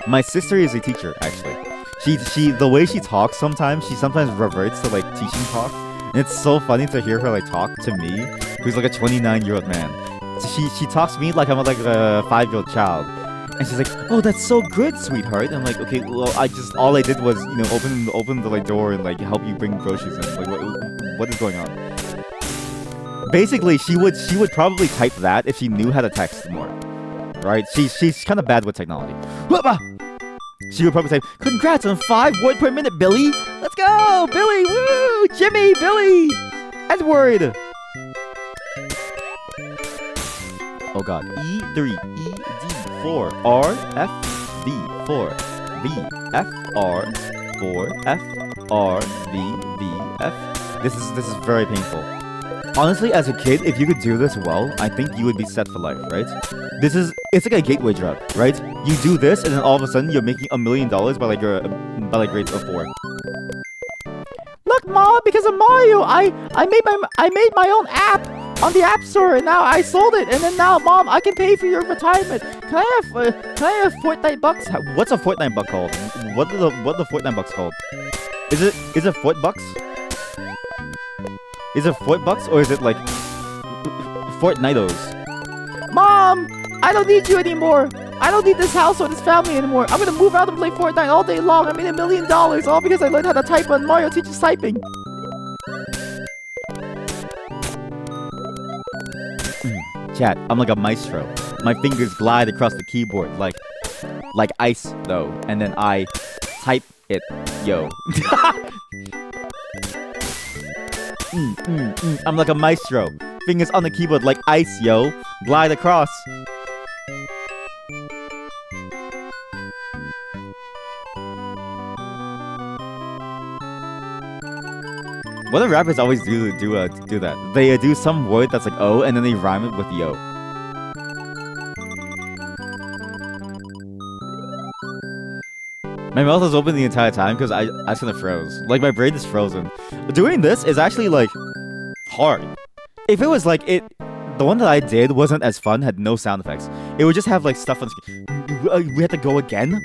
My sister is a teacher, actually. She the way she talks sometimes, she sometimes reverts to like teaching talk. And it's so funny to hear her like talk to me, who's like a 29-year-old man. So she talks to me like I'm like a 5-year-old child. And she's like, "Oh, that's so good, sweetheart." And I'm like, "Okay, well, all I did was, open the like door and like help you bring groceries in. Like, what is going on?" Basically, she would probably type that if she knew how to text more, right? She's kind of bad with technology. She would probably say, "Congrats on 5 words per minute, Billy. Let's go, Billy. Woo, Jimmy, Billy, Edward." Oh God, E3, E4, R, F, V, 4, V, F, R, 4, F, R, V, V, F. This is very painful. Honestly, as a kid, if you could do this well, I think you would be set for life, right? It's like a gateway drug, right? You do this, and then all of a sudden you're making $1 million by grade 4. Look, Mom, because of Mario, I made my own app on the App Store, and now I sold it, and then now, Mom, I can pay for your retirement. Can I have Fortnite bucks? What's a Fortnite buck called? What are the Fortnite bucks called? Is it Fort bucks? Is it Fort bucks or is it like Fortnitos? Mom, I don't need you anymore. I don't need this house or this family anymore. I'm gonna move out and play Fortnite all day long. I made $1 million all because I learned how to type on Mario Teaches Typing. Chat, I'm like a maestro. My fingers glide across the keyboard like ice though, and then I type it, yo. I'm like a maestro. Fingers on the keyboard like ice, yo. Glide across. What do rappers always do that? They do some word that's like O and then they rhyme it with the O. My mouth is open the entire time because I just kind of froze. Like my brain is frozen. Doing this is actually like hard. If it was like the one that I did wasn't as fun, had no sound effects. It would just have like stuff on screen. We had to go again.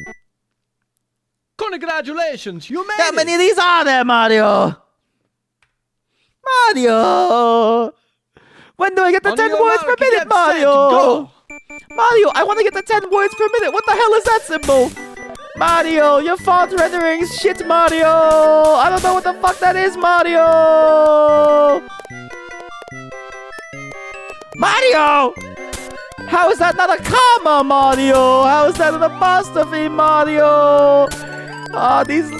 Congratulations, you made How it! many of these are there, Mario? Mario! When do I get the On 10 your words per mark, minute, get set, Mario? go! Mario, I want to get the 10 words per minute. What the hell is that symbol? Mario, your font rendering is shit, Mario. I don't know what the fuck that is, Mario. Mario! How is that not a comma, Mario? How is that an apostrophe, Mario? Ah, these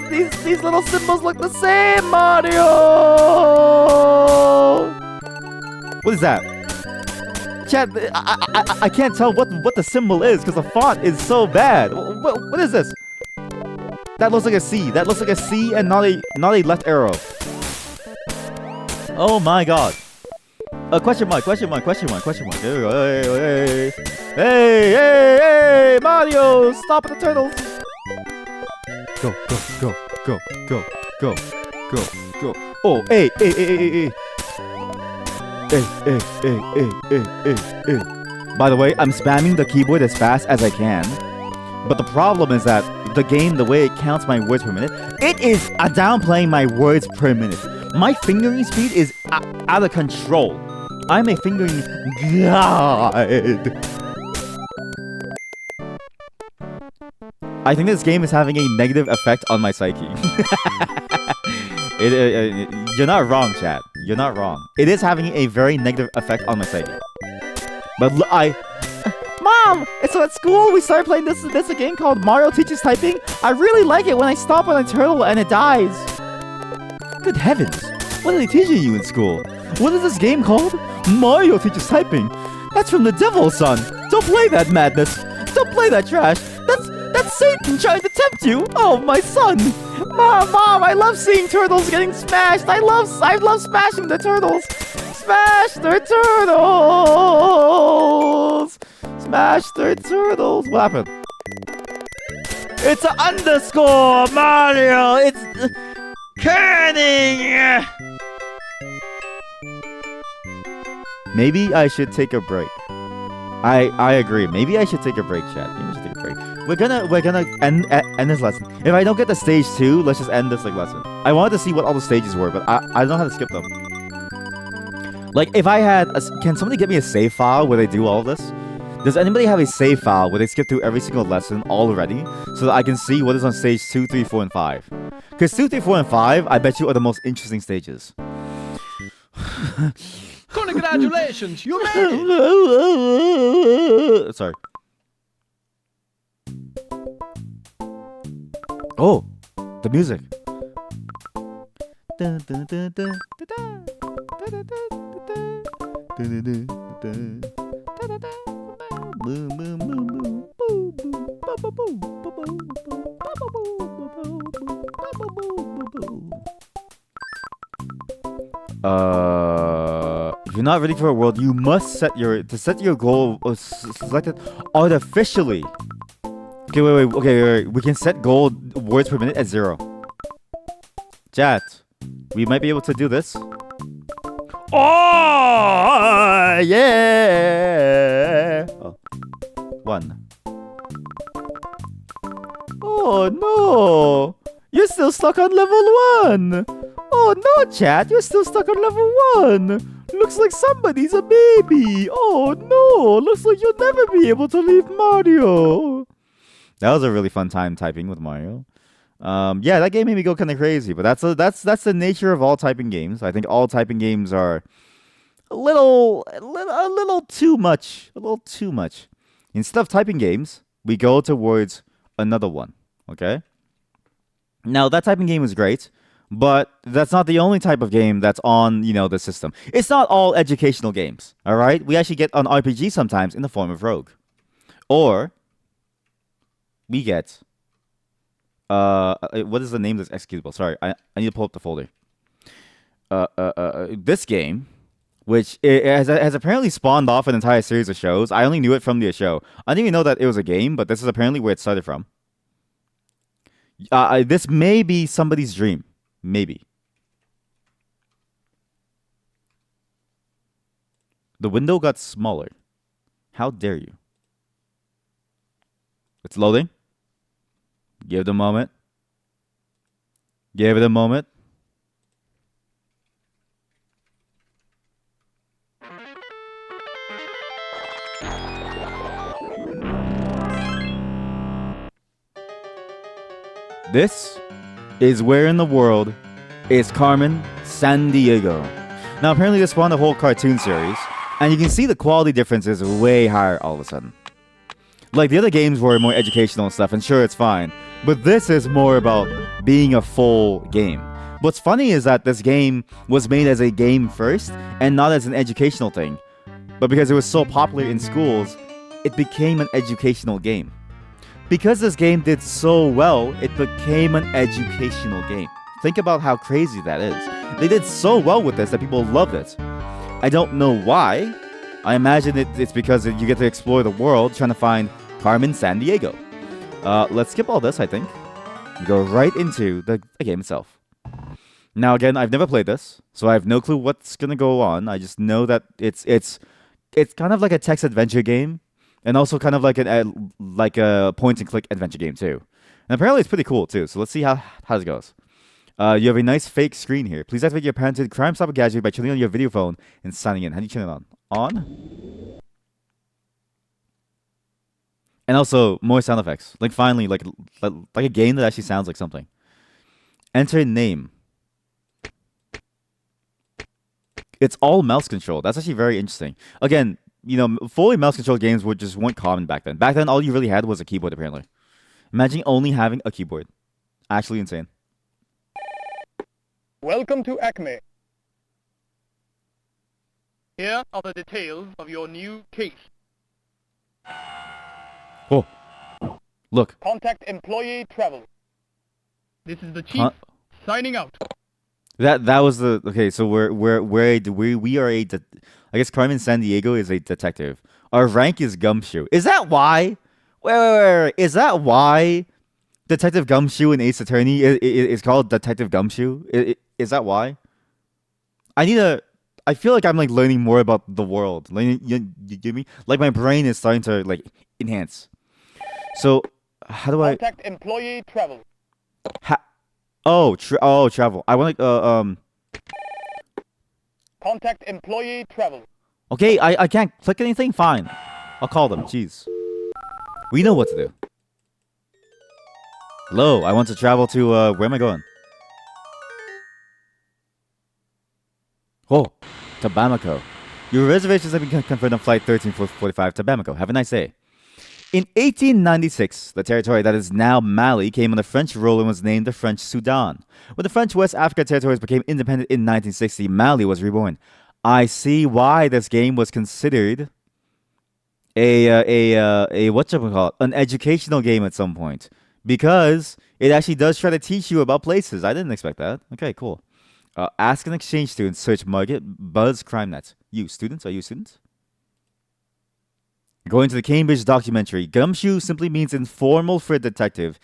little symbols look the same, Mario. What is that? Chat, I can't tell what the symbol is because the font is so bad. What is this? That looks like a C. That looks like a C and not a left arrow. Oh my god. Question mark. Here we go. Hey, Mario, stop at the turtles. Go. Oh, hey. Hey. By the way, I'm spamming the keyboard as fast as I can. But the problem is that the game, the way it counts my words per minute, it is downplaying my words per minute. My fingering speed is out of control. I'm a fingering god. I think this game is having a negative effect on my psyche. You're not wrong, chat. You're not wrong. It is having a very negative effect on my psyche. But Mom! So at school we started playing this a game called Mario Teaches Typing. I really like it when I stop on a turtle and it dies. Good heavens! What are they teaching you in school? What is this game called? Mario Teaches Typing. That's from the devil, son. Don't play that madness. Don't play that trash. That's Satan trying to tempt you. Oh, my son. Mom, I love seeing turtles getting smashed. I love smashing the turtles. Smash their turtles. Smash their turtles. What happened? It's an underscore, Mario. It's kerning. Maybe I should take a break. I agree. Maybe I should take a break, chat. Maybe I should take a break. We're gonna end this lesson. If I don't get to stage 2, let's just end this lesson. I wanted to see what all the stages were, but I don't know how to skip them. Like if I had can somebody get me a save file where they do all of this? Does anybody have a save file where they skip through every single lesson already so that I can see what is on stage 2, 3, 4, and 5? Because 2, 3, 4, and 5, I bet you are the most interesting stages. Congratulations, you made it! Sorry. Oh, the music. If you're not ready for a world, you must set your goal selected artificially. Okay, wait. We can set goal words per minute at 0. Chat, we might be able to do this. Oh yeah! Oh. 1. Oh no! You're still stuck on level 1! Oh no, chat, you're still stuck on level 1! Looks like somebody's a baby! Oh no! Looks like you'll never be able to leave Mario! That was a really fun time typing with Mario. Yeah, that game made me go kind of crazy, but that's the nature of all typing games. I think all typing games are a little too much. Instead of typing games, we go towards another one. Okay. Now that typing game is great, but that's not the only type of game that's on the system. It's not all educational games. All right, we actually get an RPG sometimes in the form of Rogue, or we get what is the name of this executable? Sorry, I need to pull up the folder. this game, which has apparently spawned off an entire series of shows. I only knew it from the show. I didn't even know that it was a game, but this is apparently where it started from. This may be somebody's dream. Maybe. The window got smaller. How dare you? It's loading. Give it a moment. Give it a moment. This is where in the world is Carmen Sandiego. Now, apparently, this spawned a whole cartoon series, and you can see the quality difference is way higher all of a sudden. Like, the other games were more educational and stuff, and sure, it's fine. But this is more about being a full game. What's funny is that this game was made as a game first, and not as an educational thing. But because it was so popular in schools, it became an educational game. Because this game did so well, it became an educational game. Think about how crazy that is. They did so well with this that people loved it. I don't know why. I imagine it's because you get to explore the world trying to find Carmen Sandiego. Let's skip all this, I think. Go right into the game itself. Now, again, I've never played this, so I have no clue what's gonna go on. I just know that it's kind of like a text adventure game, and also kind of like a point and click adventure game too. And apparently, it's pretty cool too. So let's see how this goes. You have a nice fake screen here. Please activate your patented Crime Stopper gadget by turning on your video phone and signing in. How do you turn it on? On. And also more sound effects. Like finally, like a game that actually sounds like something. Enter name. It's all mouse control. That's actually very interesting. Again, fully mouse control games weren't common back then. Back then, all you really had was a keyboard. Apparently, imagine only having a keyboard. Actually insane. Welcome to Acme. Here are the details of your new case. Oh, look. Contact employee travel. This is the chief signing out. That was the okay. So we are I guess Carmen Sandiego is a detective. Our rank is Gumshoe. Is that why? Wait. Is that why Detective Gumshoe in Ace Attorney is called Detective Gumshoe? Is that why? I feel like I'm like learning more about the world. Like, you get me? Like my brain is starting to like enhance. So how do I contact employee travel? Travel. I want to Contact employee travel. Okay, I can't click anything. Fine, I'll call them. Jeez, we know what to do. Hello, I want to travel to where am I going? Oh, to Bamako. Your reservations have been confirmed on flight 1345 to Bamako. Have a nice day. In 1896, the territory that is now Mali came under French rule and was named the French Sudan. When the French West Africa territories became independent in 1960, Mali was reborn. I see why this game was considered an educational game at some point, because it actually does try to teach you about places. I didn't expect that. Okay, cool. Ask an exchange student, search market, buzz crime net. You students? Are you students? Going to the Cambridge documentary, Gumshoe simply means informal for a detective,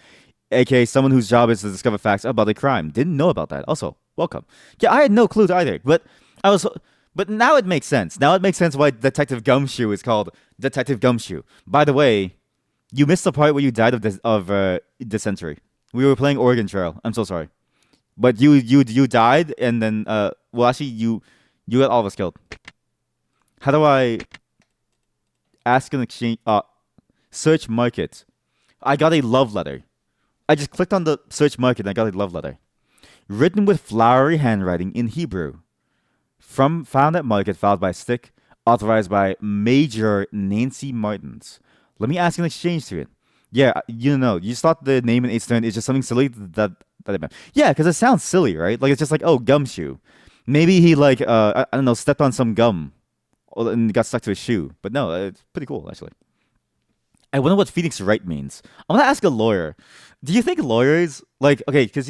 aka someone whose job is to discover facts about a crime. Didn't know about that. Also, welcome. Yeah, I had no clue either, but now it makes sense. Now it makes sense why Detective Gumshoe is called Detective Gumshoe. By the way, you missed the part where you died of dysentery. We were playing Oregon Trail. I'm so sorry, but you died, and then actually you got all of us killed. How do I ask an exchange? Search market. I got a love letter. I just clicked on the search market and I got a love letter, written with flowery handwriting in Hebrew. Found at market, filed by Stick, authorized by Major Nancy Martins. Let me ask an exchange student. Yeah, you just thought the name in Eastern is just something silly that I meant. Yeah, because it sounds silly, right? Like it's just like, oh, Gumshoe. Maybe he I don't know, stepped on some gum and got stuck to his shoe. But no, it's pretty cool actually. I wonder what Phoenix Wright means. I want to ask a lawyer. Do you think lawyers okay? Because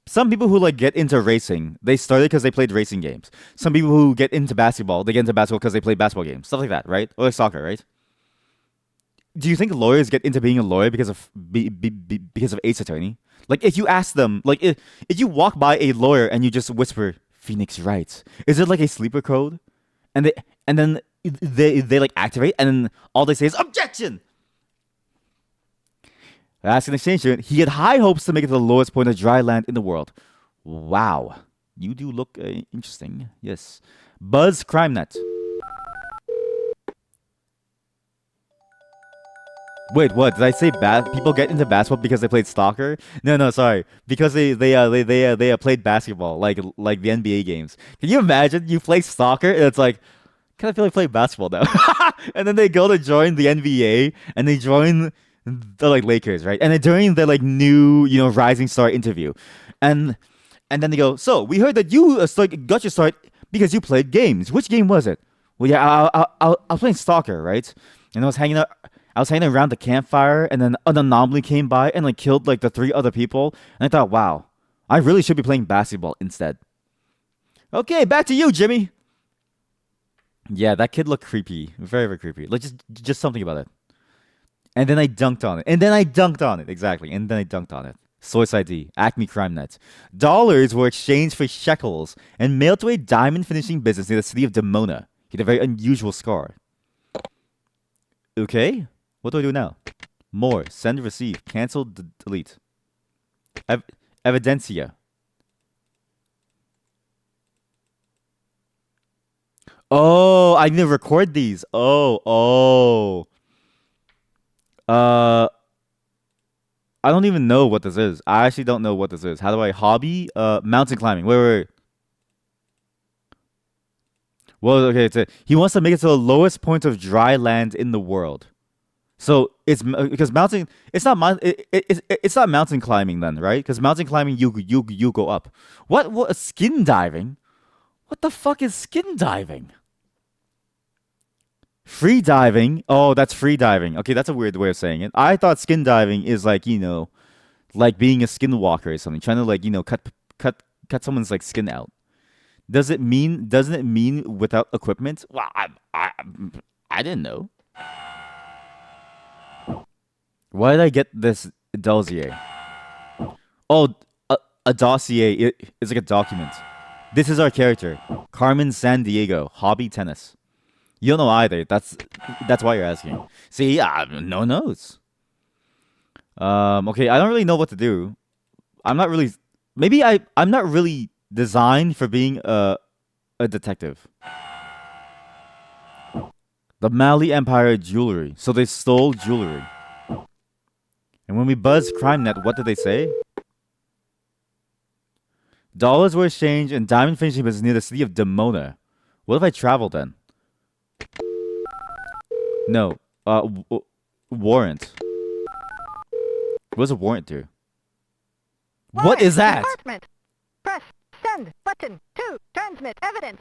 some people who like get into racing, they started because they played racing games. Some people who get into basketball, they get into basketball because they play basketball games, stuff like that, right? Or like soccer, right? Do you think lawyers get into being a lawyer because of because of Ace Attorney? Like if you ask them, like if you walk by a lawyer and you just whisper Phoenix Wright, is it like a sleeper code? And then they like activate and then all they say is objection. That's an exchange student. He had high hopes to make it to the lowest point of dry land in the world. Wow. You do look interesting. Yes. Buzz CrimeNet. Wait, what? Did I say people get into basketball because they played soccer? No, sorry. Because they played basketball like the NBA games. Can you imagine you play soccer and it's like kind of feel like playing basketball now. And then they go to join the NBA and they join the like Lakers, right? And then during the like new, rising star interview. And then they go, "So, we heard that you got your start because you played games. Which game was it?" "Well, yeah, I was playing soccer, right? And I was hanging around the campfire, and then an anomaly came by and like killed like the 3 other people. And I thought, wow, I really should be playing basketball instead." Okay, back to you, Jimmy. Yeah, that kid looked creepy, very very creepy. Like just something about it. And then I dunked on it. Exactly. And then I dunked on it. Source ID, Acme CrimeNet. Dollars were exchanged for shekels and mailed to a diamond finishing business near the city of Demona. He had a very unusual scar. Okay. What do I do now? More. Send, receive. Cancel, delete. Evidencia. Oh, I need to record these. Oh. I don't even know what this is. I actually don't know what this is. How do I hobby? Mountain climbing. Wait. Well, okay. He wants to make it to the lowest point of dry land in the world. So it's because mountain. It's not it's not mountain climbing then, right? Because mountain climbing, you go up. What skin diving? What the fuck is skin diving? Free diving. Oh, that's free diving. Okay, that's a weird way of saying it. I thought skin diving is like like being a skinwalker or something, trying to like cut someone's like skin out. Doesn't it mean without equipment? Well, I didn't know. Why did I get this dossier? Oh, a dossier. It's like a document. This is our character, Carmen Sandiego, hobby tennis. You don't know either. That's why you're asking. See, no notes. Okay, I don't really know what to do. I'm not really. Maybe I'm not really designed for being a detective. The Mali Empire jewelry. So they stole jewelry. And when we buzzed CrimeNet, what did they say? Dollars were exchanged and diamond finishing business near the city of Demona. What if I travel then? No. Warrant. What does a warrant do? What is that? Department. Press send button to transmit evidence.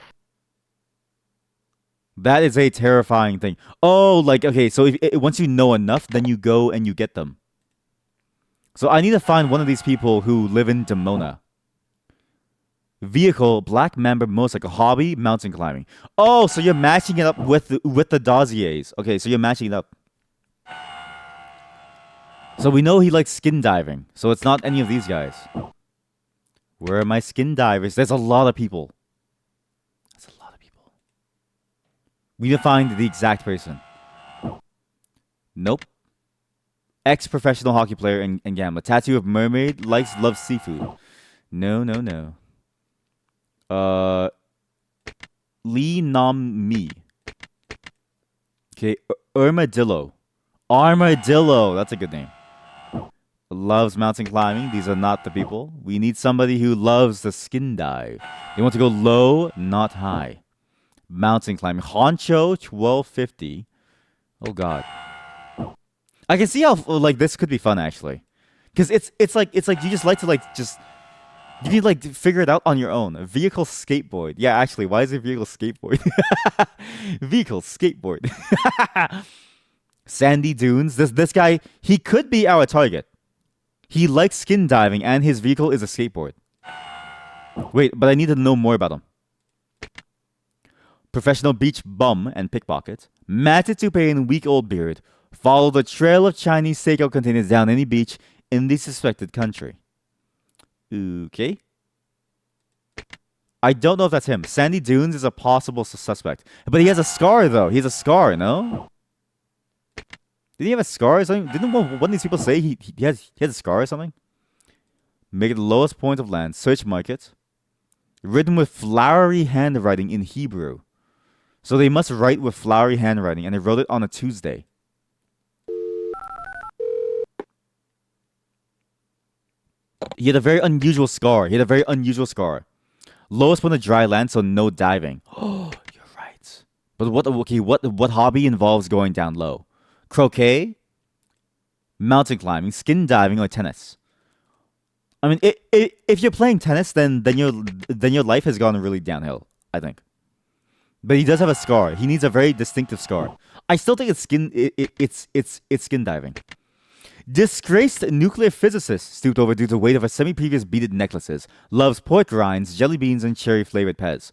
That is a terrifying thing. Oh, like, okay, so once you know enough, then you go and you get them. So I need to find one of these people who live in Demona. Vehicle, black member motorcycle, hobby, mountain climbing. Oh, so you're matching it up with the dossiers. Okay, so you're matching it up. So we know he likes skin diving. So it's not any of these guys. Where are my skin divers? There's a lot of people. We need to find the exact person. Nope. Ex-professional hockey player and gambler. Tattoo of mermaid, loves seafood. No. Lee Nam Mi. Okay, Armadillo. That's a good name. Loves mountain climbing. These are not the people. We need somebody who loves the skin dive. They want to go low, not high. Mountain climbing. Honcho 1250. Oh god. I can see how like this could be fun actually. Cuz it's like you just like to you need like to figure it out on your own. A vehicle skateboard. Yeah, actually, why is it vehicle skateboard? Vehicle skateboard. Sandy dunes. This guy, he could be our target. He likes skin diving and his vehicle is a skateboard. Wait, but I need to know more about him. Professional beach bum and pickpocket. Matted toupee and week-old beard. Follow the trail of Chinese takeout containers down any beach in the suspected country. Okay. I don't know if that's him. Sandy Dunes is a possible suspect. But he has a scar, though. He has a scar, no? Did he have a scar or something? Didn't one of these people say he has a scar or something? Make it the lowest point of land. Search market. Written with flowery handwriting in Hebrew. So they must write with flowery handwriting, and they wrote it on a Tuesday. He had a very unusual scar. Lowest point of dry land, so no diving. Oh, you're right. But what hobby involves going down low? Croquet, mountain climbing, skin diving, or tennis? I mean, if you're playing tennis, then your life has gone really downhill, I think. But he does have a scar. He needs a very distinctive scar. I still think it's skin diving. Disgraced nuclear physicist stooped over due to weight of her semi-previous beaded necklaces. Loves pork rinds, jelly beans, and cherry-flavored Pez.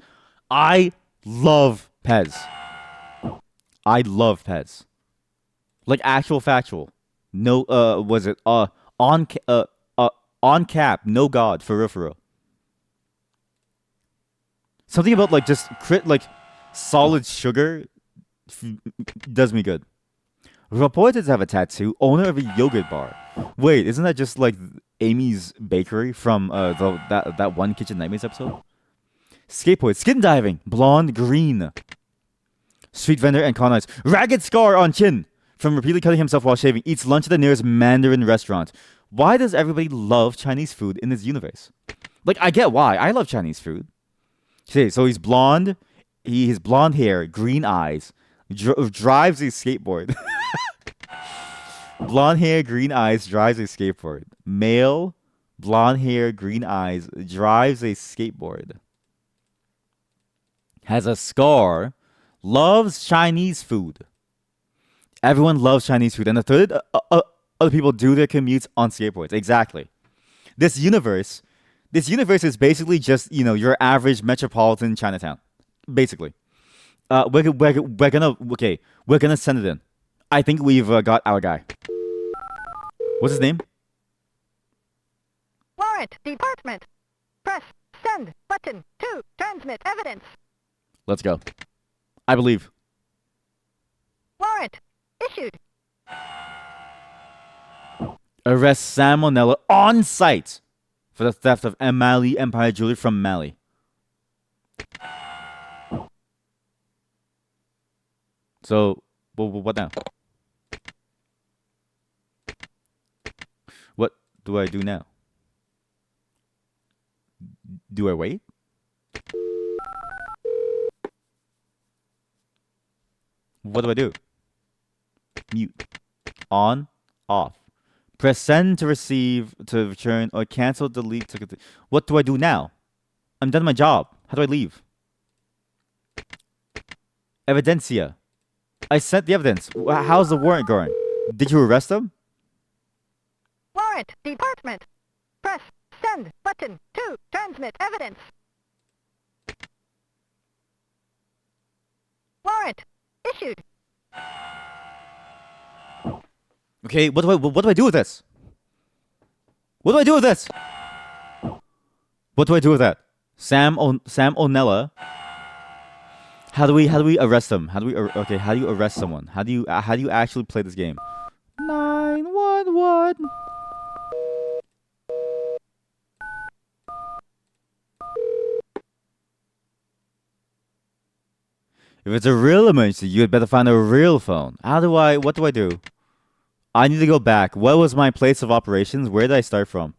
I love Pez. Like actual factual. No, was it on cap? No God, for real. Something about like just solid sugar does me good. Reported to have a tattoo, owner of a yogurt bar. Wait, isn't that just like Amy's Bakery from that one Kitchen Nightmares episode? Skateboard, skin diving, blonde, green. Street vendor and con artist. Ragged scar on chin from repeatedly cutting himself while shaving. Eats lunch at the nearest Mandarin restaurant. Why does everybody love Chinese food in this universe? Like, I get why. I love Chinese food. Okay, so he's blonde. He has blonde hair, green eyes. Drives a skateboard. Blonde hair, green eyes, drives a skateboard. Male, blonde hair, green eyes, drives a skateboard. Has a scar. Loves Chinese food. Everyone loves Chinese food. And a third other people do their commutes on skateboards. Exactly. This universe is basically just, your average metropolitan Chinatown. Basically. We're gonna send it in. I think we've got our guy. What's his name? Warrant Department. Press send button to transmit evidence. Let's go. I believe. Warrant issued. Arrest Sam Monella on site for the theft of Mali Empire jewelry from Mali. So, what now? What do I do now? Do I wait? What do I do? Mute. On. Off. Press send to receive, to return, or cancel, delete. What do I do now? I'm done my job. How do I leave? Evidencia. I sent the evidence. How's the warrant going? Did you arrest him? Warrant Department. Press send button to transmit evidence. Warrant issued. Okay, what do I do with this? What do I do with this? What do I do with that? Sam Onella. How do we arrest him? How do you arrest someone? How do you actually play this game? 911. If it's a real emergency, you had better find a real phone. What do I do? I need to go back. What was my place of operations? Where did I start from?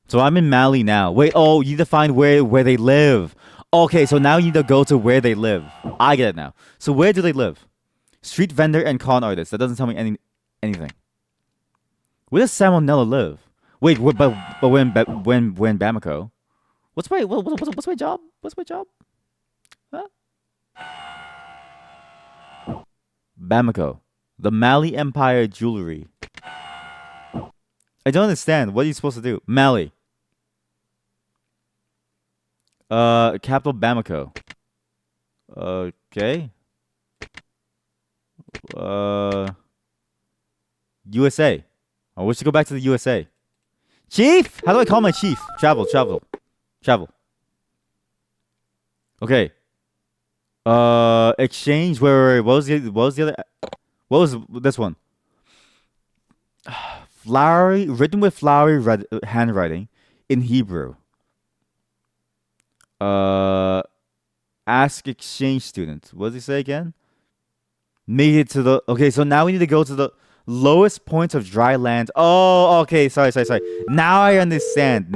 So I'm in Mali now. Wait, you need to find where they live. Okay, so now you need to go to where they live. I get it now. So where do they live? Street vendor and con artist. That doesn't tell me anything. Where does Salmonella live? Wait, but when Bamako? What's my job? What's my job? Huh? Bamako. The Mali Empire jewelry. I don't understand. What are you supposed to do? Mali. Capital Bamako. Okay. USA. I wish to go back to the USA. Chief? How do I call my chief? Travel. Okay. Exchange. Wait. What was the other? What was this one? Flowery, written with flowery handwriting in Hebrew. Ask exchange student. What does he say again? Make it to the. Okay, so now we need to go to the lowest point of dry land. Oh, okay. Sorry. Now I understand.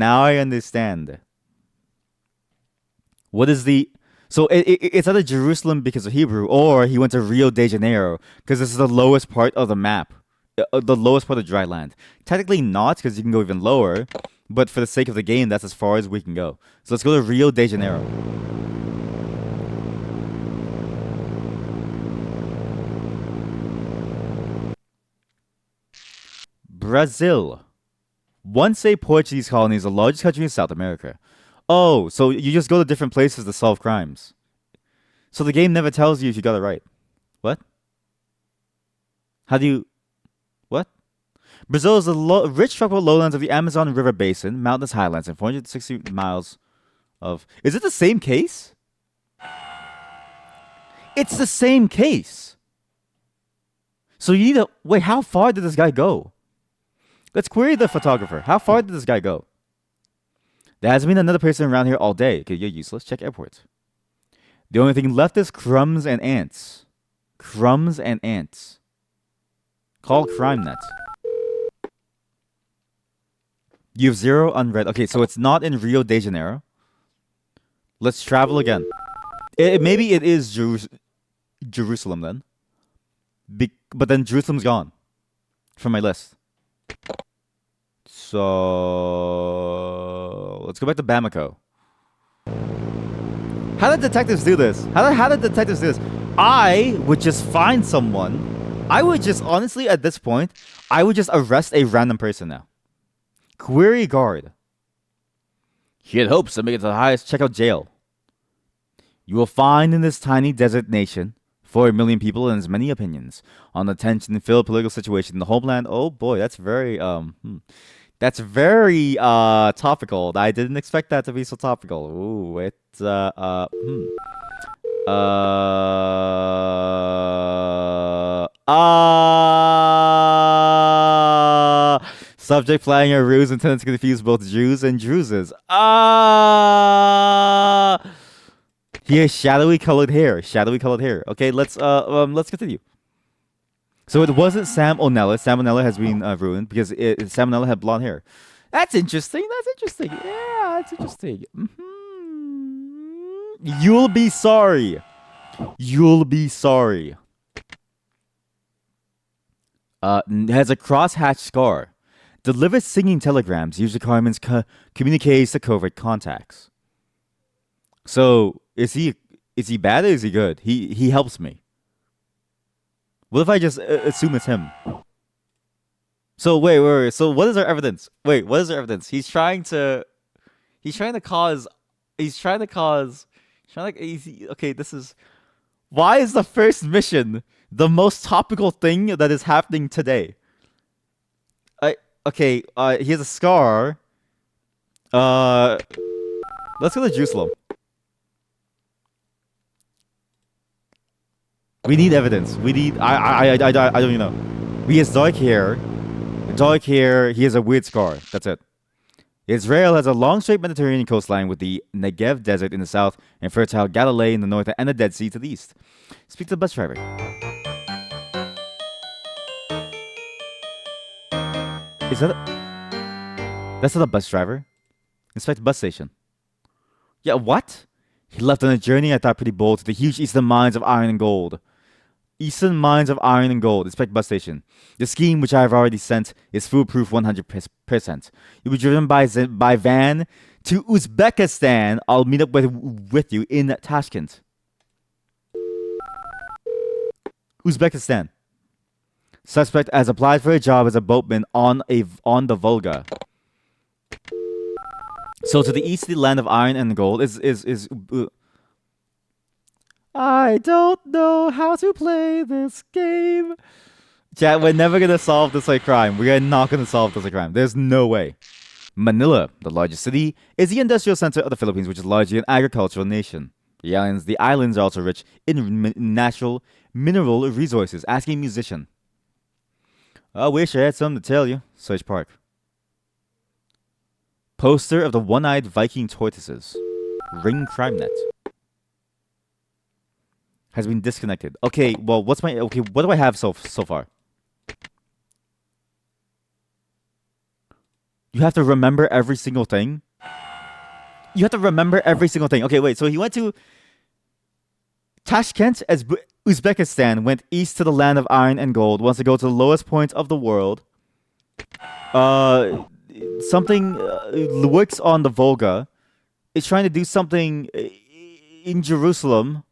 What is the? So it's either Jerusalem because of Hebrew, or he went to Rio de Janeiro because this is the lowest part of the map, the lowest part of dry land. Technically not, because you can go even lower, but for the sake of the game, that's as far as we can go. So let's go to Rio de Janeiro. Brazil. Once a Portuguese colony, is the largest country in South America. Oh, so you just go to different places to solve crimes. So the game never tells you if you got it right. What? How do you... What? Brazil is the rich tropical lowlands of the Amazon River Basin, mountainous highlands, and 460 miles of... Is it the same case? It's the same case. So you need to... Wait, how far did this guy go? Let's query the photographer. How far did this guy go? There hasn't been another person around here all day. Okay, you're useless. Check airport. The only thing left is crumbs and ants. Crumbs and ants. Call CrimeNet. You have 0 unread. Okay, so it's not in Rio de Janeiro. Let's travel again. Maybe it is Jerusalem then. But then Jerusalem's gone from my list. So let's go back to Bamako. How did detectives do this? How did detectives do this? I would just find someone. I would just, honestly, at this point, I would just arrest a random person now. Query guard. He had hopes to make it to the highest checkout jail. You will find in this tiny desert nation 4 million people and as many opinions on the tension-filled political situation in the homeland. Oh boy, that's very topical. I didn't expect that to be so topical. Ooh, it's subject flying a ruse intended to confuse both Jews and Druses. He has shadowy colored hair. Okay, let's continue. So it wasn't Sam O'Nella. Sam O'Nella has been ruined because Sam O'Nella had blonde hair. That's interesting. Yeah, that's interesting. You'll be sorry. Has a crosshatch scar. Delivers singing telegrams. Usually Carmen's communicates to covert contacts. So is he bad or is he good? He helps me. What if I just assume it's him? So wait. So what is our evidence? He's trying to cause. Okay, this is. Why is the first mission the most topical thing that is happening today? He has a scar. Let's go to Jerusalem. We need evidence. I don't even know. He has dark hair. He has a weird scar. That's it. Israel has a long, straight Mediterranean coastline with the Negev Desert in the south and fertile Galilee in the north and the Dead Sea to the east. Speak to the bus driver. That's not a bus driver. Inspect bus station. Yeah, what? He left on a journey I thought pretty bold to the huge eastern mines of iron and gold. Inspect bus station. The scheme, which I have already sent, is foolproof 100%. You'll be driven by van to Uzbekistan. I'll meet up with you in Tashkent. Uzbekistan. Suspect has applied for a job as a boatman on the Volga. So to the east, the land of iron and gold is. I don't know how to play this game. Chat, we're never gonna solve this like crime. We are not gonna solve this like crime. There's no way. Manila, the largest city, is the industrial center of the Philippines, which is largely an agricultural nation. The islands are also rich in natural mineral resources. Asking musician. I wish I had something to tell you. Search Park. Poster of the one-eyed Viking tortoises. Ring crime net. Has been disconnected. Okay, well, what do I have so far? You have to remember every single thing. You have to remember every single thing. Okay, wait. So he went to Tashkent as Uzbekistan, went east to the land of iron and gold, wants to go to the lowest point of the world. Something works on the Volga. Is trying to do something in Jerusalem.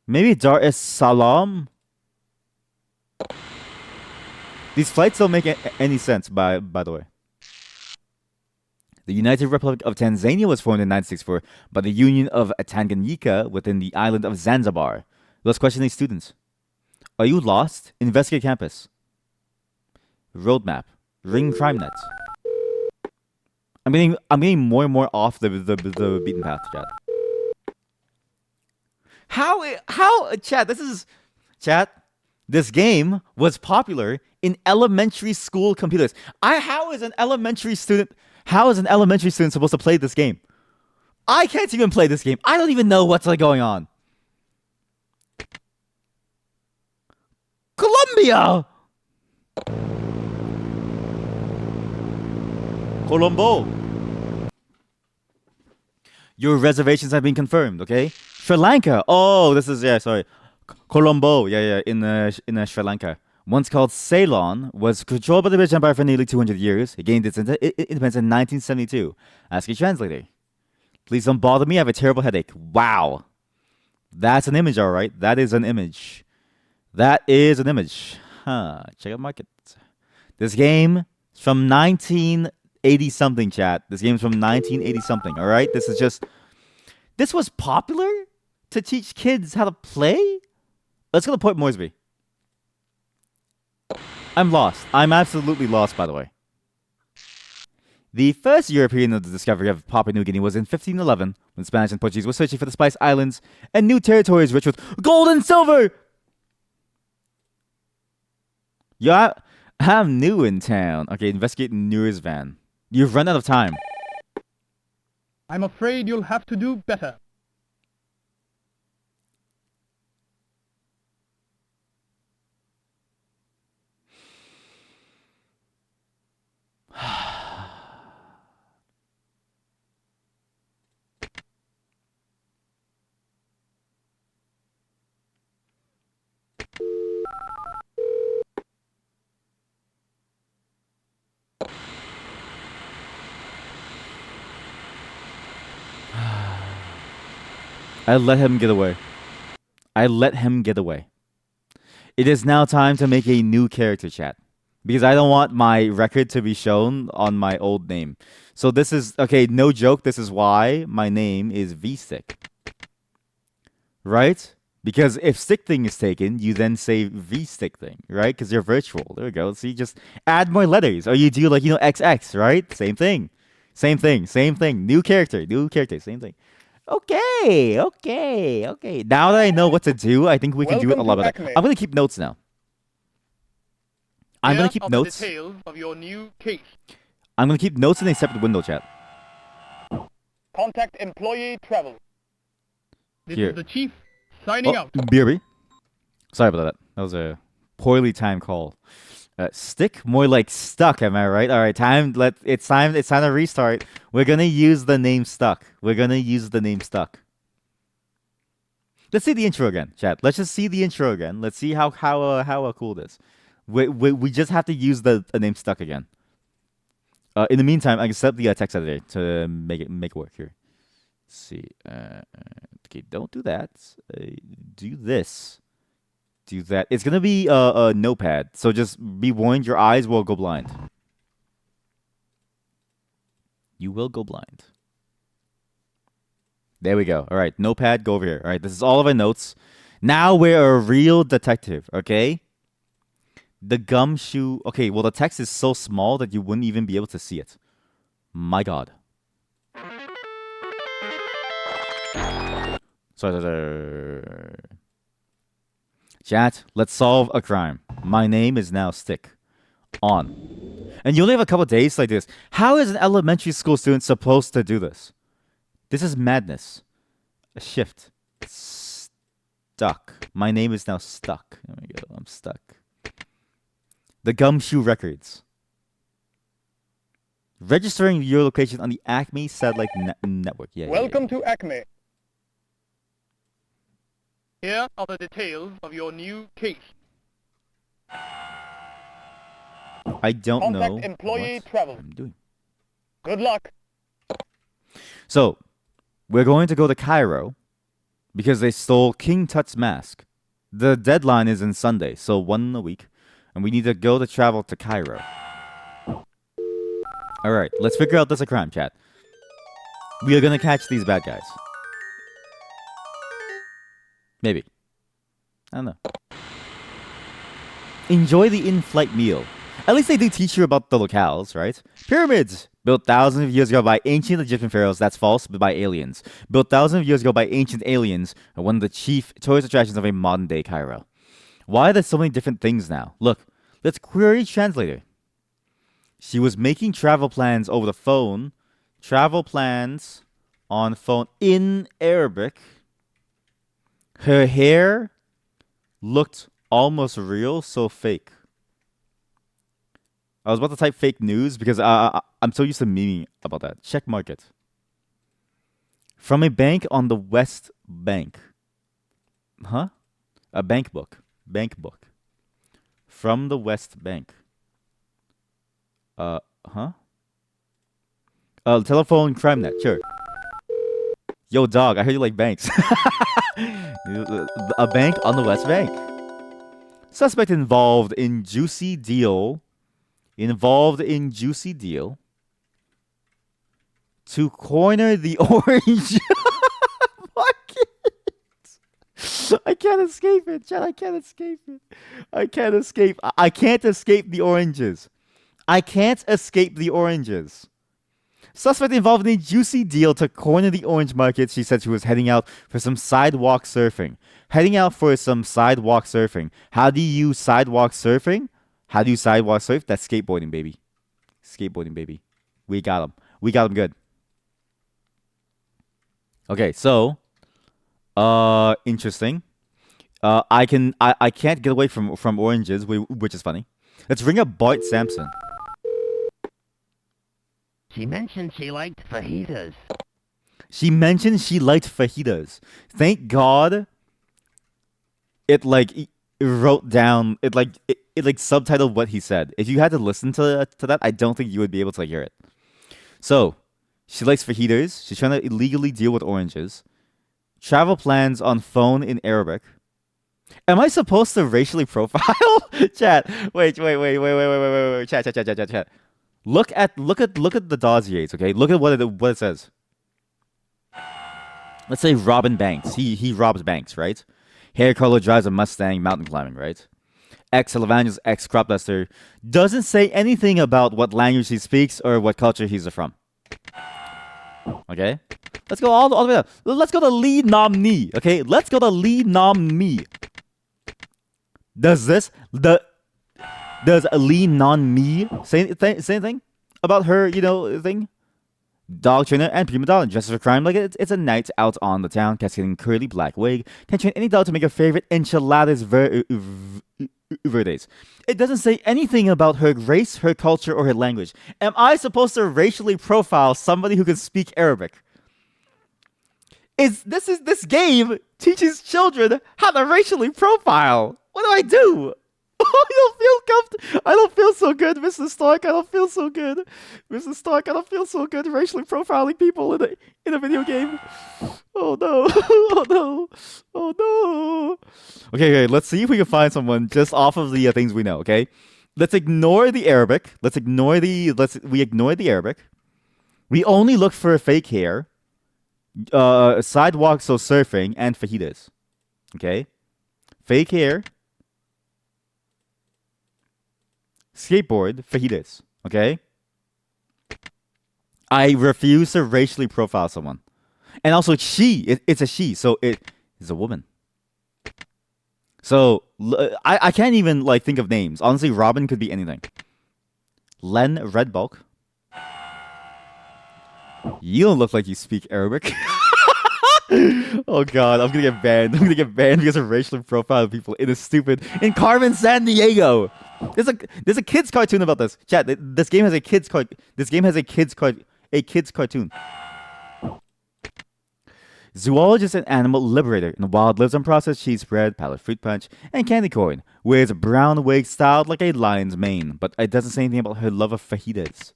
Maybe Dar es Salaam. These flights don't make any sense, by the way. The United Republic of Tanzania was formed in 1964 by the Union of Tanganyika within the island of Zanzibar. Let's question these students. Are you lost? Investigate campus. Roadmap. Ring crime net. I'm getting more and more off the beaten path, chat. How chat? This game was popular in elementary school computers. How is an elementary student supposed to play this game? I can't even play this game. I don't even know what's going on. Colombia. Colombo. Your reservations have been confirmed, okay? Sri Lanka. Oh, this is sorry. Colombo. Yeah, in Sri Lanka. Once called Ceylon, was controlled by the British Empire for nearly 200 years. It gained its independence in 1972. Ask a translator. Please don't bother me. I have a terrible headache. Wow. That's an image, all right. That is an image. Huh. Check out market. This game is from 1980 something, chat. This game's from 1980 something, all right? This was popular to teach kids how to play? Let's go to Port Moresby. I'm lost. I'm absolutely lost, by the way. The first European discovery of Papua New Guinea was in 1511, when Spanish and Portuguese were searching for the Spice Islands and new territories rich with gold and silver. Yeah, I'm new in town. Okay, investigate Nura's van. You've run out of time. I'm afraid you'll have to do better. I let him get away. It is now time to make a new character, chat. Because I don't want my record to be shown on my old name. So this is, okay, no joke, this is why my name is V-Stick. Right? Because if stick thing is taken, you then say V-Stick thing, right? Because you're virtual. There we go. So you just add more letters. Or you do XX, right? Same thing. New character, same thing. Okay. Now that I know what to do, I think we can do it a lot better. I'm going to keep notes now. I'm going to keep notes. The details of your new case. I'm going to keep notes in a separate window, chat. Contact employee travel. This Here. is the chief signing out. BRB. Sorry about that. That was a poorly timed call. Stick? More like stuck, am I right? All right, it's time to restart. We're going to use the name stuck. Let's see the intro again, chat. Let's just see the intro again. Let's see how cool it is. We just have to use the name stuck again. In the meantime, I can set up the text editor to make it work here. Let's see. Okay, don't do that. Do this. Do that. It's gonna be a notepad, so just be warned. Your eyes will go blind. You will go blind. There we go. All right, notepad, go over here. All right, this is all of our notes. Now we're a real detective, okay? The gumshoe. Okay, well, the text is so small that you wouldn't even be able to see it. My God. Sorry. Chat, let's solve a crime. My name is now Stick. On. And you only have a couple days like this. How is an elementary school student supposed to do this? This is madness. A shift. Stuck. My name is now Stuck. There we go. I'm stuck. The Gumshoe Records. Registering your location on the Acme Satellite Network. Yeah. Welcome to Acme. Here are the details of your new case. I don't know Contact employee what travel. I'm doing. Good luck. So, we're going to go to Cairo because they stole King Tut's mask. The deadline is in Sunday, so 1 a week. And we need to go to travel to Cairo. Alright, let's figure out this a crime, chat. We are going to catch these bad guys. Maybe. I don't know. Enjoy the in-flight meal. At least they do teach you about the locales, right? Pyramids! Built thousands of years ago by ancient Egyptian pharaohs. That's false, but by aliens. Built thousands of years ago by ancient aliens. Are one of the chief tourist attractions of a modern-day Cairo. Why are there so many different things now? Look, let's query translator. She was making travel plans over the phone. Travel plans on phone in Arabic. Her hair looked almost real, so fake. I was about to type fake news because I'm so used to memeing about that. Check market. From a bank on the West Bank. Huh? A bank book. Bank book. From the West Bank. Huh? Telephone crime net. Sure. Yo, dog, I heard you like banks. A bank on the West Bank. Suspect involved in juicy deal. To corner the orange market. I can't escape it, Chad. I can't escape it. I can't escape the oranges. I can't escape the oranges. Suspect involved in a juicy deal to corner the orange market. She said she was heading out for some sidewalk surfing. How do you sidewalk surfing? How do you sidewalk surf? That's skateboarding, baby. We got him good. Okay, so interesting. I can't get away from oranges, which is funny. Let's ring up Bart Sampson. She mentioned she liked fajitas. Thank God it wrote down it subtitled what he said. If you had to listen to that, I don't think you would be able to hear it. So, she likes fajitas. She's trying to illegally deal with oranges. Travel plans on phone in Arabic. Am I supposed to racially profile? Chat. Wait. Chat. Look at the dossiers, okay? Look at what it says. Let's say Robin Banks. He robs banks, right? Hair color, drives a Mustang, mountain climbing, right? Ex-Televangelist, ex-crop duster. Doesn't say anything about what language he speaks or what culture he's from. Okay? Let's go all the way up. Let's go to Lee Nam Ni, okay? Does Lee Nam Mi say anything about her, thing? Dog trainer and prima donna dresses for crime like it's a night out on the town. Cascading curly black wig. Can train any dog to make her favorite enchiladas verdes. It doesn't say anything about her race, her culture, or her language. Am I supposed to racially profile somebody who can speak Arabic? This game teaches children how to racially profile. What do I do? I don't feel so good, Mr. Stark. I don't feel so good, racially profiling people in a video game. Oh no. Okay, let's see if we can find someone just off of the things we know, okay? Let's ignore the Arabic. We ignore the Arabic. We only look for fake hair, sidewalks, so surfing, and fajitas. Okay? Fake hair, skateboard, fajitas. Okay? I refuse to racially profile someone. And also, it's a she, so it is a woman. So, I can't even, like, think of names. Honestly, Robin could be anything. Len Redbulk. You don't look like you speak Arabic. Oh god, I'm gonna get banned. I'm gonna get banned because of racial profile people. It is stupid. In Carmen Sandiego. There's a kids cartoon about this. Chat, this game has a kids cartoon. Zoologist and animal liberator. In the wild lives on processed cheese bread, powdered fruit punch, and candy corn. Wears a brown wig styled like a lion's mane, but it doesn't say anything about her love of fajitas.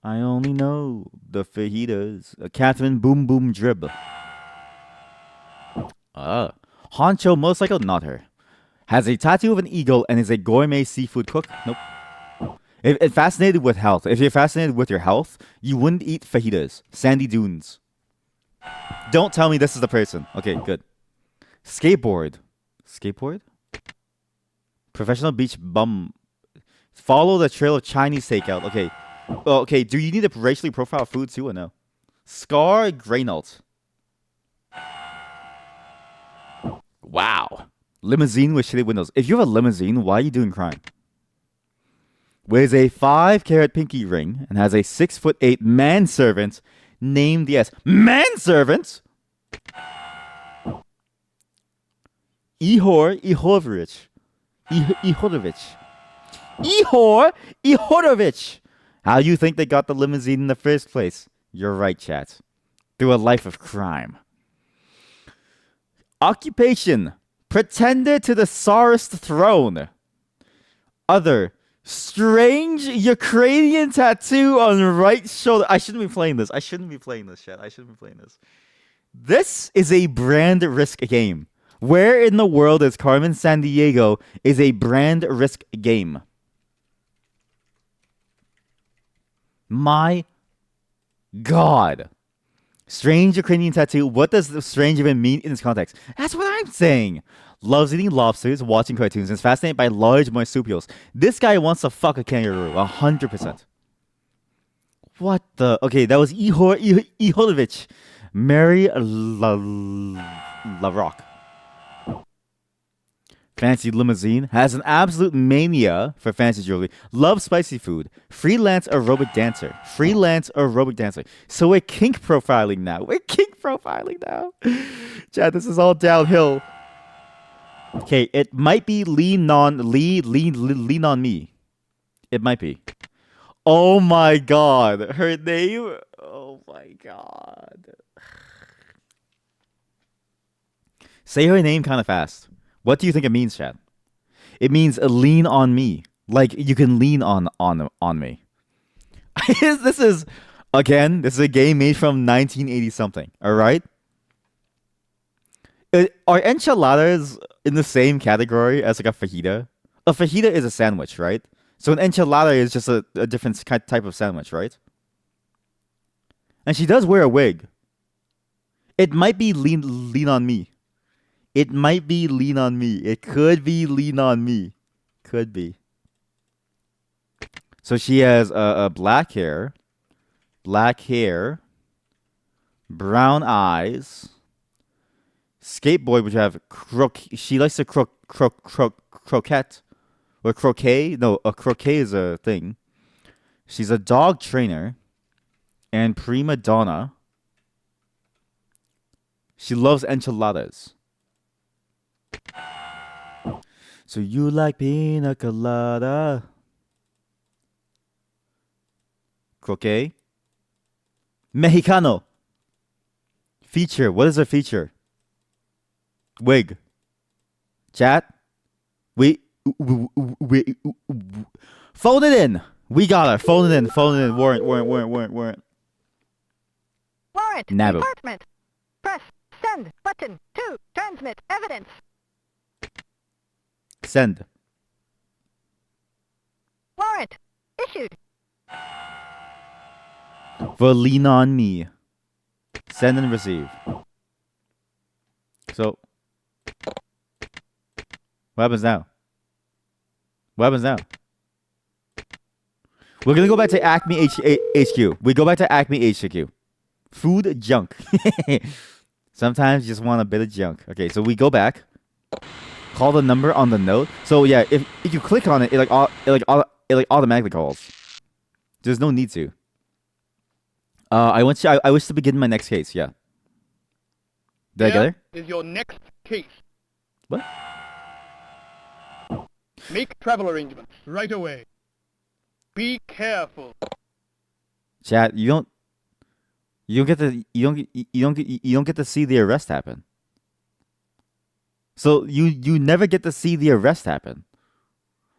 I only know the fajitas. Catherine Boom Boom Drib. Honcho motorcycle, not her. Has a tattoo of an eagle and is a gourmet seafood cook. Nope. If fascinated with health, if you're fascinated with your health, you wouldn't eat fajitas. Sandy dunes. Don't tell me this is the person. Okay, good. Skateboard. Professional beach bum. Follow the trail of Chinese takeout. Okay. Okay, do you need a racially profiled food too or no? Scar Greynault. Wow. Limousine with shitty windows. If you have a limousine, why are you doing crime? Wears a 5-carat pinky ring and has a 6'8" manservant named, yes, manservant? Ihor Ihorovich. How do you think they got the limousine in the first place? You're right, chat. Through a life of crime. Occupation. Pretender to the Tsarist throne. Other. Strange Ukrainian tattoo on right shoulder. I shouldn't be playing this. Chat. I shouldn't be playing this. This is a brand risk game. Where in the world is Carmen Sandiego is a brand risk game? My God. Strange Ukrainian tattoo. What does the strange even mean in this context? That's what I'm saying. Loves eating lobsters, watching cartoons, and is fascinated by large marsupials. This guy wants to fuck a kangaroo. 100%. What the? Okay, that was Ihorovich. Mary LaRock. Fancy limousine. Has an absolute mania for fancy jewelry. Loves spicy food. Freelance aerobic dancer. So we're kink profiling now. Chad, this is all downhill. Okay, it might be lean on me. It might be. Oh my god. Her name? Oh my god. Say her name kind of fast. What do you think it means, Chad? It means lean on me. Like you can lean on me. This is a game made from 1980 something. All right. Are enchiladas in the same category as like a fajita? A fajita is a sandwich, right? So an enchilada is just a different type of sandwich, right? And she does wear a wig. It might be lean on me. It might be lean on me. It could be lean on me. Could be. So she has black hair, brown eyes, skateboard, which have she likes to croquette or croquet. No, a croquet is a thing. She's a dog trainer and prima donna. She loves enchiladas. So you like pina colada? Croquet? Mexicano. Feature. What is her feature? Wig. Chat. We phone it in. We got her. Phone it in. Warrant. Warrant. Nabu. Department. Press send button to transmit evidence. Send. Warrant issued. For lean on me. Send and receive. So, what happens now? What happens now? We're gonna go back to Acme HQ. We go back to Acme HQ. Food junk. Sometimes you just want a bit of junk. Okay, so we go back. Call the number on the note. So yeah, if you click on it, it automatically calls. There's no need to. I wish to begin my next case. Yeah. Did I get it? Here is your next case. What? Make travel arrangements right away. Be careful. Chat, you don't get to see the arrest happen. So you never get to see the arrest happen.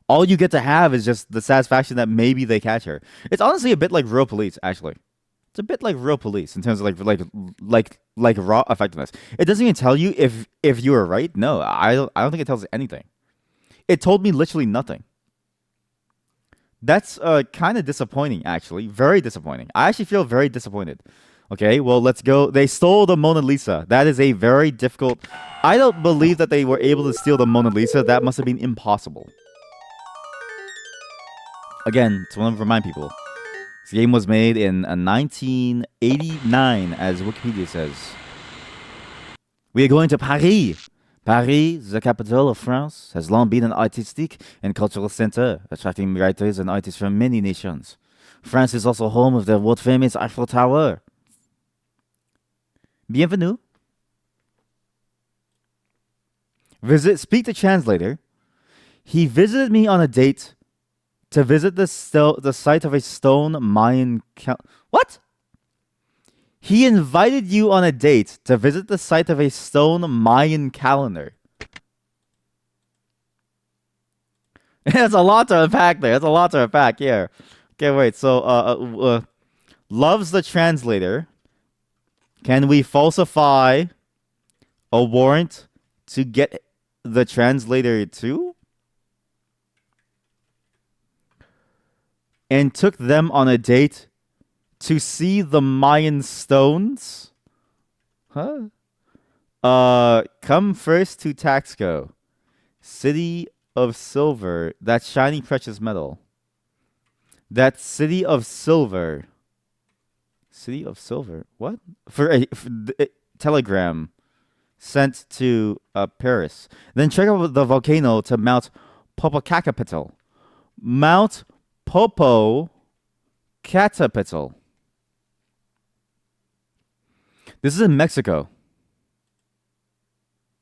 All you get to have is just the satisfaction that maybe they catch her. It's honestly a bit like real police, actually. It's a bit like real police in terms of like raw effectiveness. It doesn't even tell you if you were right. No, I don't think it tells anything. It told me literally nothing. That's kind of disappointing, actually. Very disappointing. I actually feel very disappointed. Okay, well, let's go. They stole the Mona Lisa. That is a very difficult... I don't believe that they were able to steal the Mona Lisa. That must have been impossible. Again, to want to remind people, this game was made in 1989, as Wikipedia says. We are going to Paris. Paris, the capital of France, has long been an artistic and cultural center, attracting writers and artists from many nations. France is also home of the world-famous Eiffel Tower. Bienvenue. Speak to translator. He visited me on a date to visit the site of a stone Mayan... What? He invited you on a date to visit the site of a stone Mayan calendar. There's a lot to unpack there. There's a lot to unpack here. Okay, wait. So, loves the translator. Can we falsify a warrant to get the translator too? And took them on a date to see the Mayan stones? Huh? Come first to Taxco. City of Silver. That shiny precious metal. That City of Silver. City of Silver? What? For a telegram sent to Paris. Then check out the volcano to Mount Popocatépetl. Mount Popocatépetl. This is in Mexico.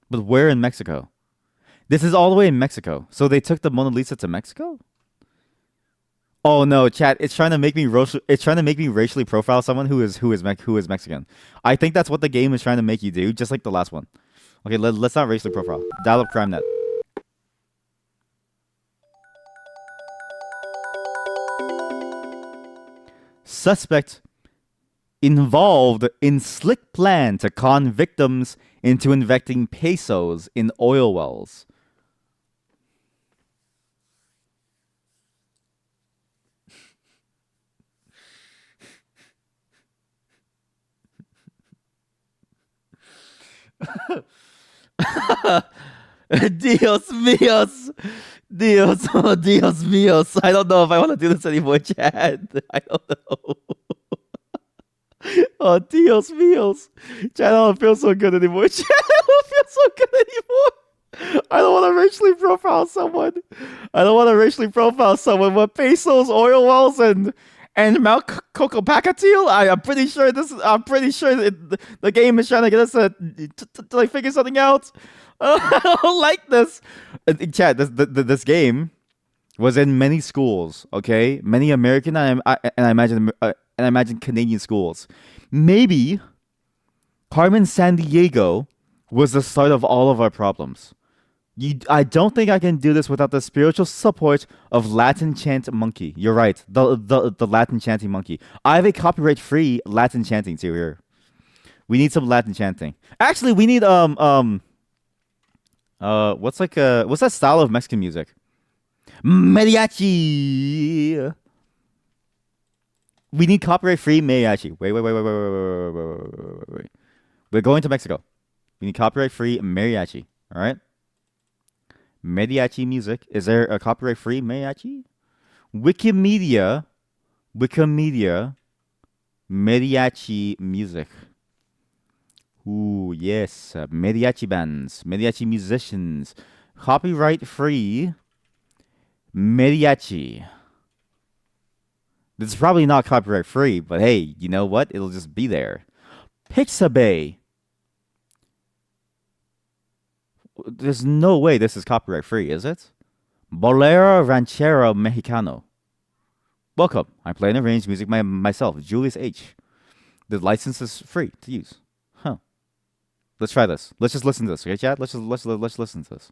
But where in Mexico? This is all the way in Mexico. So they took the Mona Lisa to Mexico? Oh no, chat! It's trying to make me racially profile someone who is Mexican. I think that's what the game is trying to make you do, just like the last one. Okay, let's not racially profile. Dial up CrimeNet. Suspect involved in slick plan to con victims into injecting pesos in oil wells. Dios míos. Dios, oh, Dios míos. I don't know if I want to do this anymore, Chad. I don't know. Oh, Dios míos. Chad, I don't feel so good anymore. Chad, I don't feel so good anymore. I don't want to racially profile someone. With pesos, oil wells, and Mount Popocatépetl. I'm pretty sure the game is trying to get us to like figure something out. I don't like this. Chad, this game was in many schools. Okay, many American and I imagine Canadian schools. Maybe Carmen Sandiego was the start of all of our problems. I don't think I can do this without the spiritual support of Latin chant monkey. You're right, the Latin chanting monkey. I have a copyright-free Latin chanting too here. We need some Latin chanting. Actually, we need what's that style of Mexican music? Mariachi. We need copyright-free mariachi. Wait. We're going to Mexico. We need copyright-free mariachi. All right. Mariachi music. Is there a copyright-free mariachi? Wikimedia. Mariachi music. Ooh, yes. Mariachi bands. Mariachi musicians. Copyright-free mariachi. This is probably not copyright-free, but hey, you know what? It'll just be there. Pixabay. There's no way this is copyright-free, is it? Bolero Ranchero Mexicano. Welcome. I'm playing arranged music myself, Julius H. The license is free to use. Huh. Let's try this. Let's just listen to this, okay, chat? Let's listen to this.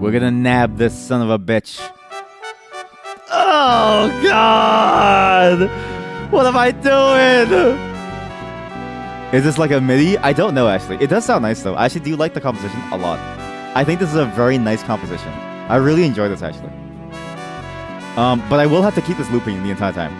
We're gonna nab this son of a bitch. Oh, God! What am I doing? Is this like a MIDI? I don't know, actually. It does sound nice, though. I actually do like the composition a lot. I think this is a very nice composition. I really enjoy this, actually. But I will have to keep this looping the entire time.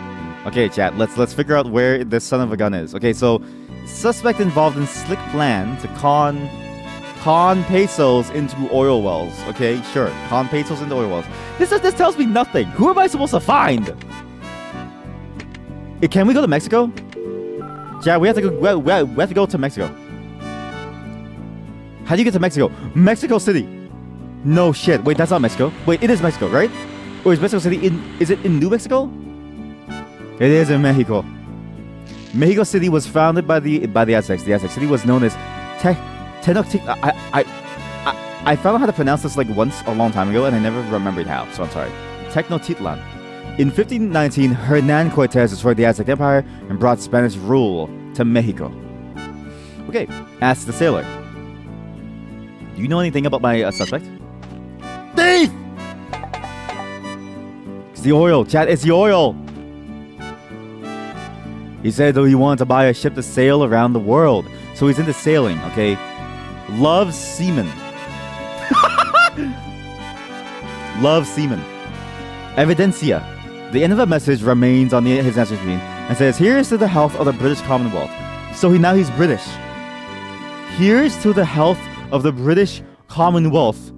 Okay, chat, let's figure out where this son of a gun is. Okay, so suspect involved in slick plan to con pesos into oil wells. Okay, sure. Con pesos into oil wells. This tells me nothing. Who am I supposed to find? Can we go to Mexico? Yeah, we have to go. We have to go to Mexico. How do you get to Mexico? Mexico City. No shit. Wait, that's not Mexico. Wait, it is Mexico, right? Or is Mexico City in? Is it in New Mexico? It is in Mexico. Mexico City was founded by the Aztecs. The Aztec city was known as Tenochtitlan. I found out how to pronounce this like once a long time ago, and I never remembered how. So I'm sorry. Tenochtitlan. In 1519, Hernan Cortez destroyed the Aztec Empire and brought Spanish rule to Mexico. Okay, ask the sailor. Do you know anything about my suspect? Thief! It's the oil, chat. It's the oil. He said though he wanted to buy a ship to sail around the world, so he's into sailing. Okay, loves seamen. Loves seamen. Evidencia. The end of the message remains on his answer screen and says, "Here's to the health of the British Commonwealth." So now he's British. Here's to the health of the British Commonwealth.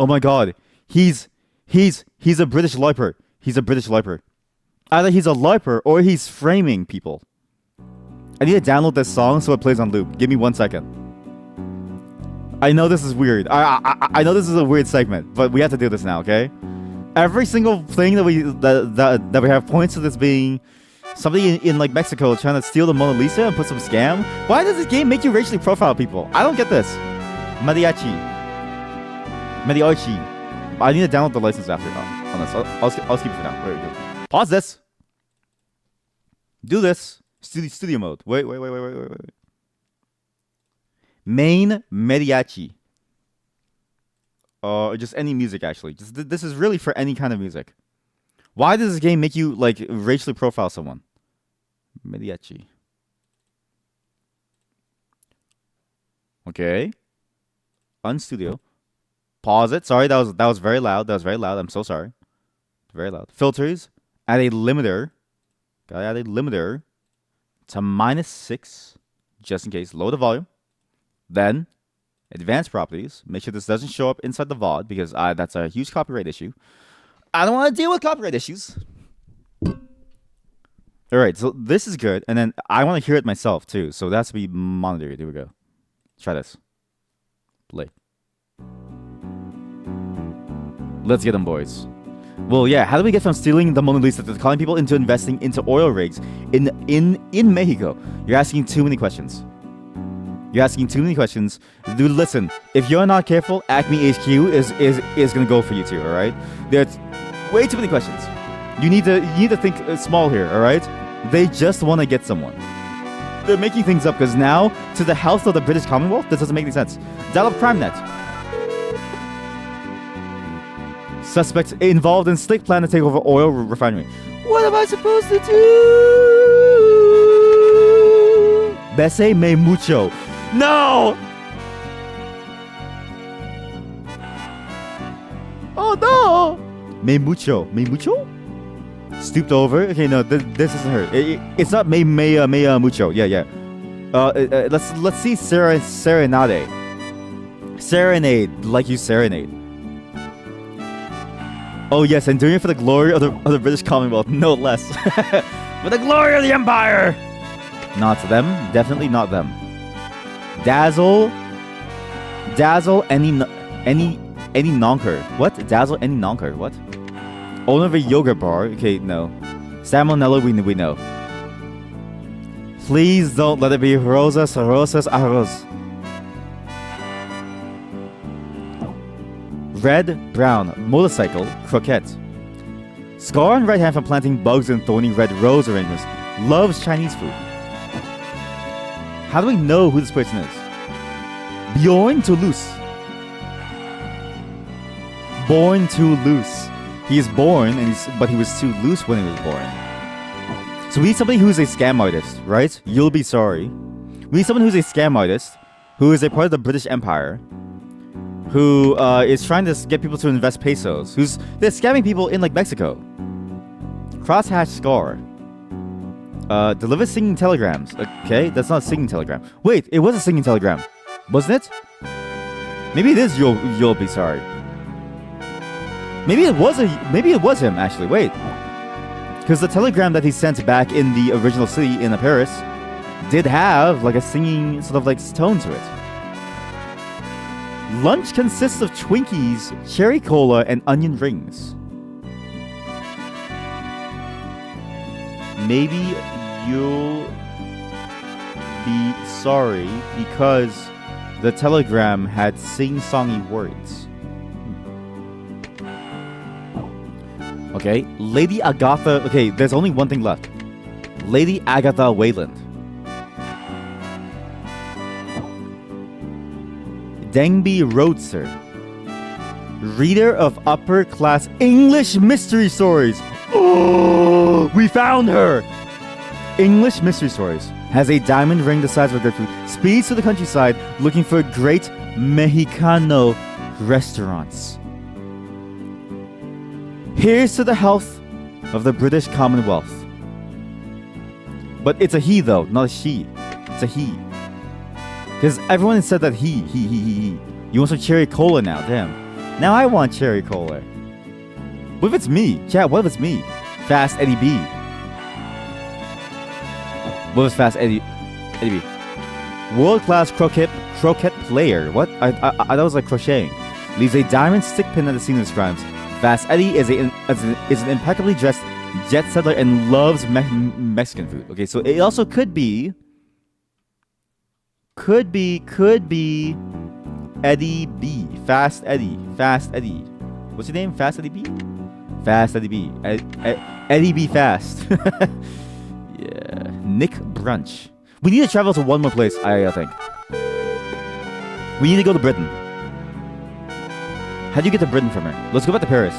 Oh my God, he's a British LARPer. He's a British LARPer. Either he's a LARPer or he's framing people. I need to download this song so it plays on loop. Give me 1 second. I know this is weird. I know this is a weird segment, but we have to do this now, okay? Every single thing that we have points to this being somebody in like Mexico trying to steal the Mona Lisa and put some scam. Why does this game make you racially profile people? I don't get this. Mariachi. I need to download the license after on this. I'll keep it for now. Wait. Pause this. Do this. Studio mode. Wait. Main mariachi. Just any music, actually. This is really for any kind of music. Why does this game make you like racially profile someone? Mariachi. Okay. Unstudio. Pause it. Sorry, that was very loud. I'm so sorry. Very loud. Filters. Add a limiter. Gotta add a limiter to -6, just in case. Lower the volume. Then advanced properties. Make sure this doesn't show up inside the VOD because that's a huge copyright issue. I don't want to deal with copyright issues. All right, so this is good, and then I want to hear it myself too. So that has to be monitored. Here we go. Try this. Play. Let's get them, boys. Well, yeah. How do we get from stealing the Mona Lisa to calling people into investing into oil rigs in Mexico? You're asking too many questions. Dude, listen. If you're not careful, Acme HQ is gonna go for you too. All right. There's way too many questions. You need to think small here. All right. They just want to get someone. They're making things up because now to the health of the British Commonwealth. This doesn't make any sense. Dial up CrimeNet. Suspects involved in slick plan to take over oil refinery. What am I supposed to do? Bese me mucho. No! Oh no! Me mucho. Me mucho? Stooped over? Okay, no, this isn't her. It's not me mucho. Yeah. Let's see serenade. Serenade, like you serenade. Oh yes, and doing it for the glory of the British Commonwealth, no less. For the glory of the Empire! Not them, definitely not them. Dazzle, any nonker. What? Dazzle any nonker, what? Owner of a yogurt bar, okay, no. Salmonella, we know. Please don't let it be rosas arroz. Red, brown, motorcycle, croquette. Scar on right hand from planting bugs in thorny red rose arrangements. Loves Chinese food. How do we know who this person is? Bjorn Toulouse. Born too loose. He is born, but he was too loose when he was born. So we need somebody who's a scam artist, right? You'll be sorry. We need someone who's a scam artist, who is a part of the British Empire, who is trying to get people to invest pesos, they're scamming people in like Mexico. Crosshatch Scar. Delivers singing telegrams. Okay, that's not a singing telegram. Wait, it was a singing telegram, wasn't it? Maybe it is. You'll be sorry. Maybe it was him actually. Wait, because the telegram that he sent back in the original city in Paris did have like a singing sort of like tone to it. Lunch consists of Twinkies, cherry cola, and onion rings. Maybe you'll be sorry because the telegram had sing-songy words. Okay, Lady Agatha. Okay, there's only one thing left. Lady Agatha Wayland. Dengby Roadster. Reader of upper-class English mystery stories. Oh, we found her! English mystery stories. Has a diamond ring the size of a grapefruit. Speeds to the countryside looking for great Mexicano restaurants. Here's to the health of the British Commonwealth. But it's a he though, not a she. It's a he. Because everyone said that he. You want some cherry cola now, damn. Now I want cherry cola. What if it's me? Chat, what if it's me? Fast Eddie B. What was Fast Eddie B? World-class croquet player. What? I thought it was like crocheting. Leaves a diamond stick pin at the scene of his crimes. Fast Eddie is an impeccably dressed jet settler and loves Mexican food. Okay, so it also could be Eddie B. Fast Eddie. What's your name? Fast Eddie B? Fast Eddie B. Eddie B. Fast. Yeah. Nick Brunch. We need to travel to one more place, I think. We need to go to Britain. How do you get to Britain from here? Let's go back to Paris.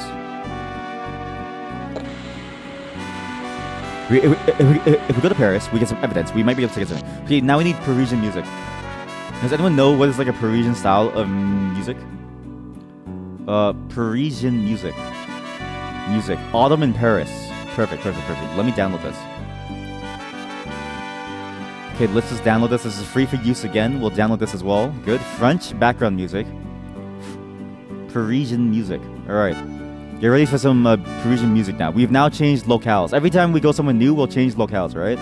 If we go to Paris, we get some evidence. We might be able to get something. Okay, now we need Parisian music. Does anyone know what is like a Parisian style of music? Parisian music. Autumn in Paris. Perfect. Let me download this. Okay, let's just download this. This is free for use again. We'll download this as well. Good. French background music. Parisian music. Alright. Get ready for some Parisian music now. We've now changed locales. Every time we go somewhere new, we'll change locales, right?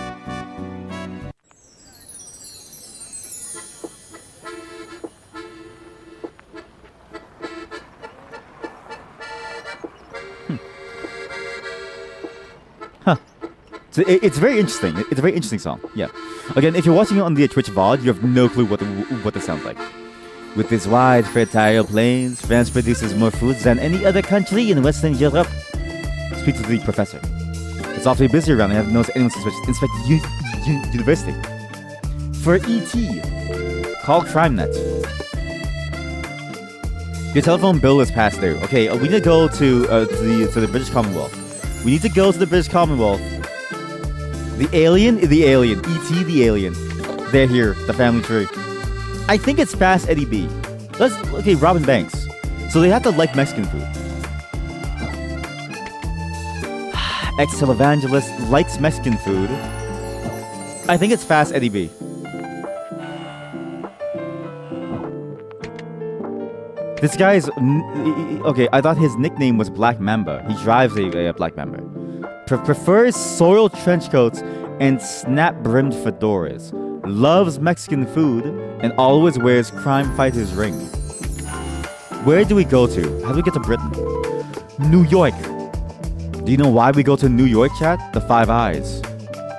So it's very interesting. It's a very interesting song. Yeah. Again, if you're watching it on the Twitch VOD, you have no clue what this sounds like. With its wide, fertile plains, France produces more foods than any other country in Western Europe. Speak to the professor. It's awfully busy around. I haven't noticed anyone suspicious. Inspect university. For ET, call CrimeNet. Your telephone bill is past due. Okay, we need to go to the British Commonwealth. We need to go to the British Commonwealth. The alien, ET, the alien. they're here, the family tree. I think it's Fast Eddie B. Okay, Robin Banks. So they have to like Mexican food. Ex-televangelist likes Mexican food. I think it's Fast Eddie B. This guy is... Okay, I thought his nickname was Black Mamba. He drives a Black Mamba. Prefers soiled trench coats and snap-brimmed fedoras. Loves Mexican food and always wears crime fighters ring. Where do we go to? How do we get to Britain? New York. Do you know why we go to New York, chat? The Five Eyes.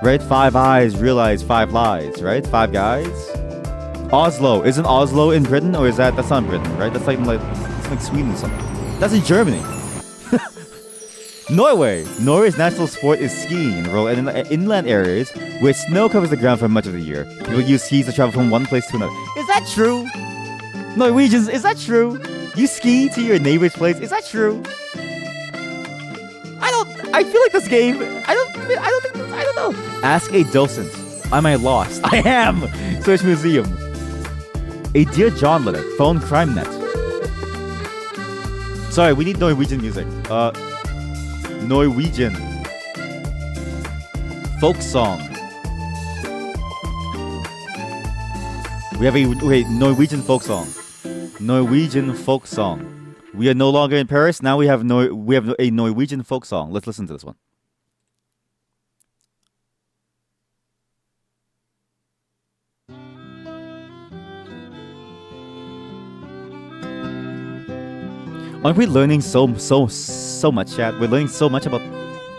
Right? Five Eyes realize five lies, right? Five guys. Oslo. Isn't Oslo in Britain? Or is that's not in Britain, right? That's like Sweden or something. That's in Germany. Norway. Norway's national sport is skiing in rural inland areas where snow covers the ground for much of the year. People use skis to travel from one place to another. Is that true? Norwegians, is that true? You ski to your neighbor's place? Is that true? I feel like this game. I don't know. Ask a docent. Am I lost? I am. Search museum. A Dear John letter. Phone crime net. Sorry, we need Norwegian music. Norwegian folk song. We have a Norwegian folk song. Norwegian folk song. We are no longer in Paris. Now we have a Norwegian folk song. Let's listen to this one. Aren't we learning so much, chat? We're learning so much about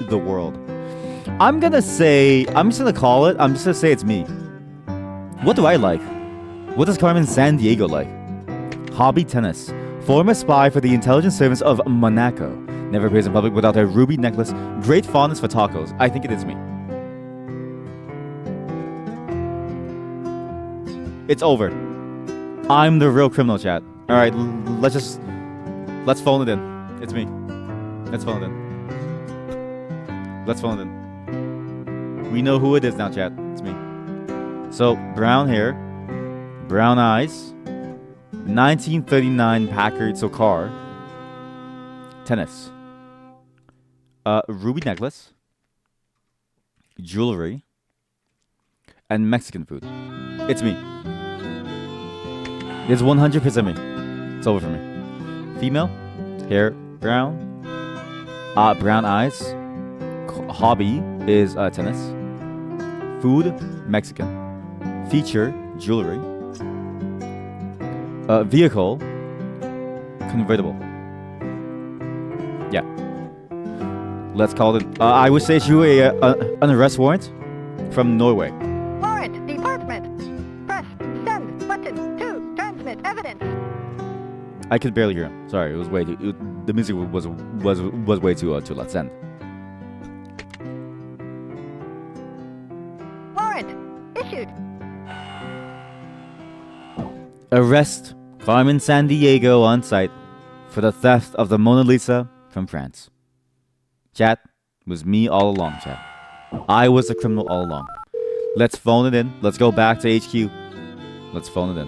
the world. I'm just gonna call it. I'm just gonna say it's me. What do I like? What does Carmen Sandiego like? Hobby tennis. Former spy for the intelligence service of Monaco. Never appears in public without a ruby necklace. Great fondness for tacos. I think it is me. It's over. I'm the real criminal, chat. Alright, let's phone it in. It's me. Let's phone it in. Let's phone it in. We know who it is now, chat. It's me. So, brown hair, brown eyes, 1939 Packard, so car, tennis, ruby necklace, jewelry, and Mexican food. It's me. It's 100% me. It's over for me. Female, hair brown, brown eyes. Hobby is tennis. Food, Mexican. Feature, jewelry. Vehicle, convertible. Yeah. Let's call it. I would say issue an arrest warrant from Norway. Warrant, department. Press send button to transmit evidence. I could barely hear him. Sorry, it was way too. The music was way too loud. Send. Warrant issued. Arrest Carmen Sandiego on site for the theft of the Mona Lisa from France. Chat, was me all along, chat. I was the criminal all along. Let's phone it in. Let's go back to HQ. Let's phone it in.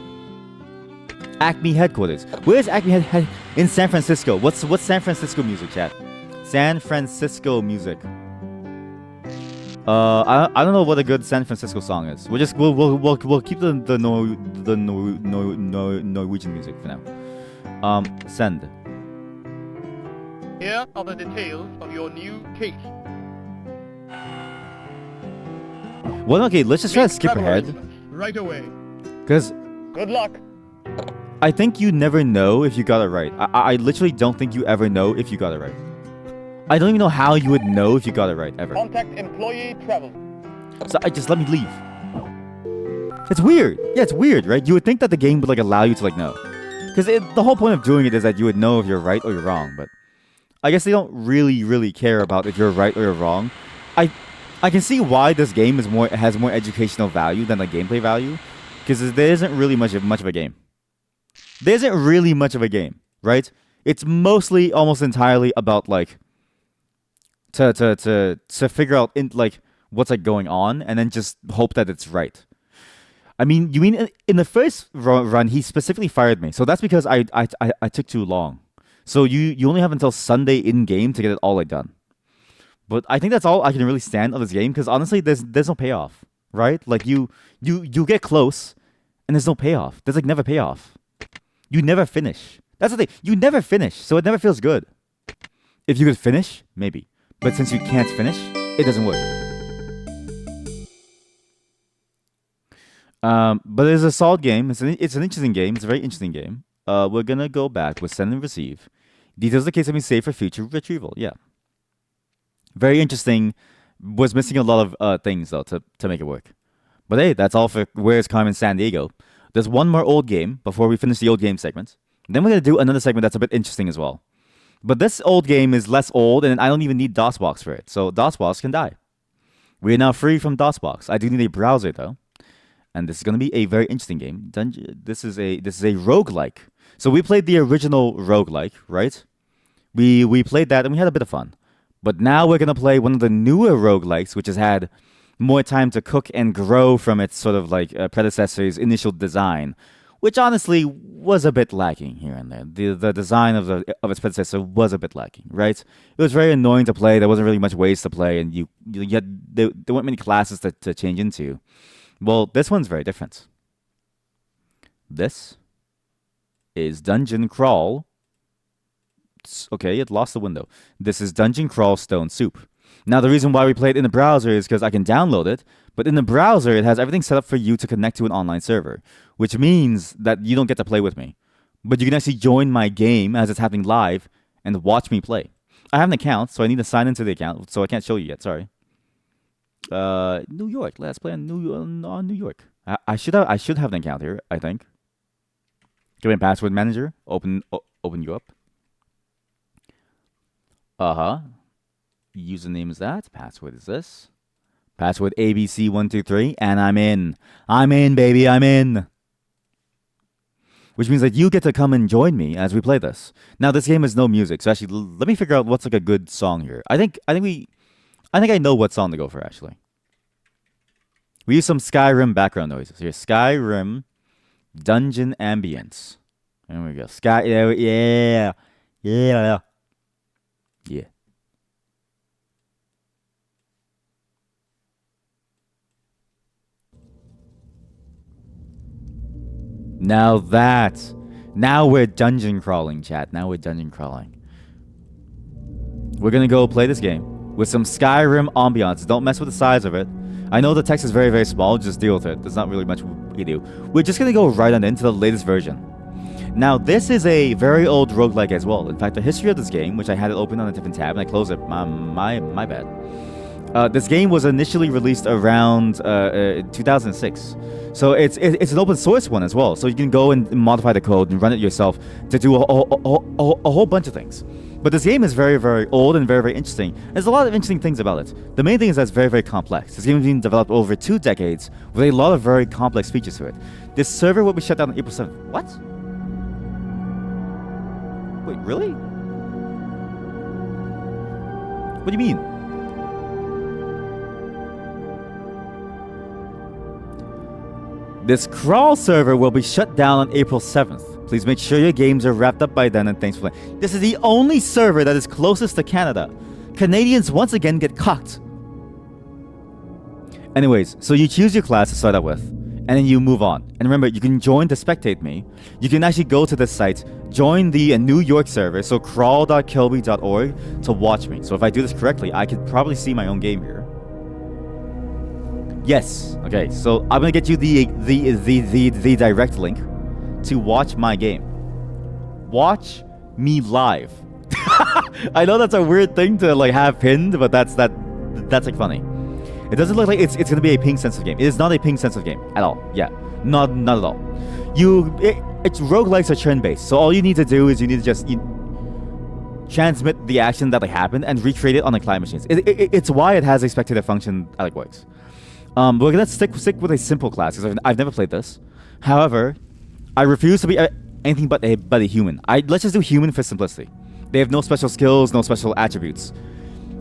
Acme headquarters. Where's Acme head in San Francisco? What's San Francisco music, chat? San Francisco music. I don't know what a good San Francisco song is. We'll keep the Norwegian music for now. Send. Here are the details of your new case. Well, okay, let's just try to skip ahead. Right away. Because Good luck. I think you never know if you got it right. I literally don't think you ever know if you got it right. I don't even know how you would know if you got it right, ever. Contact employee travel. So just let me leave. It's weird. Yeah, it's weird, right? You would think that the game would allow you to know. Because the whole point of doing it is that you would know if you're right or you're wrong. But I guess they don't really care about if you're right or you're wrong. I can see why this game has more educational value than like gameplay value. Because there isn't really much of a game. There isn't really much of a game, right? It's mostly almost entirely about like to figure out what's like going on and then just hope that it's right. I mean, you mean in the first run he specifically fired me. So that's because I took too long. So you only have until Sunday in game to get it all like done. But I think that's all I can really stand on this game because honestly, there's no payoff, right? Like you get close, and there's no payoff. There's like never payoff. You never finish. That's the thing. You never finish, so it never feels good. If you could finish, maybe. But since you can't finish, it doesn't work. But it's a solid game. It's an interesting game. It's a very interesting game. We're gonna go back with send and receive. Details of the case have been saved for future retrieval. Yeah. Very interesting. Was missing a lot of things though to make it work. But hey, that's all for Where's Carmen Sandiego. There's one more old game before we finish the old game segment. Then we're gonna do another segment that's a bit interesting as well. But this old game is less old, and I don't even need DOSBox for it. So DOSBox can die. We are now free from DOSBox. I do need a browser though. And this is going to be a very interesting game. This is a roguelike. So we played the original roguelike, right? We played that and we had a bit of fun. But now we're going to play one of the newer roguelikes, which has had more time to cook and grow from its sort of like predecessor's initial design, which honestly was a bit lacking here and there. The design of its predecessor was a bit lacking, right? It was very annoying to play. There wasn't really much ways to play, and there weren't many classes to change into. Well, this one's very different. This is Dungeon Crawl. Okay, it lost the window. This is Dungeon Crawl Stone Soup. Now, the reason why we play it in the browser is because I can download it, but in the browser, it has everything set up for you to connect to an online server, which means that you don't get to play with me. But you can actually join my game as it's happening live and watch me play. I have an account, so I need to sign into the account, so I can't show you yet, sorry. New York. Let's play on New York. I should have an account here. I think. Give me a password manager. Open you up. Username is that. Password is this. Password ABC123, and I'm in. I'm in, baby. I'm in. Which means that you get to come and join me as we play this. Now this game has no music, so actually let me figure out what's like a good song here. I think I know what song to go for, actually. We use some Skyrim background noises. Here, Skyrim Dungeon Ambience. There we go. Yeah. Now we're dungeon crawling, chat. Now we're dungeon crawling. We're gonna go play this game with some Skyrim ambiance. Don't mess with the size of it. I know the text is very, very small. Just deal with it. There's not really much we do. We're just going to go right on into the latest version. Now, this is a very old roguelike as well. In fact, the history of this game, which I had it open on a different tab, and I closed it. My bad. This game was initially released around 2006. So it's an open source one as well. So you can go and modify the code and run it yourself to do a whole bunch of things. But this game is very, very old and very, very interesting. There's a lot of interesting things about it. The main thing is that it's very, very complex. This game has been developed over 2 decades with a lot of very complex features to it. This server will be shut down on April 7th. What? Wait, really? What do you mean? This crawl server will be shut down on April 7th. Please make sure your games are wrapped up by then, and thanks for playing. This is the only server that is closest to Canada. Canadians once again get cocked. Anyways, so you choose your class to start out with, and then you move on. And remember, you can join to spectate me. You can actually go to this site, join the New York server, so crawl.kilby.org to watch me. So if I do this correctly, I could probably see my own game here. Yes. Okay, so I'm gonna get you the direct link to watch my game. Watch me live. I know that's a weird thing to like have pinned, but that's like funny. It doesn't look like it's gonna be a ping sensitive game. It is not a ping sensitive game at all. Yeah, not at all. It's roguelikes are trend based, so all you need to do is you need to just transmit the action that like happened and recreate it on the client machines. It's why it has a spectator function that like works. We're gonna stick with a simple class because I've never played this. However, I refuse to be anything but a human. Let's just do human for simplicity. They have no special skills, no special attributes.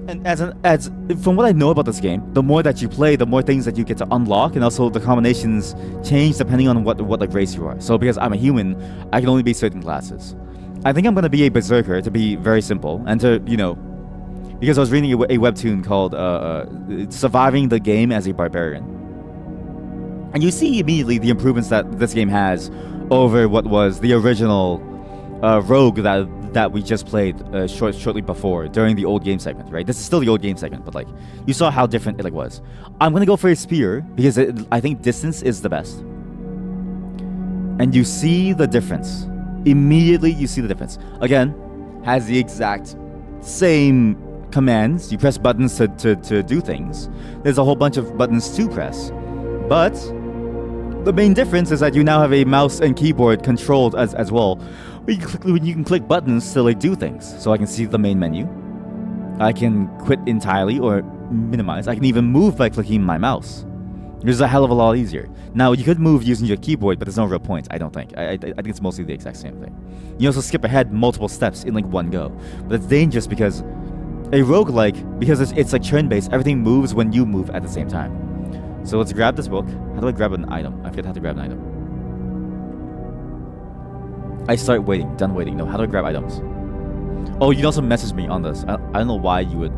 And as from what I know about this game, the more that you play, the more things that you get to unlock, and also the combinations change depending on what like race you are. So because I'm a human, I can only be certain classes. I think I'm gonna be a berserker to be very simple, and to because I was reading a webtoon called "Surviving the Game as a Barbarian," and you see immediately the improvements that this game has over what was the original Rogue that we just played shortly before during the old game segment, right? This is still the old game segment, but like you saw how different it was. I'm gonna go for a spear because I think distance is the best, and you see the difference immediately. You see the difference. Again, has the exact same commands. You press buttons to do things. There's a whole bunch of buttons to press, but the main difference is that you now have a mouse and keyboard controlled as well. You can click buttons to like do things. So I can see the main menu. I can quit entirely or minimize. I can even move by clicking my mouse. This is a hell of a lot easier. Now you could move using your keyboard, but there's no real point. I don't think. I think it's mostly the exact same thing. You also skip ahead multiple steps in like one go, but it's dangerous because a roguelike, because it's like turn-based, everything moves when you move at the same time. So let's grab this book. How do I grab an item? I forget how to grab an item. I start waiting. Done waiting. No, how do I grab items? Oh, you can also message me on this. I don't know why you would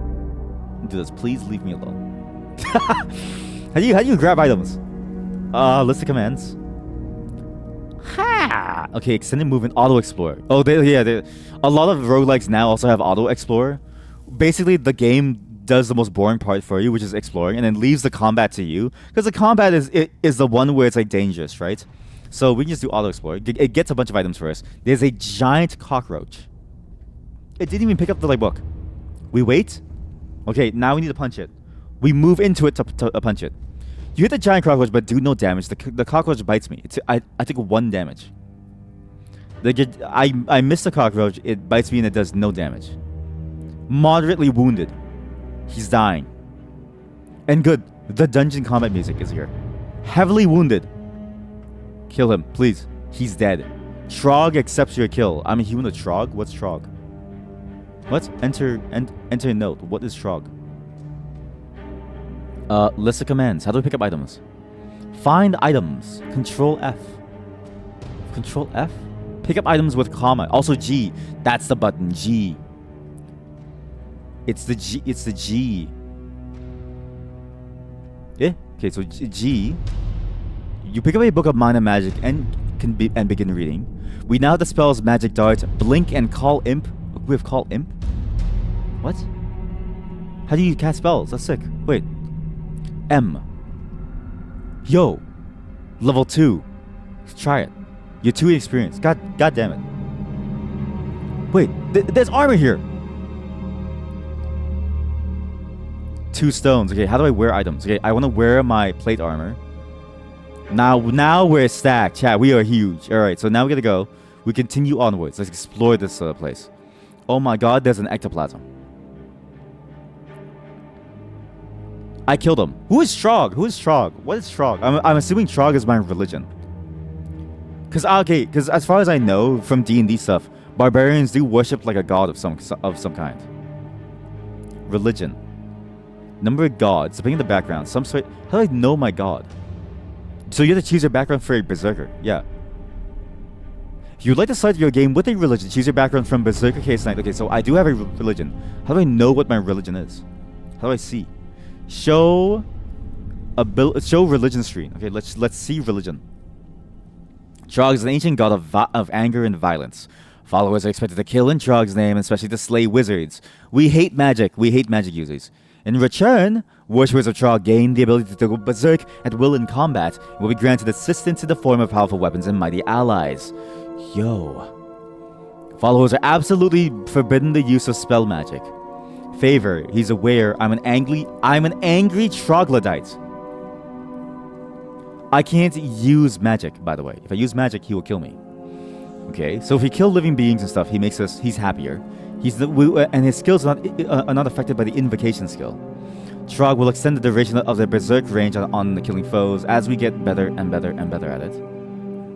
do this. Please leave me alone. How do you grab items? List of commands. Ha! Okay, extended movement, auto explorer. Oh, a lot of roguelikes now also have auto explorer. Basically, the game does the most boring part for you, which is exploring, and then leaves the combat to you, because the combat is the one where it's like dangerous, right? So we can just do auto explore. It gets a bunch of items for us. There's a giant cockroach. It didn't even pick up the like book. We wait. Okay, now we need to punch it. We move into it to punch it. You hit the giant cockroach, but do no damage. The cockroach bites me. I took 1 damage. I missed the cockroach. It bites me and it does no damage. Moderately wounded. He's dying. And good. The dungeon combat music is here. Heavily wounded. Kill him, please. He's dead. Trog accepts your kill. I'm a human of Trog? What's Trog? Let's enter a note. What is Trog? List of commands. How do we pick up items? Find items. Control F. Control F? Pick up items with comma. Also G. That's the button. G. It's the G. It's the G. Yeah. Okay, so G. You pick up a book of minor magic and begin reading. We now have the spells Magic Dart, Blink, and Call Imp. We have Call Imp? What? How do you cast spells? That's sick. Wait. M. Yo. Level 2. Let's try it. You're 2 experienced. God damn it. Wait. There's armor here. 2 stones. Okay, how do I wear items? Okay, I want to wear my plate armor. Now we're stacked. Chat, we are huge. Alright, so now we gotta go. We continue onwards. Let's explore this place. Oh my god, there's an ectoplasm. I killed him. Who is Trog? Who is Trog? What is Trog? I'm assuming Trog is my religion. Cause as far as I know from D&D stuff, barbarians do worship like a god of some kind. Religion. Number of gods. Depending on the background. Some sort. How do I know my god? So you have to choose your background for a berserker. Yeah. If you'd like to start your game with a religion, choose your background from Berserker Case Knight. Okay, so I do have a religion. How do I know what my religion is? How do I see? Show religion screen. Okay, let's see religion. Trog is an ancient god of anger and violence. Followers are expected to kill in Trog's name, especially to slay wizards. We hate magic. We hate magic users. In return, worshippers of Trog gain the ability to go berserk at will in combat and will be granted assistance in the form of powerful weapons and mighty allies. Yo. Followers are absolutely forbidden the use of spell magic. Favor, he's aware I'm an angry troglodyte. I can't use magic, by the way. If I use magic, he will kill me. Okay, so if we kill living beings and stuff, he's happier. And his skills are not affected by the invocation skill. Trog will extend the duration of their berserk range on the killing foes as we get better and better and better at it.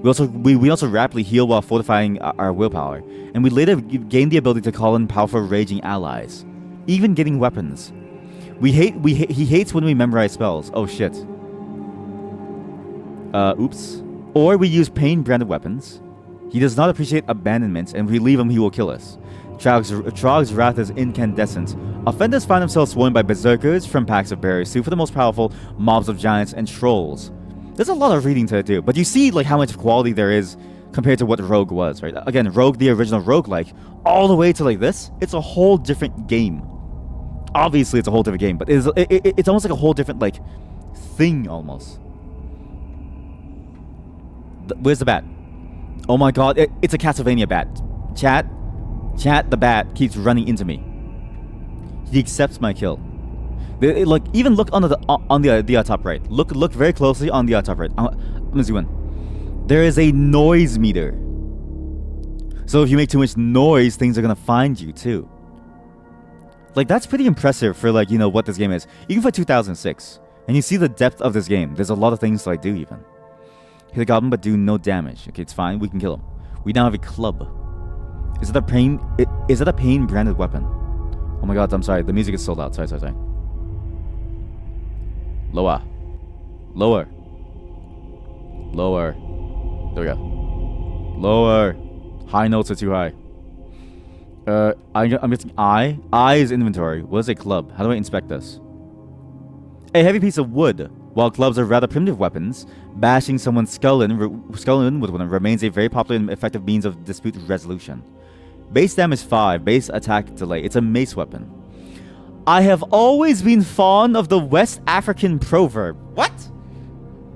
We also rapidly heal while fortifying our willpower, and we later gain the ability to call in powerful raging allies. even getting weapons. He hates when we memorize spells. Oh shit. Oops. Or we use pain-branded weapons. He does not appreciate abandonment, and if we leave him, he will kill us. Trog's wrath is incandescent. Offenders find themselves swarmed by berserkers from packs of bears, who for the most powerful, mobs of giants and trolls. There's a lot of reading to do, but you see like how much quality there is compared to what Rogue was, right? Again, Rogue, the original roguelike, all the way to like this, it's a whole different game. Obviously, it's a whole different game, but it's almost like a whole different like thing almost. Where's the bat? Oh my god, it's a Castlevania bat. Chat, the bat keeps running into me. He accepts my kill. Like, even look on the top right. Look very closely on the top right. I'm gonna zoom in. There is a noise meter. So if you make too much noise, things are gonna find you too. Like, that's pretty impressive for like, you know, what this game is. Even for 2006. And you see the depth of this game. There's a lot of things to like do even. Hit the goblin but do no damage. Okay, it's fine. We can kill him. We now have a club. Is it a pain branded weapon? Oh my god, I'm sorry. The music is sold out. Sorry. Lower. There we go. Lower. High notes are too high. I'm guessing I. I is inventory. What is a club? How do I inspect this? A heavy piece of wood. While clubs are rather primitive weapons, bashing someone's skull in with one remains a very popular and effective means of dispute resolution. Base damage 5, base attack delay. It's a mace weapon. I have always been fond of the West African proverb. What?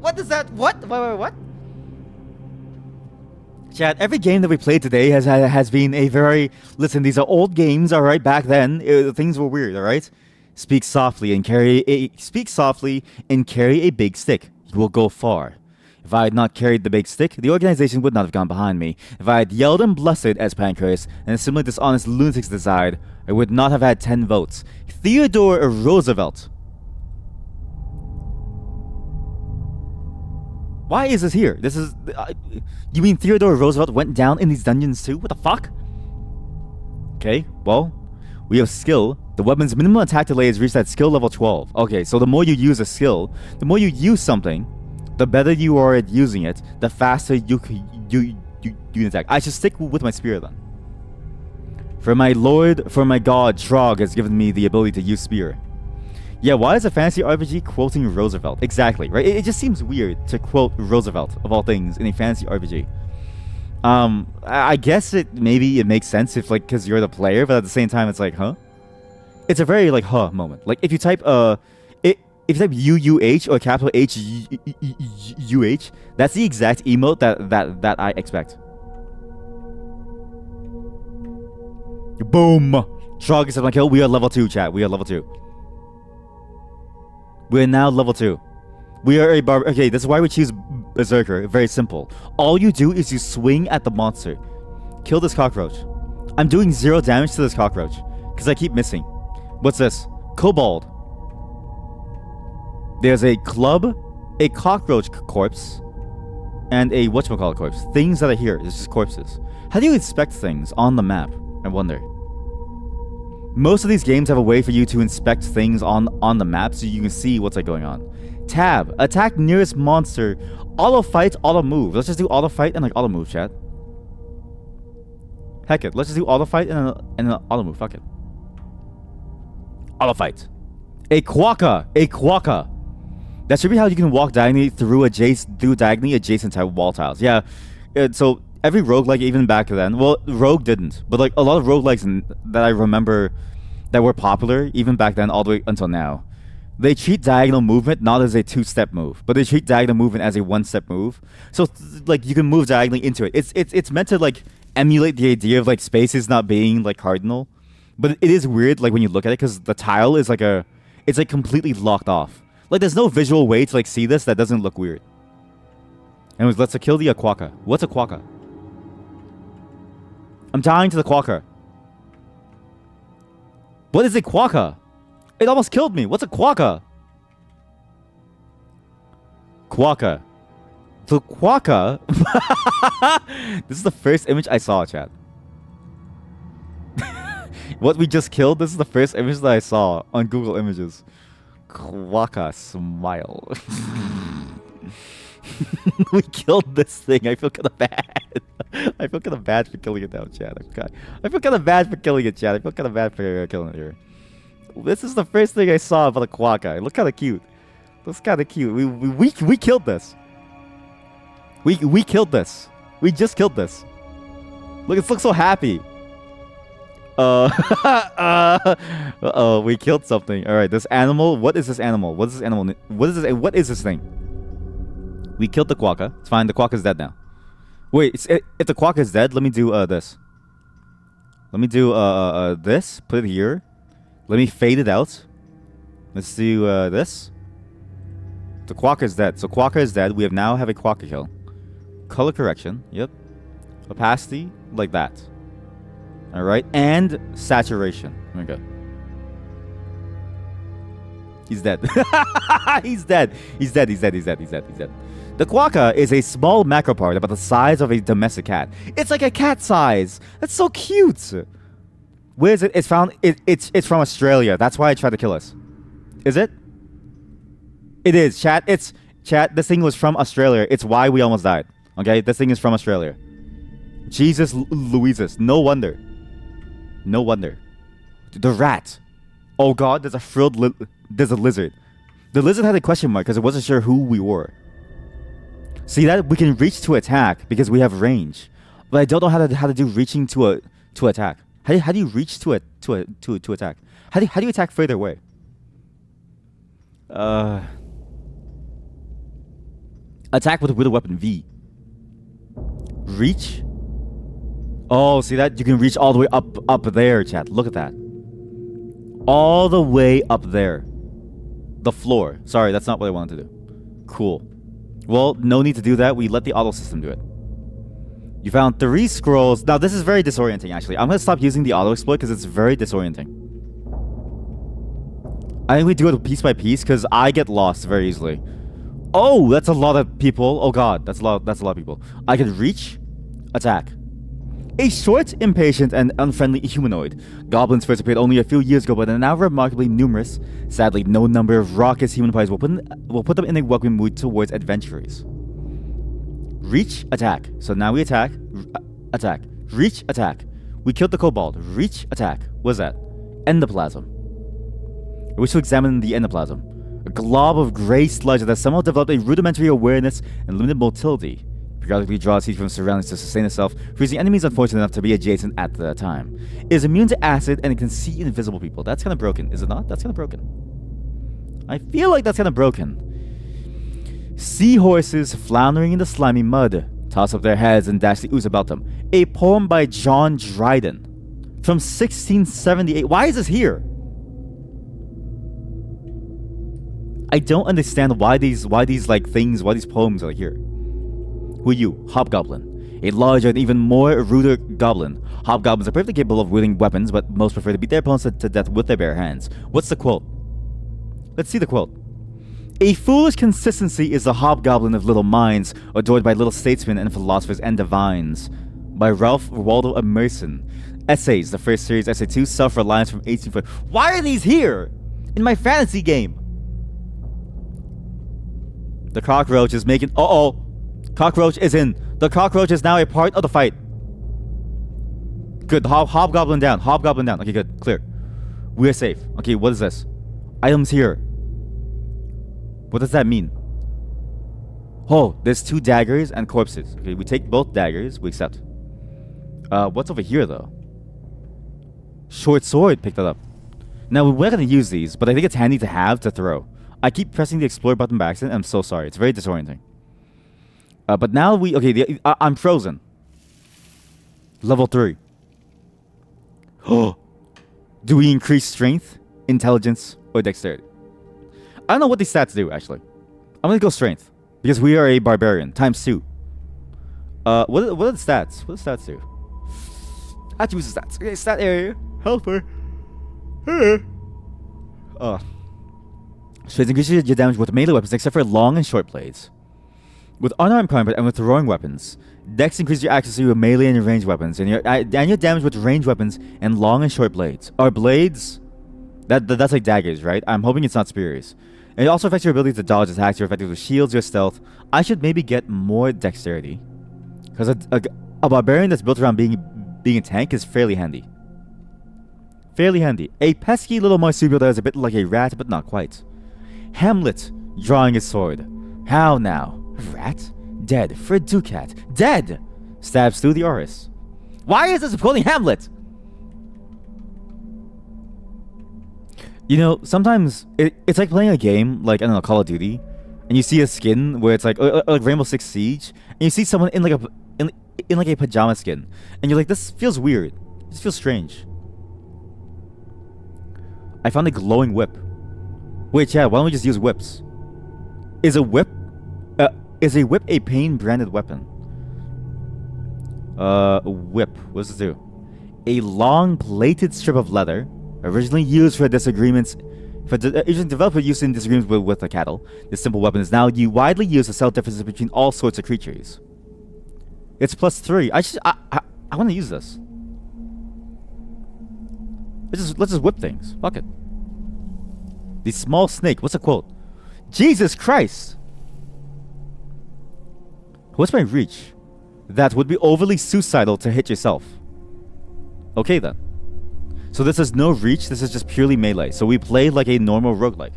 What does that? What? What? Chat, every game that we played today has been a very... Listen, these are old games, alright? Back then, things were weird, alright? Speak softly and carry a big stick. You will go far. If I had not carried the big stick, the organization would not have gone behind me. If I had yelled and blustered as Pancreas and a similar dishonest lunatics desired, I would not have had 10 votes. Theodore Roosevelt. Why is this here? This is... you mean Theodore Roosevelt went down in these dungeons too? What the fuck? Okay, well, we have skill. The weapon's minimum attack delay is reached at skill level 12. Okay, so the more you use a skill, the more you use something, the better you are at using it, the faster you can attack. I should stick with my spear then. For my god, Trog has given me the ability to use spear. Yeah, why is a fantasy RPG quoting Roosevelt? Exactly, right? It just seems weird to quote Roosevelt, of all things, in a fantasy RPG. I guess maybe it makes sense if, like, because you're the player, but at the same time, it's like, huh? It's a very, like, huh moment. Like, if you type, if you type UUH or capital HUH, that's the exact emote that I expect. Boom! Trog accepted my kill. We are level 2, chat. We are level 2. We are now level 2. We are a okay, this is why we choose Berserker. Very simple. All you do is you swing at the monster. Kill this cockroach. I'm doing 0 damage to this cockroach because I keep missing. What's this? Kobold. There's a club, a cockroach corpse, and a whatchamacallit corpse. Things that are here. It's just corpses. How do you inspect things on the map? I wonder. Most of these games have a way for you to inspect things on the map so you can see what's like going on. Tab. Attack nearest monster. Auto fight, auto move. Let's just do auto fight and like auto move, chat. Heck it. Let's just do auto fight and an auto move. Fuck it. Auto fight. A quokka. A quokka. That should be how you can walk diagonally through diagonally adjacent type wall tiles. Yeah. So every roguelike even back then, well, Rogue didn't, but like a lot of roguelikes that I remember that were popular even back then all the way until now, they treat diagonal movement not as a 2-step move, but they treat diagonal movement as a 1-step move. So like you can move diagonally into it. It's meant to like emulate the idea of like spaces not being like cardinal, but it is weird like when you look at it because the tile is like it's like completely locked off. Like there's no visual way to like see this that doesn't look weird. Anyways, let's kill the quokka. What's a quokka? I'm dying to the quokka. What is a quokka? It almost killed me. What's a quokka? Quokka. The quokka. This is the first image I saw, chat. What we just killed? This is the first image that I saw on Google Images. Quokka smile. We killed this thing. I feel kind of bad. I feel kind of bad for killing it now, Chad. I feel kind of bad for killing it, Chad. I feel kind of bad for killing it here. This is the first thing I saw about a quokka. It looked kind of cute. Looks kind of cute. We killed this. We killed this. We just killed this. Look, it looks so happy. Uh-oh, we killed something. All right, this animal. What is this animal? What is this animal? What is this? What is this thing? We killed the quokka. It's fine. The quokka is dead now. Wait, if the quokka is dead, let me do this. Let me do this. Put it here. Let me fade it out. Let's do this. The quokka is dead. So quokka is dead. We now have a quokka kill. Color correction. Yep. Opacity like that. All right, and saturation. Okay. He's dead. He's dead. He's dead. He's dead. He's dead. He's dead. He's dead. The quokka is a small macropod about the size of a domestic cat. It's like a cat size. That's so cute. Where is it? It's found. It's from Australia. That's why I tried to kill us. Is it? It is. Chat. It's chat. This thing was from Australia. It's why we almost died. Okay. This thing is from Australia. Jesus Louises. No wonder. No wonder. The rat. Oh God. There's a there's a lizard. The lizard had a question mark because it wasn't sure who we were. See that? We can reach to attack because we have range, but I don't know how to do reaching to attack. How do you reach to attack? How do you attack further away? Attack with a weapon V. Reach. Oh, see that? You can reach all the way up there, chat. Look at that. All the way up there. The floor. Sorry, that's not what I wanted to do. Cool. Well, no need to do that. We let the auto system do it. You found 3 scrolls. Now, this is very disorienting, actually. I'm going to stop using the auto exploit because it's very disorienting. I think we do it piece by piece because I get lost very easily. Oh, that's a lot of people. Oh God, that's a lot of people. I can reach, attack. A short, impatient, and unfriendly humanoid. Goblins first appeared only a few years ago, but are now remarkably numerous. Sadly, no number of raucous humanoids will put them in a welcoming mood towards adventurers. Reach, attack. So now we attack, attack. Reach, attack. We killed the kobold. Reach, attack. What's that? Endoplasm. I wish to examine the endoplasm. A glob of gray sludge that has somehow developed a rudimentary awareness and limited motility. Periodically draws heat from surroundings to sustain itself, freezing enemies unfortunate enough to be adjacent at the time. It is immune to acid and it can see invisible people. That's kind of broken, is it not? That's kind of broken. I feel like that's kind of broken. Seahorses floundering in the slimy mud toss up their heads and dash the ooze about them. A poem by John Dryden from 1678. Why is this here? I don't understand why these poems are here. Who are you? Hobgoblin. A larger and even more ruder goblin. Hobgoblins are perfectly capable of wielding weapons, but most prefer to beat their opponents to death with their bare hands. What's the quote? Let's see the quote. A foolish consistency is the hobgoblin of little minds, adored by little statesmen and philosophers and divines. By Ralph Waldo Emerson. Essays, the first series, Essay 2, Self-Reliance from 1840. Why are these here? In my fantasy game. The cockroach is making... Uh-oh. Cockroach is in. The cockroach is now a part of the fight. Good. Hobgoblin down. Hobgoblin down. Okay, good. Clear. We are safe. Okay, what is this? Items here. What does that mean? Oh, there's 2 daggers and corpses. Okay, we take both daggers. We accept. What's over here, though? Short sword. Pick that up. Now, we're not going to use these, but I think it's handy to have to throw. I keep pressing the explore button by accident. I'm so sorry. It's very disorienting. But now we... Okay, I'm frozen. Level 3. Oh. Do we increase strength, intelligence, or dexterity? I don't know what these stats do, actually. I'm going to go strength. Because we are a barbarian. Times 2. What are the stats? What do stats do? Attributes and stats. Okay, stat area. Helper. Strength increases your damage with melee weapons except for long and short blades. With unarmed combat and with throwing weapons, Dex increases your accuracy with melee and ranged weapons, and your damage with ranged weapons and long and short blades. Are blades? That's like daggers, right? I'm hoping it's not spears. And it also affects your ability to dodge attacks. You're effective with shields, your stealth. I should maybe get more dexterity, because a barbarian that's built around being a tank is fairly handy. Fairly handy. A pesky little marsupial that is a bit like a rat, but not quite. Hamlet drawing his sword. How now? Rat? Dead. For a ducat. Dead! Stabs through the Oris. Why is this quoting Hamlet? You know, sometimes it's like playing a game, like, I don't know, Call of Duty, and you see a skin where it's like Rainbow Six Siege, and you see someone in like a pajama skin, and you're like, this feels weird. This feels strange. I found a glowing whip. Wait, Chad, why don't we just use whips? Is a whip a pain branded weapon? Whip. What does it do? A long plated strip of leather, originally used for disagreements, originally developed for use in disagreements with the cattle. This simple weapon is now widely used to settle differences between all sorts of creatures. It's +3. I want to use this. Let's just whip things. Fuck it. The small snake. What's the quote? Jesus Christ! What's my reach? That would be overly suicidal to hit yourself. Okay then. So this is no reach, this is just purely melee. So we play like a normal roguelike.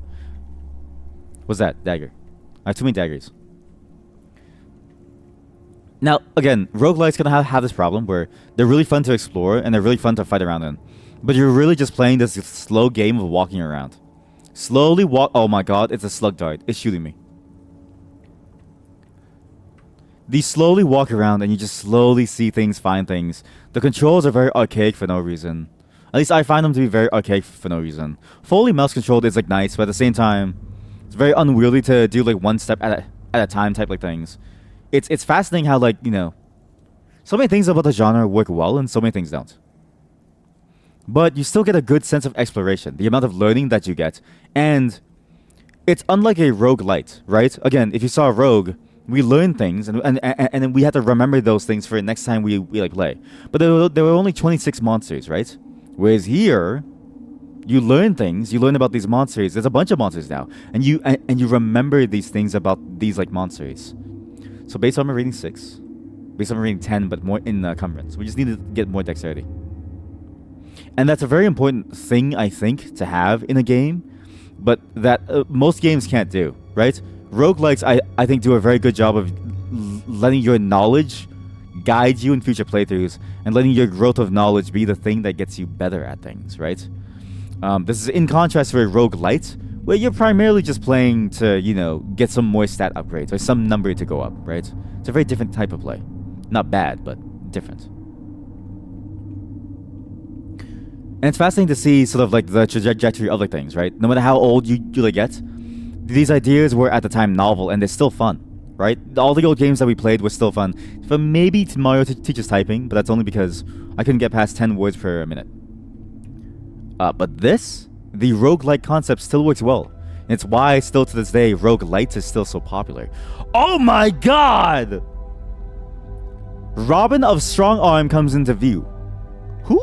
What's that? Dagger. I have too many daggers. Now, again, roguelikes gonna have this problem where they're really fun to explore and they're really fun to fight around in. But you're really just playing this slow game of walking around. Slowly walk. Oh my god, it's a slug dart. It's shooting me. These slowly walk around and you just slowly see things, find things. The controls are very archaic for no reason. At least I find them to be very archaic for no reason. Fully mouse controlled is like nice, but at the same time, it's very unwieldy to do like one step at a time type like things. It's fascinating how, like, you know, so many things about the genre work well and so many things don't. But you still get a good sense of exploration, the amount of learning that you get, and it's unlike a roguelite, right? Again, if you saw a rogue, we learn things, and then we have to remember those things for the next time we like play. But there were only 26 monsters, right? Whereas here, you learn things. You learn about these monsters. There's a bunch of monsters now, and you remember these things about these like monsters. So based on my rating 6, based on my rating 10, but more in encumbrance, we just need to get more dexterity. And that's a very important thing, I think, to have in a game, but that most games can't do, right? Roguelikes, I think, do a very good job of letting your knowledge guide you in future playthroughs and letting your growth of knowledge be the thing that gets you better at things, right? This is in contrast to a roguelite, where you're primarily just playing to, you know, get some more stat upgrades or some number to go up, right? It's a very different type of play. Not bad, but different. And it's fascinating to see sort of like the trajectory of like things, right? No matter how old you like get, these ideas were at the time novel and they're still fun, right? All the old games that we played were still fun. But maybe Mario teaches typing, but that's only because I couldn't get past 10 words per minute. But this, the roguelike concept still works well. And it's why still to this day, roguelites is still so popular. Oh my god! Robin of Strong Arm comes into view. Who?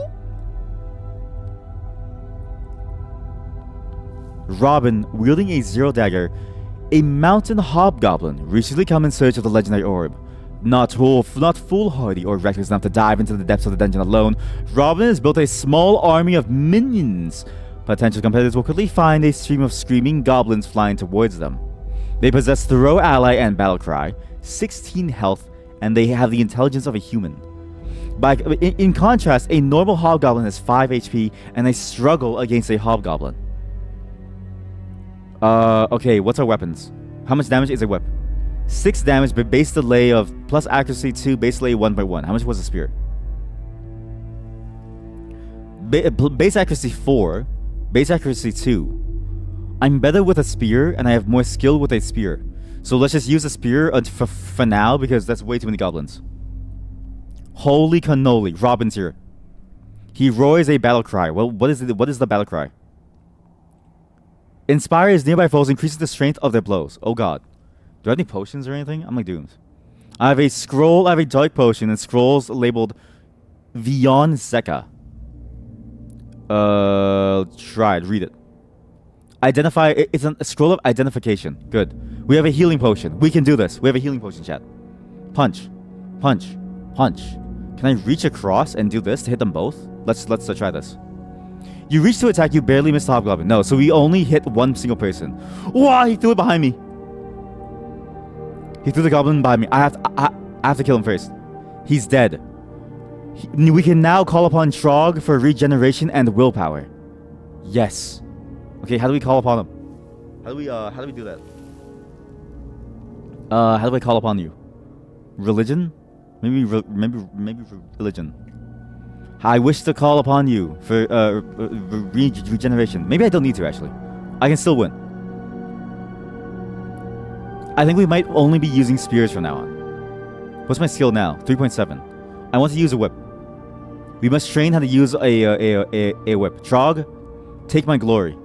Robin, wielding a zero dagger, a mountain hobgoblin, recently come in search of the legendary orb. Not foolhardy or reckless enough to dive into the depths of the dungeon alone, Robin has built a small army of minions. Potential competitors will quickly find a stream of screaming goblins flying towards them. They possess Throw Ally and Battle Cry, 16 health, and they have the intelligence of a human. In contrast, a normal hobgoblin has 5 HP, and they struggle against a hobgoblin. Okay, what's our weapons? How much damage is a whip? 6 damage, but base delay of plus accuracy 2, base delay 1.1. How much was a spear? Base accuracy 4, base accuracy 2. I'm better with a spear, and I have more skill with a spear. So let's just use a spear for now, because that's way too many goblins. Holy cannoli, Robin's here. He roars a battle cry. Well, what is the battle cry? Inspires nearby foes, increases the strength of their blows. Oh god. Do I have any potions or anything? I'm like doomed. I have a scroll. I have a dark potion and scrolls labeled Vion Zeka. Try it. Read it. Identify. It's a scroll of identification. Good. We have a healing potion. We can do this. We have a healing potion, chat. Punch. Punch. Punch. Can I reach across and do this to hit them both? Let's try this. You reach to attack, you barely miss the hobgoblin. No, so we only hit one single person. Wow, he threw it behind me. He threw the goblin behind me. I have to kill him first. He's dead. We can now call upon Trog for regeneration and willpower. Yes. Okay, how do we call upon him? How do we do that? How do I call upon you? Religion? Maybe religion. I wish to call upon you for regeneration. Maybe I don't need to, actually. I can still win. I think we might only be using spears from now on. What's my skill now? 3.7. I want to use a whip. We must train how to use a whip. Trog, take my glory.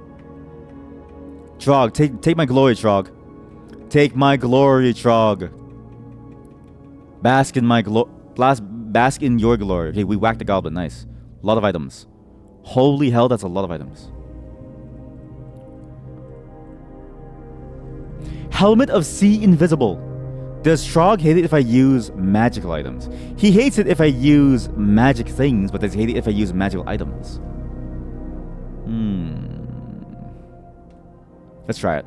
Trog, take my glory, Trog. Take my glory, Trog. Bask in my bask in your glory. Okay, we whacked the goblin. Nice. A lot of items. Holy hell, that's a lot of items. Helmet of Sea Invisible. Does Trog hate it if I use magical items? He hates it if I use magic things, but does he hate it if I use magical items? Let's try it.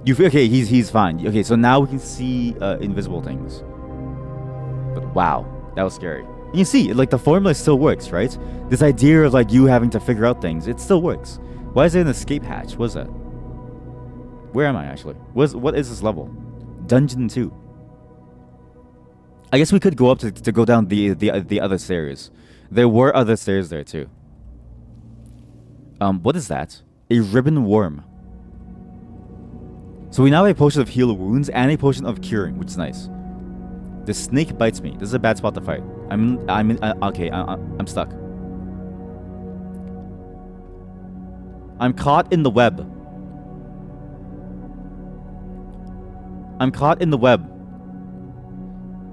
Okay, he's fine. Okay, so now we can see invisible things. But wow, that was scary. And you see, like the formula still works, right? This idea of like you having to figure out things, it still works. Why is there an escape hatch? What is that? Where am I actually? What is this level? Dungeon 2. I guess we could go up to go down the other stairs. There were other stairs there too. What is that? A ribbon worm. So we now have a potion of heal wounds and a potion of curing, which is nice. The snake bites me. This is a bad spot to fight. Okay, I'm stuck. I'm caught in the web. I'm caught in the web.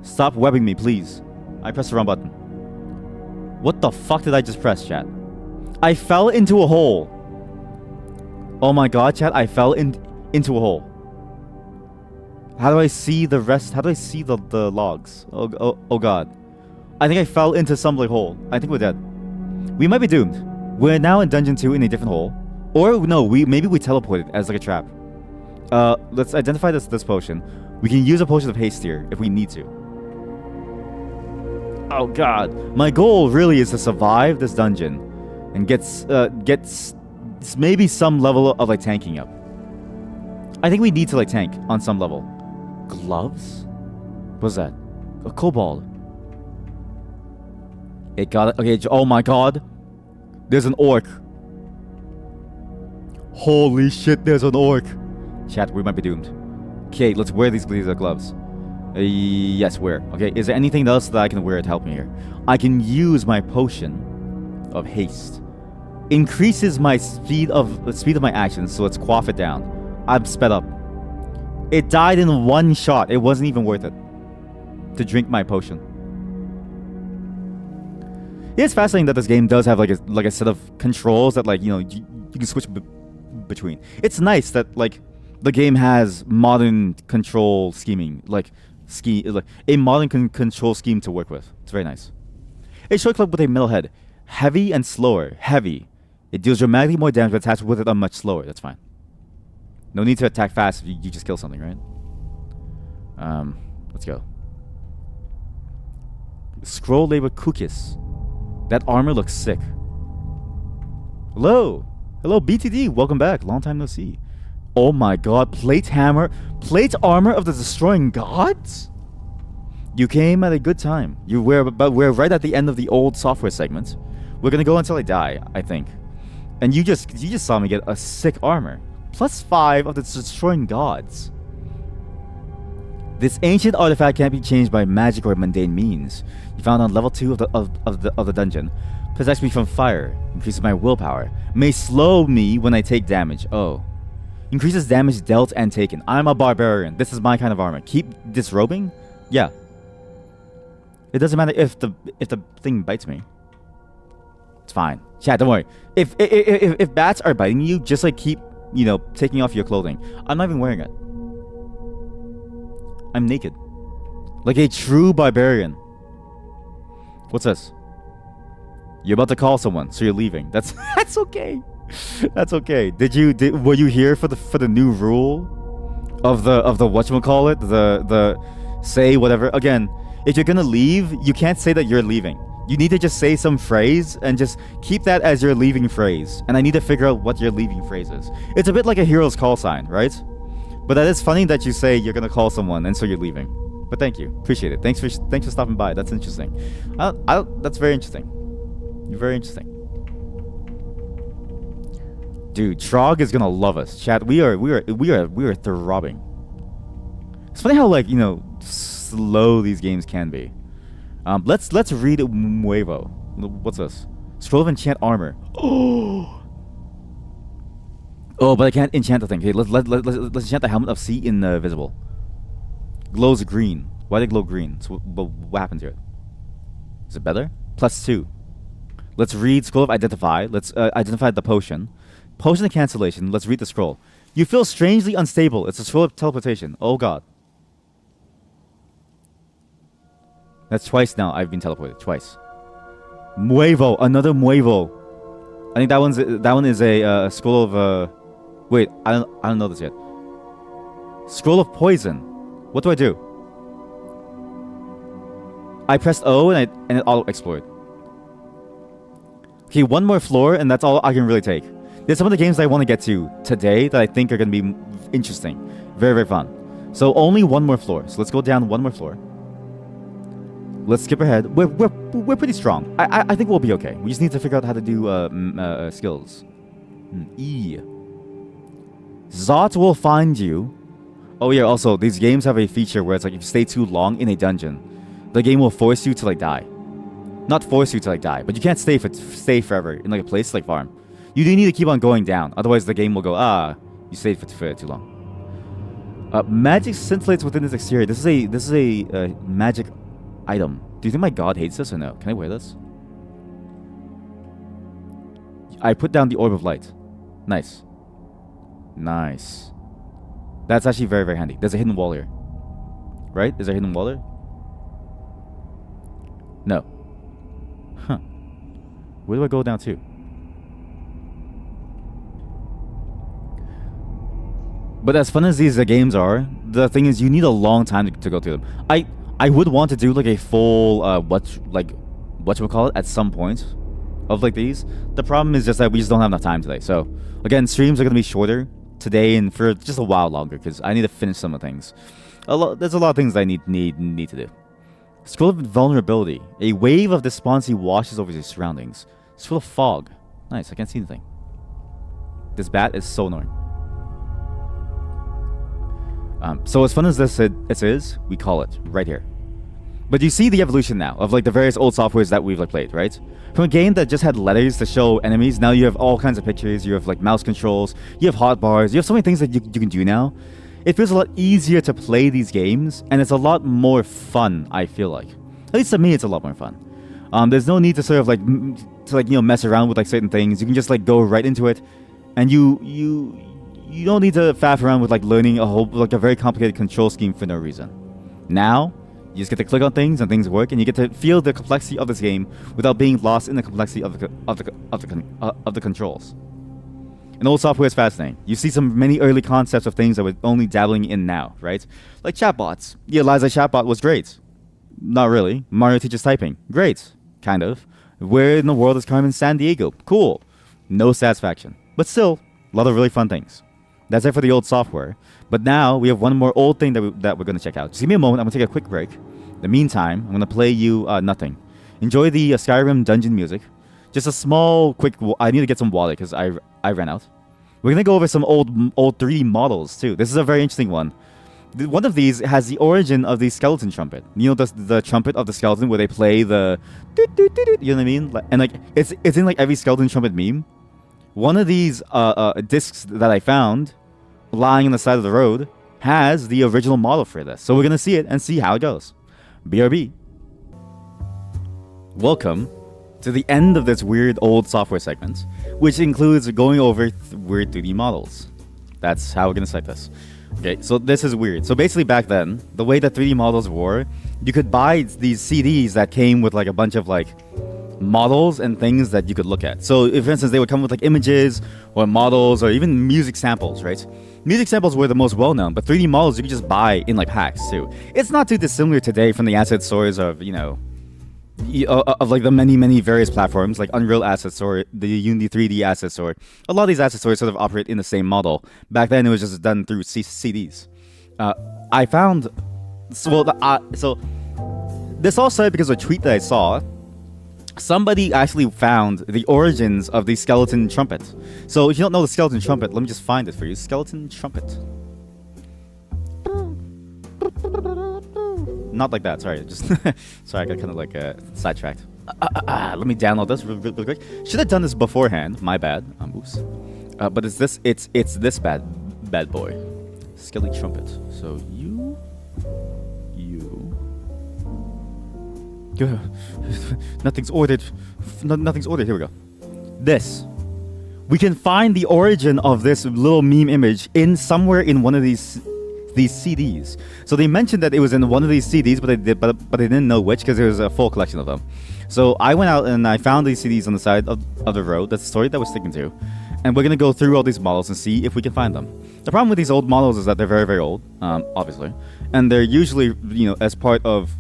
Stop webbing me, please. I pressed the wrong button. What the fuck did I just press, chat? I fell into a hole. Oh my god, chat, I fell into a hole. How do I see the rest? How do I see the logs? Oh god. I think I fell into some like hole. I think we're dead. We might be doomed. We're now in Dungeon 2 in a different hole. Or no, maybe we teleported as like a trap. Let's identify this potion. We can use a potion of haste here if we need to. Oh god. My goal really is to survive this dungeon and gets maybe some level of like tanking up. I think we need to like tank on some level. Gloves? What's that? A kobold. It got it. Okay, oh my god. There's an orc. Holy shit, there's an orc. Chat, we might be doomed. Okay, let's wear these gloves. Yes, wear. Okay, is there anything else that I can wear to help me here? I can use my potion of haste. Increases my speed of my actions, so let's quaff it down. I'm sped up. It died in one shot. It wasn't even worth it to drink my potion. Yeah, it's fascinating that this game does have like a set of controls that like you can switch between. It's nice that like the game has modern control scheming, like a modern control scheme to work with. It's very nice. A short club with a metal head, heavy and slower. Heavy. It deals dramatically more damage, but attacks with it on much slower. That's fine. No need to attack fast if you just kill something, right? Let's go. Scroll labor Kukis. That armor looks sick. Hello, BTD. Welcome back. Long time no see. Oh my god, plate armor of the destroying gods. You came at a good time. We're right at the end of the old software segment. We're gonna go until I die, I think. And you just saw me get a sick armor. +5 of the destroying gods. This ancient artifact can't be changed by magic or mundane means. You found on level 2 of the dungeon. Protects me from fire. Increases my willpower. May slow me when I take damage. Oh. Increases damage dealt and taken. I'm a barbarian. This is my kind of armor. Keep disrobing? Yeah. It doesn't matter if the thing bites me. It's fine. Chat, don't worry. If bats are biting you, just like keep, you know, taking off your clothing. I'm not even wearing it. I'm naked. Like a true barbarian. What's this? You're about to call someone, so you're leaving. That's okay. That's okay. Were you here for the new rule of the whatchamacallit? The say whatever. Again, if you're gonna leave, you can't say that you're leaving. You need to just say some phrase and just keep that as your leaving phrase. And I need to figure out what your leaving phrase is. It's a bit like a hero's call sign, right? But that is funny that you say you're gonna call someone and so you're leaving. But thank you, appreciate it. Thanks for stopping by. That's interesting. That's very interesting. Very interesting. Dude, Trog is gonna love us. Chat, we are throbbing. It's funny how, like, you know, slow these games can be. Let's read Nuevo. What's this? Scroll of enchant armor. Oh, but I can't enchant the thing. Okay, let's enchant the helmet of sea invisible. Glows green. Why did it glow green? So what happened to it? Is it better? +2. Let's read scroll of identify. Let's identify the potion. Potion of cancellation. Let's read the scroll. You feel strangely unstable. It's a scroll of teleportation. Oh god. That's twice now I've been teleported. Twice. Nuevo. Another Nuevo. I think that one is a scroll of wait, I don't know this yet. Scroll of poison. What do I do? I pressed O and it auto-explored. Okay, one more floor and that's all I can really take. There's some of the games that I want to get to today that I think are going to be interesting. Very, very fun. So only one more floor. So let's go down one more floor. Let's skip ahead. We're pretty strong. I think we'll be okay. We just need to figure out how to do skills. E. Zot will find you. Oh yeah, also, these games have a feature where it's like if you stay too long in a dungeon, the game will force you to like die. Not force you to like die, but you can't stay forever in like a place like farm. You do need to keep on going down, otherwise the game will go, you stayed for too long. Magic scintillates within this exterior. This is a magic item. Do you think my god hates this or no? Can I wear this? I put down the orb of light. Nice. Nice. That's actually very, very handy. There's a hidden wall here. Right? Is there a hidden wall there? No. Huh. Where do I go down to? But as fun as these games are, the thing is you need a long time to go through them. I would want to do like a full whatchamacallit at some point of like these. The problem is just that we just don't have enough time today. So again, streams are gonna be shorter today and for just a while longer because I need to finish some of the things. There's a lot of things I need to do. Scroll of vulnerability. A wave of despondency washes over your surroundings. Scroll of fog. Nice, I can't see anything. This bat is so annoying. So as fun as this is, we call it right here. But you see the evolution now of like the various old softwares that we've like played, right? From a game that just had letters to show enemies, now you have all kinds of pictures. You have like mouse controls, you have hotbars, you have so many things that you can do now. It feels a lot easier to play these games, and it's a lot more fun. I feel like, at least to me, it's a lot more fun. There's no need to sort of like mess around with like certain things. You can just like go right into it, and you don't need to faff around with like learning a very complicated control scheme for no reason. Now, you just get to click on things and things work, and you get to feel the complexity of this game without being lost in the complexity of the controls. And old software is fascinating. You see many early concepts of things that we're only dabbling in now, right? Like chatbots. The ELIZA chatbot was great. Not really. Mario teaches typing. Great. Kind of. Where in the world is Carmen Sandiego? Cool. No satisfaction. But still, a lot of really fun things. That's it for the old software. But now we have one more old thing that we're going to check out. Just give me a moment. I'm going to take a quick break. In the meantime, I'm going to play you nothing. Enjoy the Skyrim dungeon music. Just a small, quick... I need to get some water because I ran out. We're going to go over some old 3D models too. This is a very interesting one. One of these has the origin of the skeleton trumpet. You know the trumpet of the skeleton where they play the... You know what I mean? And like it's in like every skeleton trumpet meme. One of these discs that I found lying on the side of the road has the original model for this. So we're going to see it and see how it goes. BRB. Welcome to the end of this weird old software segment, which includes going over weird 3D models. That's how we're going to cite this. Okay, so this is weird. So basically back then, the way that 3D models were, you could buy these CDs that came with like a bunch of like models and things that you could look at. So if, for instance, they would come with like images or models or even music samples, right? Music samples were the most well-known, but 3D models you could just buy in like packs too. It's not too dissimilar today from the asset stores of, you know, of like the many various platforms like Unreal Asset Store, the Unity 3D Asset Store. A lot of these asset stores sort of operate in the same model. Back then it was just done through CDs. I found, so this all started because of a tweet that I saw. Somebody actually found the origins of the skeleton trumpet. So if you don't know the skeleton trumpet, let me just find it for you. Skeleton trumpet. Not like that, sorry. Just sorry, I got kind of like sidetracked. Let me download this real quick. Should have done this beforehand. My bad. Oops. But it's this. It's this bad boy. Skelly trumpet. So you. Nothing's ordered. Nothing's ordered. Here we go. This. We can find the origin of this little meme image in somewhere in one of these CDs. So they mentioned that it was in one of these CDs, but they didn't know which because there was a full collection of them. So I went out and I found these CDs on the side of the road. That's the story that we're sticking to. And we're going to go through all these models and see if we can find them. The problem with these old models is that they're very old, obviously. And they're usually, you know, as part of,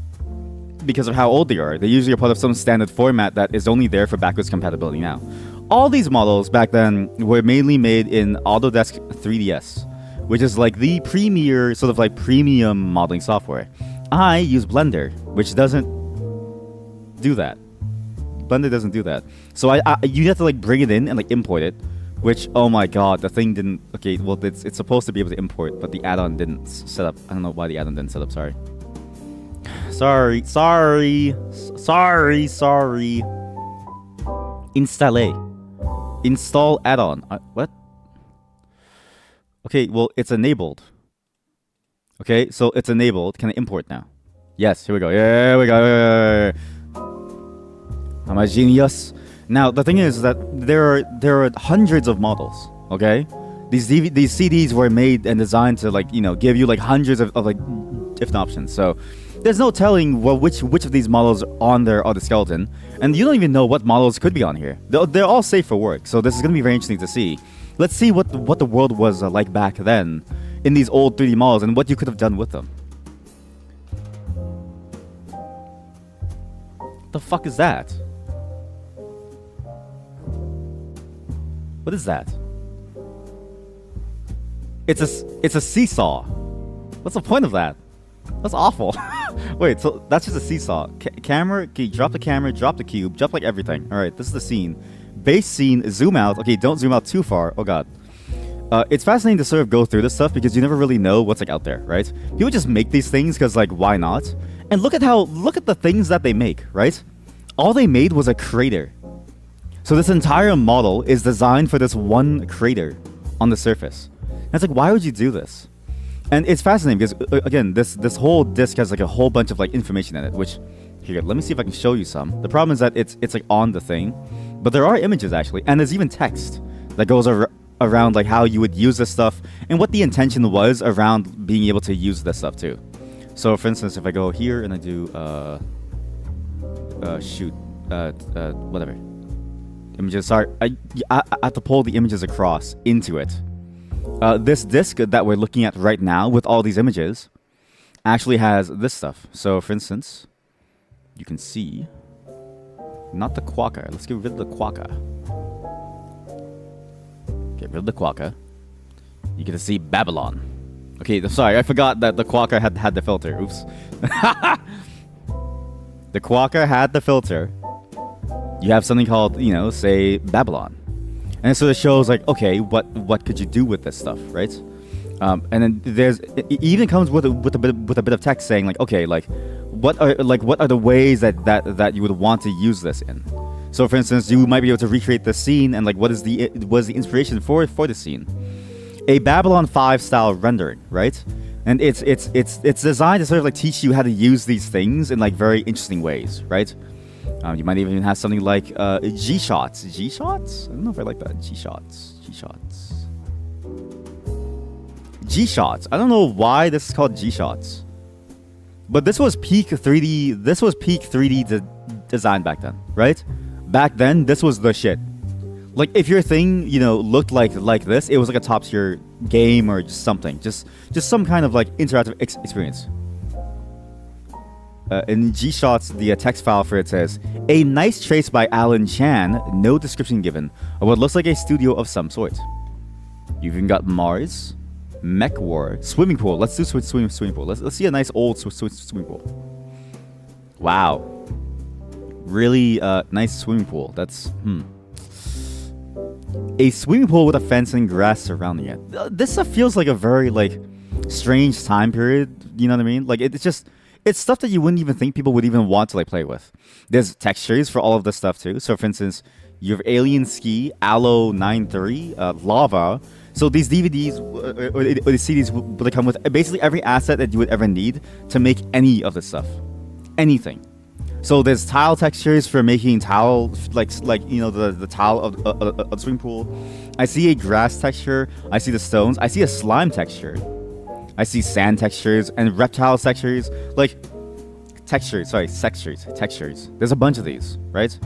because of how old they are, they usually are part of some standard format that is only there for backwards compatibility now. All these models back then were mainly made in Autodesk 3ds, which is like the premier, sort of like premium modeling software. I use Blender, which doesn't do that. Blender doesn't do that. So you have to like bring it in and like import it, which, oh my god, the thing didn't, okay, well, it's supposed to be able to import, but the add-on didn't set up. I don't know why the add-on didn't set up, sorry. Sorry. Install add-on. What? Okay, well, it's enabled. Okay, so it's enabled. Can I import now? Yes, here we go. Yeah, we go. I'm a genius. Now, the thing is that there are hundreds of models, okay? These CDs were made and designed to, like, you know, give you, like, hundreds of like, different options. So there's no telling which of these models on there are the skeleton. And you don't even know what models could be on here. They're all safe for work, so this is going to be very interesting to see. Let's see what the world was like back then in these old 3D models and what you could have done with them. The fuck is that? What is that? It's a seesaw. What's the point of that? That's awful. Wait, so that's just a seesaw. Camera, okay, drop the camera, drop the cube, drop like everything. Alright, this is the scene. Base scene, zoom out. Okay, don't zoom out too far. Oh god. It's fascinating to sort of go through this stuff because you never really know what's like out there, right? People just make these things because like, why not? And look at the things that they make, right? All they made was a crater. So this entire model is designed for this one crater on the surface. And it's like, why would you do this? And it's fascinating because, again, this whole disc has like a whole bunch of like information in it, which, here, let me see if I can show you some. The problem is that it's like on the thing, but there are images actually, and there's even text that goes around like how you would use this stuff and what the intention was around being able to use this stuff too. So for instance, if I go here and I do, whatever. Images, sorry, I have to pull the images across into it. This disc that we're looking at right now with all these images actually has this stuff. So for instance, you can see, not the quokka. Let's get rid of the quokka. Get rid of the quokka. You get to see Babylon. Okay, sorry, I forgot that the quokka had the filter. Oops. The quokka had the filter. You have something called, you know, say Babylon. And so it shows like, okay, what could you do with this stuff, right? And then it even comes with a bit of text saying like, okay, like what are the ways that you would want to use this in? So for instance, you might be able to recreate the scene and like what is the inspiration for the scene. a Babylon 5 style rendering, right? And it's designed to sort of like teach you how to use these things in like very interesting ways, right? You might even have something like G-shots. G-shots? I don't know if I like that. G-shots. G-shots. G-shots. I don't know why this is called G-shots. But this was peak 3D. This was peak 3D design back then, right? Back then, this was the shit. Like if your thing, you know, looked like this, it was like a top tier game or just something, just some kind of like interactive experience. In G-Shots, the text file for it says, "A nice trace by Alan Chan, no description given, of what looks like a studio of some sort." You've even got Mars, Mech War, swimming pool. Let's do swimming pool. Let's see a nice old swimming pool. Wow, really nice swimming pool. That's a swimming pool with a fence and grass surrounding it. This stuff feels like a very like strange time period. You know what I mean? Like it's stuff that you wouldn't even think people would even want to like play with. There's textures for all of this stuff too. So for instance, you have Alien Ski, Allo 93, Lava. So these DVDs or the CDs will come with basically every asset that you would ever need to make any of this stuff, anything. So there's tile textures for making tile, like you know the tile of the swimming pool. I see a grass texture. I see the stones. I see a slime texture. I see sand textures and reptile textures. Like textures. There's a bunch of these, right?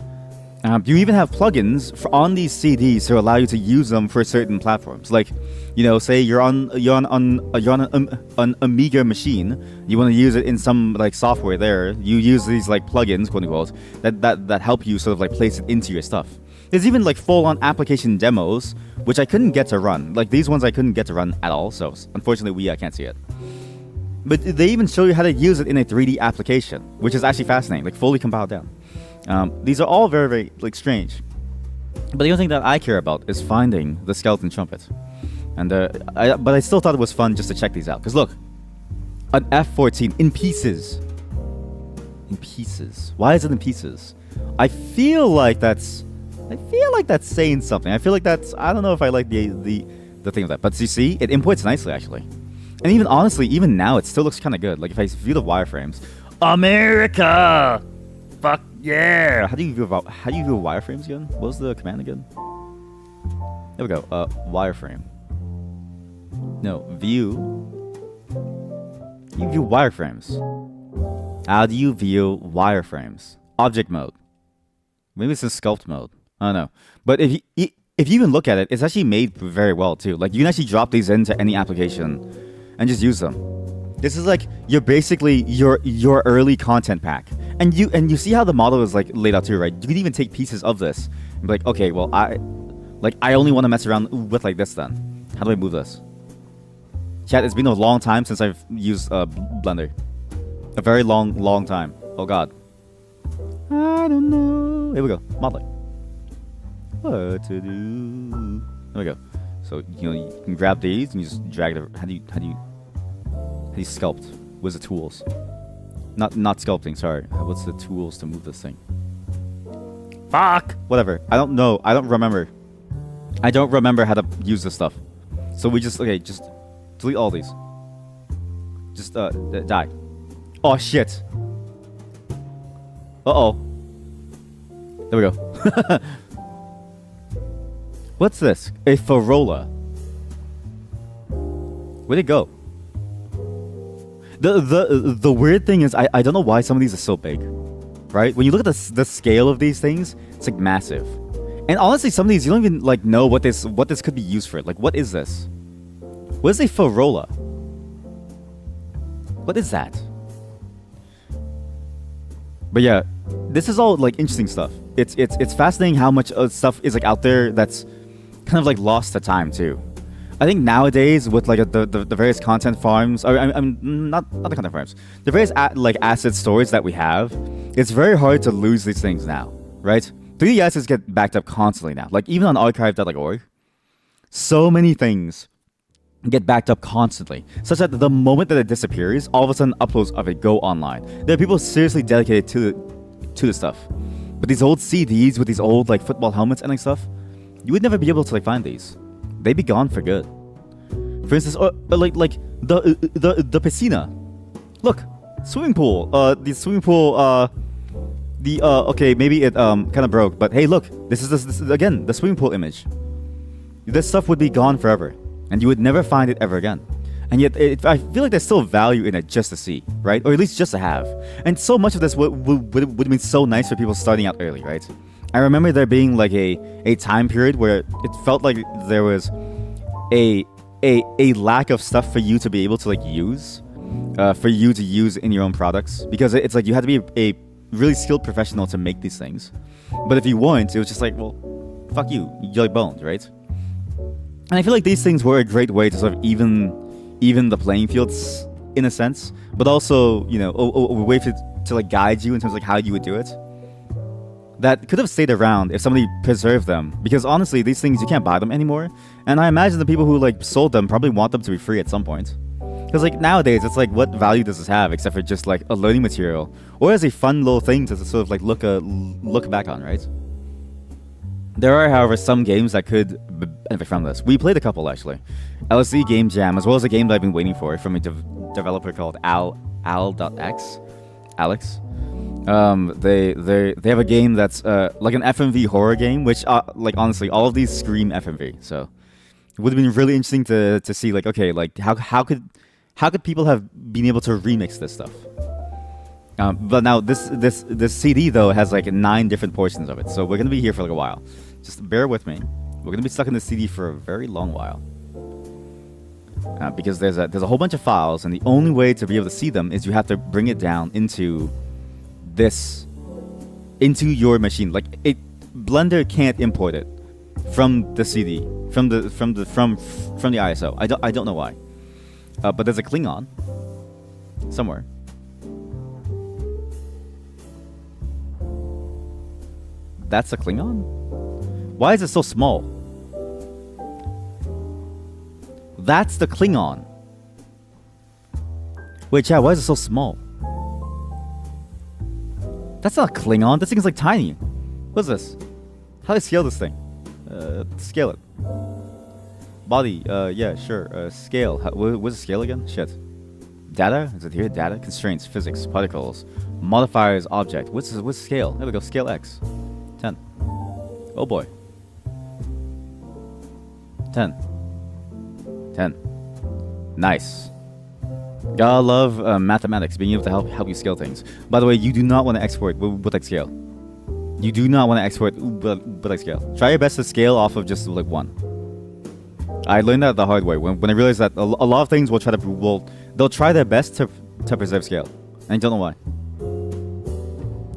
You even have plugins on these CDs to allow you to use them for certain platforms. Like, you know, say you're on an Amiga machine, you want to use it in some like software there. You use these like plugins, quote unquote, that help you sort of like place it into your stuff. There's even like full-on application demos, which I couldn't get to run. Like these ones I couldn't get to run at all. So unfortunately, I can't see it. But they even show you how to use it in a 3D application, which is actually fascinating, like fully compiled down. These are all very, very like strange. But the only thing that I care about is finding the skeleton trumpet. And but I still thought it was fun just to check these out. Because look, an F-14 in pieces. In pieces. Why is it in pieces? I feel like that's saying something. I feel like that's, I don't know if I like the thing of that. But you see, it imports nicely actually. And even honestly, even now it still looks kind of good. Like if I view the wireframes, America. Fuck yeah! How do you view wireframes again? What was the command again? There we go. Wireframe. No, view. You view wireframes. How do you view wireframes? Object mode. Maybe it's in sculpt mode. I don't know. But if you even look at it, it's actually made very well too. Like you can actually drop these into any application and just use them. This is like you're basically your early content pack. And you see how the model is like laid out too, right? You can even take pieces of this and be like, okay, well I only want to mess around with like this then. How do I move this? Chat, it's been a long time since I've used Blender. A very long time. Oh god. I don't know. Here we go. Modeling. What to do? There we go. So you can grab these and you just drag it. How do you sculpt? What's the tools? Not sculpting, sorry. What's the tools to move this thing? Fuck! Whatever. I don't know. I don't remember. I don't remember how to use this stuff. So we just delete all these. Just die. Oh shit. Uh-oh. There we go. What's this? A Farola. Where'd it go? The weird thing is I don't know why some of these are so big, right? When you look at the scale of these things, it's like massive. And honestly, some of these you don't even like know what this could be used for. Like, what is this? What is a Farola? What is that? But yeah, this is all like interesting stuff. It's fascinating how much stuff is like out there that's kind of like lost to time too. I think nowadays with like the various content farms, or I'm not the content farms, the various like asset stores that we have, it's very hard to lose these things now, right? 3D assets get backed up constantly now. Like even on archive.org, so many things get backed up constantly, such that the moment that it disappears, all of a sudden uploads of it go online. There are people seriously dedicated to the stuff. But these old CDs with these old like football helmets and like stuff, you would never be able to like find these. They'd be gone for good. For instance, like the piscina. Look, swimming pool. The swimming pool. Okay, maybe it kind of broke, but hey, look, this is again the swimming pool image. This stuff would be gone forever, and you would never find it ever again. And yet, I feel like there's still value in it just to see, right? Or at least just to have. And so much of this would have been so nice for people starting out early, right? I remember there being like a time period where it felt like there was a lack of stuff for you to be able to like use, for you to use in your own products, because it's like you had to be a really skilled professional to make these things. But if you weren't, it was just like, well, fuck you, you're like boned, right? And I feel like these things were a great way to sort of even the playing fields in a sense, but also, you know, a way to like guide you in terms of like how you would do it. That could have stayed around if somebody preserved them, because honestly, these things you can't buy them anymore, and I imagine the people who like sold them probably want them to be free at some point. Because like nowadays, it's like, what value does this have except for just like a learning material, or as a fun little thing to sort of like look back on, right? There are, however, some games that could benefit from this. We played a couple actually. LSD Game Jam, as well as a game that I've been waiting for from a developer called Al.x. Alex. They have a game that's like an FMV horror game, which like honestly, all of these scream FMV. So it would have been really interesting to see like, okay, like how could people have been able to remix this stuff? But now this CD though has like 9 different portions of it, so we're gonna be here for like a while. Just bear with me. We're gonna be stuck in this CD for a very long while, because there's a whole bunch of files, and the only way to be able to see them is you have to bring it down into your machine. Like Blender can't import it from the CD, from the ISO. I don't know why, but there's a Klingon somewhere. That's a Klingon? Why is it so small? That's the Klingon. Wait, chat, why is it so small? That's not a Klingon. This thing is like tiny. What's this? How do I scale this thing? Scale it. Body, yeah, sure. Scale. What's the scale again? Shit. Data? Is it here? Data? Constraints, physics, particles, modifiers, object. What's scale? There we go. Scale X. 10. Oh boy. 10. 10. Nice. Gotta love mathematics, being able to help you scale things. By the way, you do not want to export with like scale. You do not want to export with like scale. Try your best to scale off of just like 1. I learned that the hard way when I realized that a lot of things they'll try their best to preserve scale, and I don't know why.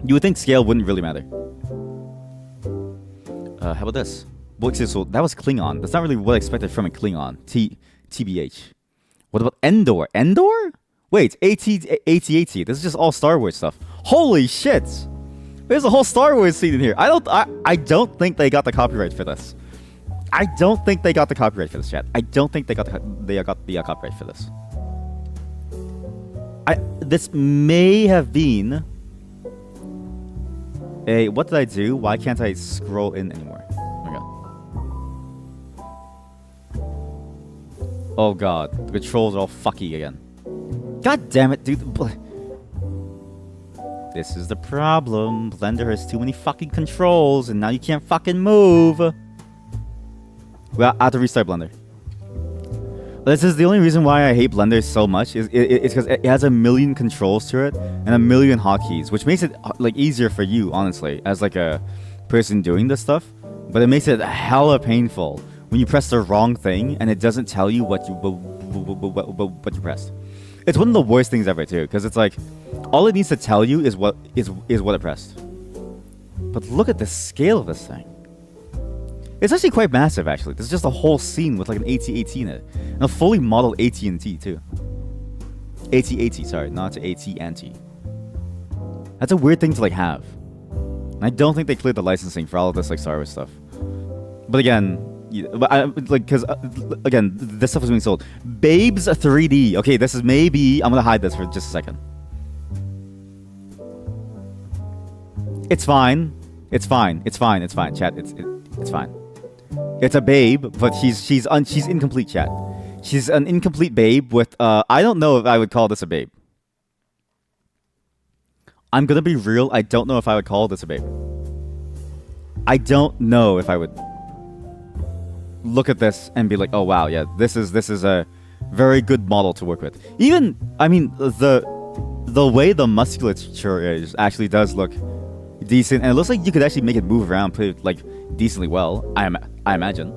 You would think scale wouldn't really matter. How about this? So that was Klingon. That's not really what I expected from a Klingon. TBH. What about Endor? Endor? Wait, AT-AT. This is just all Star Wars stuff. Holy shit! There's a whole Star Wars scene in here. I don't think they got the copyright for this. I don't think they got the copyright for this, chat. I don't think they got the copyright for this. This may have been a... What did I do? Why can't I scroll in anymore? Oh god, the controls are all fucky again. God damn it, dude. This is the problem. Blender has too many fucking controls, and now you can't fucking move. Well, I have to restart Blender. This is the only reason why I hate Blender so much. It's because it has a million controls to it and a million hotkeys, which makes it like easier for you, honestly, as like a person doing this stuff. But it makes it hella painful when you press the wrong thing and it doesn't tell you what you pressed. It's one of the worst things ever too, because it's like all it needs to tell you is what it pressed. But look at the scale of this thing. It's actually quite massive, actually. This is just a whole scene with like an AT-AT in it, and a fully modeled AT&T too. AT-AT, sorry, not AT&T. That's a weird thing to like have. And I don't think they cleared the licensing for all of this like Star Wars stuff. But again. Again, this stuff is being sold. Babes 3D. Okay, this is maybe... I'm gonna hide this for just a second. It's fine. It's fine. It's fine. It's fine. Chat. It's fine. It's a babe, but she's incomplete. Chat. She's an incomplete babe with I don't know if I would call this a babe. I'm gonna be real, I don't know if I would call this a babe. I don't know if I would look at this and be like, oh wow, yeah, this is a very good model to work with. Even, I mean, the way the musculature is actually does look decent, and it looks like you could actually make it move around pretty, like, decently well. I imagine.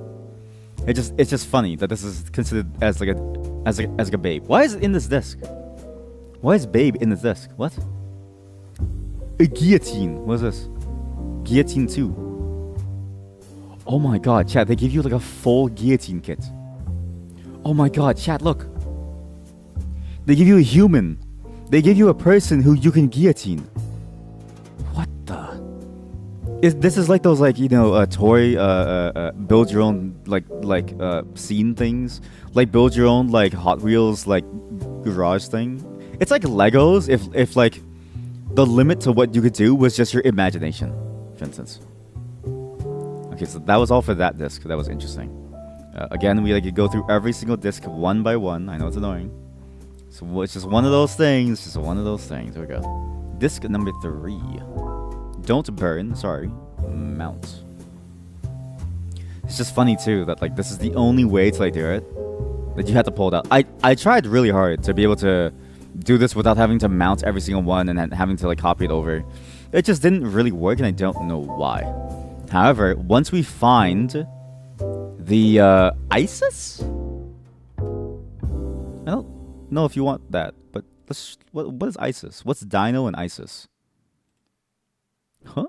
It's just funny that this is considered as like a babe. Why is it in this disc? Why is babe in this disc? What? A guillotine. What is this? Guillotine 2. Oh my god, chat, they give you like a full guillotine kit. Oh my god, chat, look. They give you a human. They give you a person who you can guillotine. What the? This is like those, like, you know, toy build your own like scene things. Like build your own like Hot Wheels like garage thing. It's like Legos if like the limit to what you could do was just your imagination, for instance. Okay, so that was all for that disc. That was interesting. Again, we like go through every single disc one by one. I know it's annoying. So it's just one of those things. Just one of those things. There we go. Disc number 3. Don't burn. Sorry. Mount. It's just funny too that like this is the only way to like do it. That you have to pull it out. I tried really hard to be able to do this without having to mount every single one and then having to like copy it over. It just didn't really work, and I don't know why. However, once we find the ISIS, I don't know if you want that, but let's. What is ISIS? What's Dino and ISIS? Huh?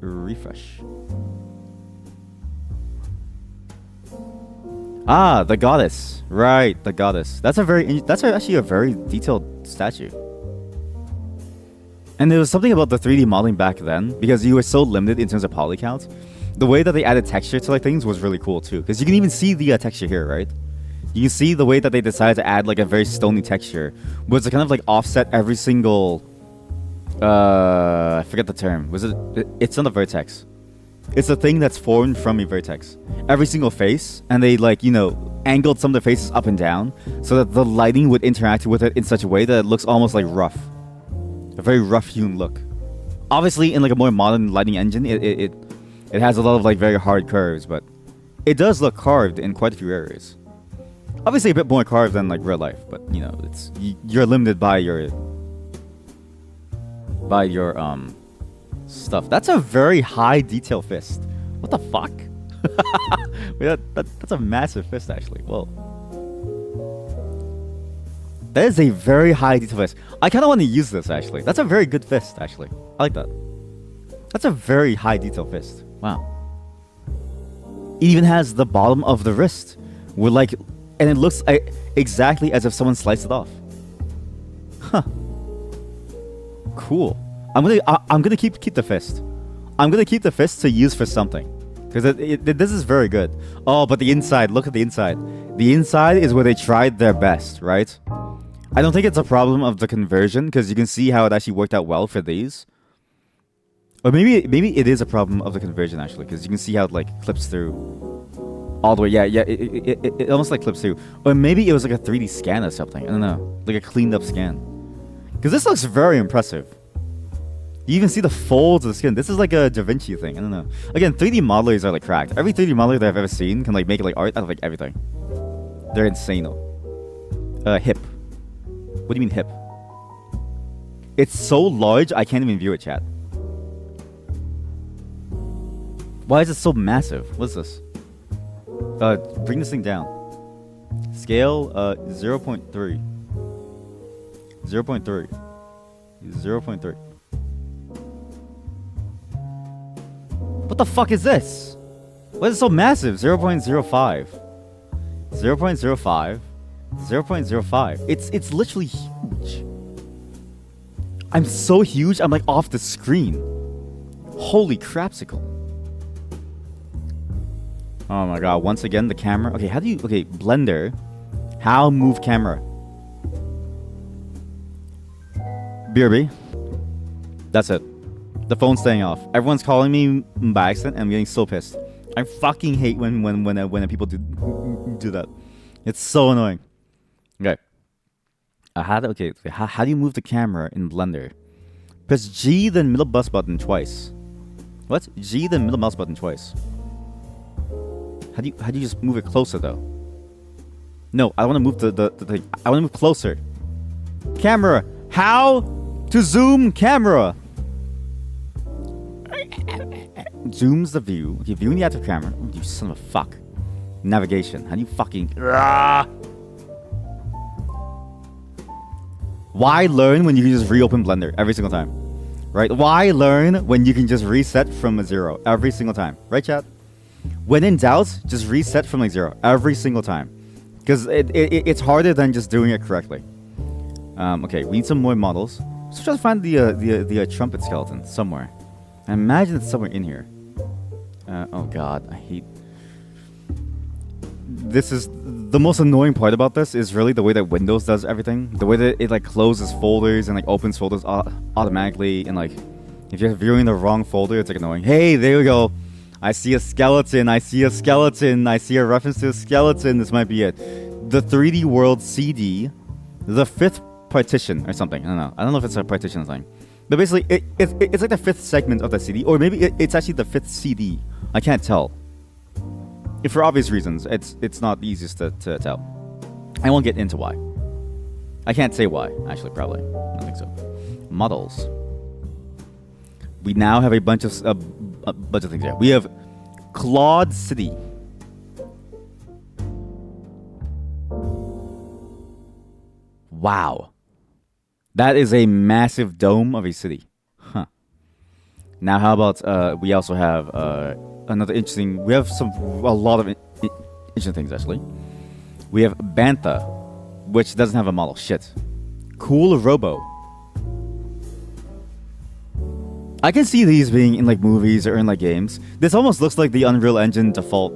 Refresh. Ah, the goddess. Right, the goddess. That's actually a very detailed statue. And there was something about the 3D modeling back then, because you were so limited in terms of poly count. The way that they added texture to like things was really cool too, because you can even see the texture here, right? You can see the way that they decided to add like a very stony texture, was to kind of like offset every single. I forget the term. Was it? It's not a vertex. It's a thing that's formed from a vertex. Every single face, and they like, you know, angled some of the faces up and down so that the lighting would interact with it in such a way that it looks almost like rough. A very rough-hewn look. Obviously, in like a more modern lighting engine, it has a lot of like very hard curves, but it does look carved in quite a few areas. Obviously, a bit more carved than like real life, but you know, you're limited by your stuff. That's a very high detail fist. What the fuck? Wait, that's a massive fist, actually. Whoa. That is a very high detail fist. I kind of want to use this, actually. That's a very good fist, actually. I like that. That's a very high detail fist. Wow. It even has the bottom of the wrist with like, and it looks exactly as if someone sliced it off. Huh. Cool. I'm gonna keep the fist. I'm gonna keep the fist to use for something, because this is very good. Oh, but the inside. Look at the inside. The inside is where they tried their best, right? I don't think it's a problem of the conversion, because you can see how it actually worked out well for these. Or maybe it is a problem of the conversion, actually, because you can see how it like clips through all the way. Yeah, it almost like clips through. Or maybe it was like a 3D scan or something. I don't know, like a cleaned up scan. Because this looks very impressive. You even see the folds of the skin. This is like a Da Vinci thing. I don't know. Again, 3D modelers are like cracked. Every 3D modeler that I've ever seen can like make like art out of like everything. They're insane. Hip. What do you mean hip? It's so large I can't even view it, chat. Why is it so massive? What's this? Bring this thing down. Scale 0.3. 0.3. 0.3. What the fuck is this? Why is it so massive? 0.05. 0.05. 0.05. It's literally huge. I'm so huge, I'm like off the screen. Holy crapsicle. Oh my god, once again the camera. Okay, how do you... Okay, Blender. How move camera? BRB. That's it. The phone's staying off. Everyone's calling me by accident and I'm getting so pissed. I fucking hate when people do do that. It's so annoying. Okay. How do you move the camera in Blender? Press G then middle mouse button twice. What? G then middle mouse button twice. How do you just move it closer though? No, I want to move the thing. I want to move closer. Camera. How to zoom camera? Zooms the view. Okay, viewing the active camera. Oh, you son of a fuck. Navigation. How do you fucking... Why learn when you can just reopen Blender every single time? Right? Why learn when you can just reset from a 0 every single time? Right, chat? When in doubt, just reset from like 0 every single time. Because it's harder than just doing it correctly. Okay, we need some more models. So try to find the trumpet skeleton somewhere. I imagine it's somewhere in here. Oh god, I hate... This is... The most annoying part about this is really the way that Windows does everything. The way that it like closes folders and like opens folders automatically. And like, if you're viewing the wrong folder, it's like annoying. Hey, there we go. I see a skeleton. I see a skeleton. I see a reference to a skeleton. This might be it. The 3D World CD. The 5th partition or something. I don't know if it's a partition thing. But basically, it's like the 5th segment of the CD. Or maybe it's actually the 5th CD. I can't tell. For obvious reasons, it's not the easiest to tell. I won't get into why. I can't say why, actually, probably. I don't think so. Models. We now have a bunch of things here. We have Claude City. Wow. That is a massive dome of a city. Huh. Now, how about we also have another interesting... We have a lot of interesting things, actually. We have Bantha, which doesn't have a model. Shit. Cool Robo. I can see these being in like movies or in like games. This almost looks like the Unreal Engine default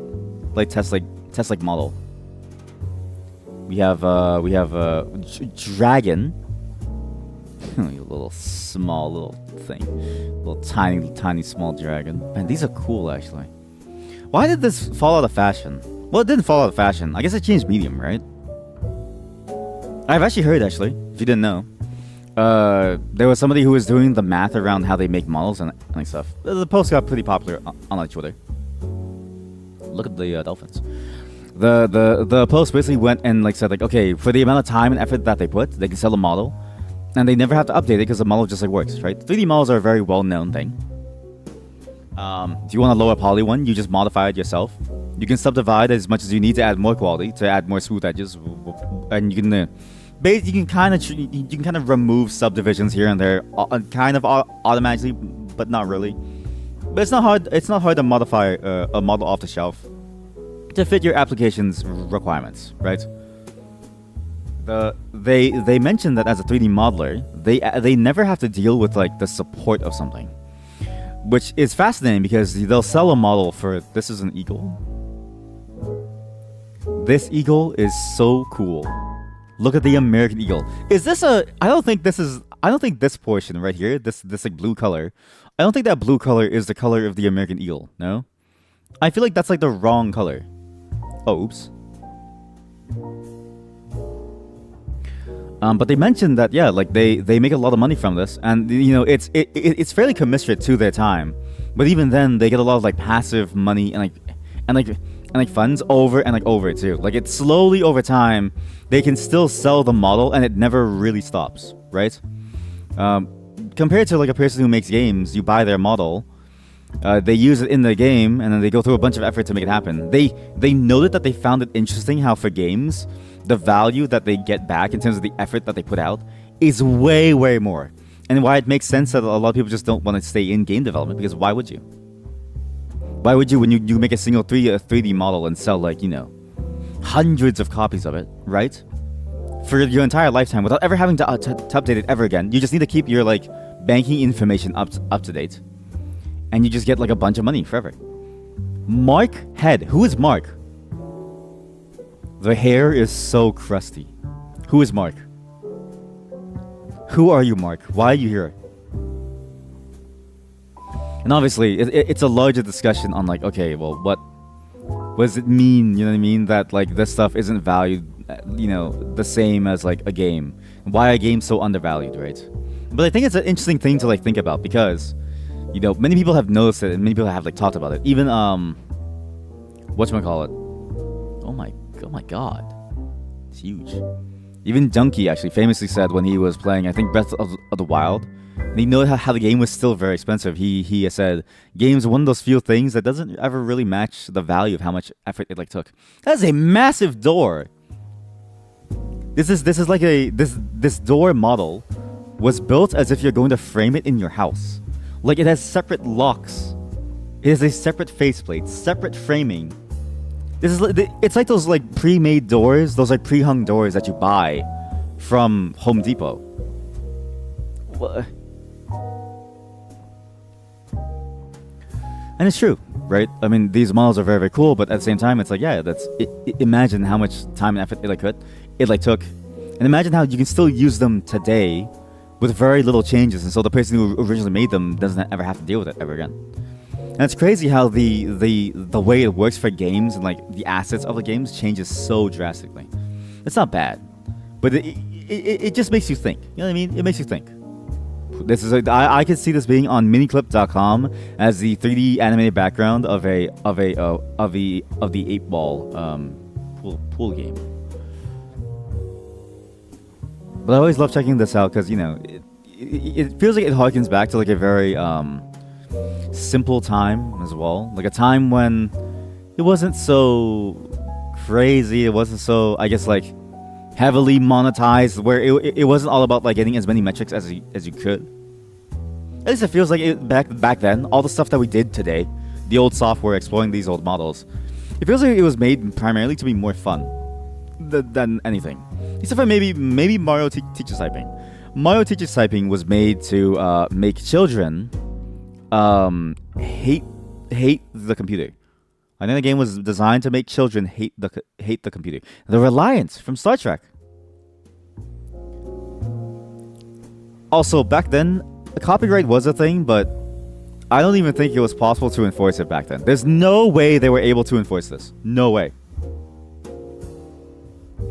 like test model. We have Dragon. You little small little thing. Little tiny small dragon. Man, these are cool actually. Why did this fall out of fashion? Well, it didn't fall out of fashion. I guess it changed medium, right? I've actually heard, actually, if you didn't know. There was somebody who was doing the math around how they make models and like stuff. The post got pretty popular on like Twitter. Look at the dolphins. The post basically went and like said like, okay, for the amount of time and effort that they put, they can sell a model, and they never have to update it because the model just like works, right? 3D models are a very well-known thing. If you want a lower poly one, you just modify it yourself. You can subdivide as much as you need to add more quality, to add more smooth edges, and you can you can kind of remove subdivisions here and there, kind of automatically, but not really. But it's not hard. It's not hard to modify a model off the shelf to fit your application's requirements, right? They mentioned that as a 3D modeler, they never have to deal with like the support of something, which is fascinating because they'll sell a model for... This is an eagle. This eagle is so cool. Look at the American eagle. Is this a... I don't think this portion right here, this like blue color, I don't think that blue color is the color of the American eagle, no? I feel like that's like the wrong color. Oh, oops. But they mentioned that, yeah, like they make a lot of money from this, and you know it's fairly commensurate to their time. But even then, they get a lot of like passive money and funds over and over too. Like it's slowly over time, they can still sell the model, and it never really stops, right? Compared to like a person who makes games, you buy their model, they use it in the game, and then they go through a bunch of effort to make it happen. They noted that they found it interesting how for games, the value that they get back in terms of the effort that they put out is way more. And why it makes sense that a lot of people just don't want to stay in game development, because why would you? Why would you when you make a single 3D model and sell like, you know, hundreds of copies of it, right? For your entire lifetime without ever having to update it ever again. You just need to keep your like banking information up to date. And you just get like a bunch of money forever. Mark Head. Who is Mark? The hair is so crusty. Who is Mark? Who are you, Mark? Why are you here? And obviously, it's a larger discussion on like, okay, well, what What does it mean? You know what I mean? That like this stuff isn't valued, the same as like a game. Why a game's so undervalued, right? But I think it's an interesting thing to like think about because, many people have noticed it and many people have like talked about it. Even whatchamacallit? Oh my god, it's huge. Even Junkie actually famously said when he was playing, I think Breath of the Wild, and he knew how the game was still very expensive. He said games are one of those few things that doesn't ever really match the value of how much effort it like took. That is a massive door. This is like this door model was built as if you're going to frame it in your house. Like it has separate locks. It has a separate faceplate, separate framing. It's like those like pre-made doors, those like pre-hung doors that you buy from Home Depot. What? And it's true, right? I mean, these models are very, very cool, but at the same time, it's like, yeah, imagine how much time and effort it took, and imagine how you can still use them today with very little changes, and so the person who originally made them doesn't ever have to deal with it ever again. And it's crazy how the way it works for games and like the assets of the games changes so drastically. It's not bad, but it just makes you think. You know what I mean? It makes you think. This is I could see this being on miniclip.com as the 3D animated background of the 8-ball pool game. But I always love checking this out because it feels like it harkens back to like a very simple time as well, like a time when it wasn't so crazy, it wasn't so, I guess, like heavily monetized, where it wasn't all about like getting as many metrics as you could. At least it feels like it back then. All the stuff that we did today, the old software exploring these old models, it feels like it was made primarily to be more fun than anything, except for maybe Mario teaches typing. Mario teaches typing was made to make children hate the computer. I think the game was designed to make children hate the computer. The Reliance from Star Trek. Also, back then, copyright was a thing, but I don't even think it was possible to enforce it back then. There's no way they were able to enforce this. No way.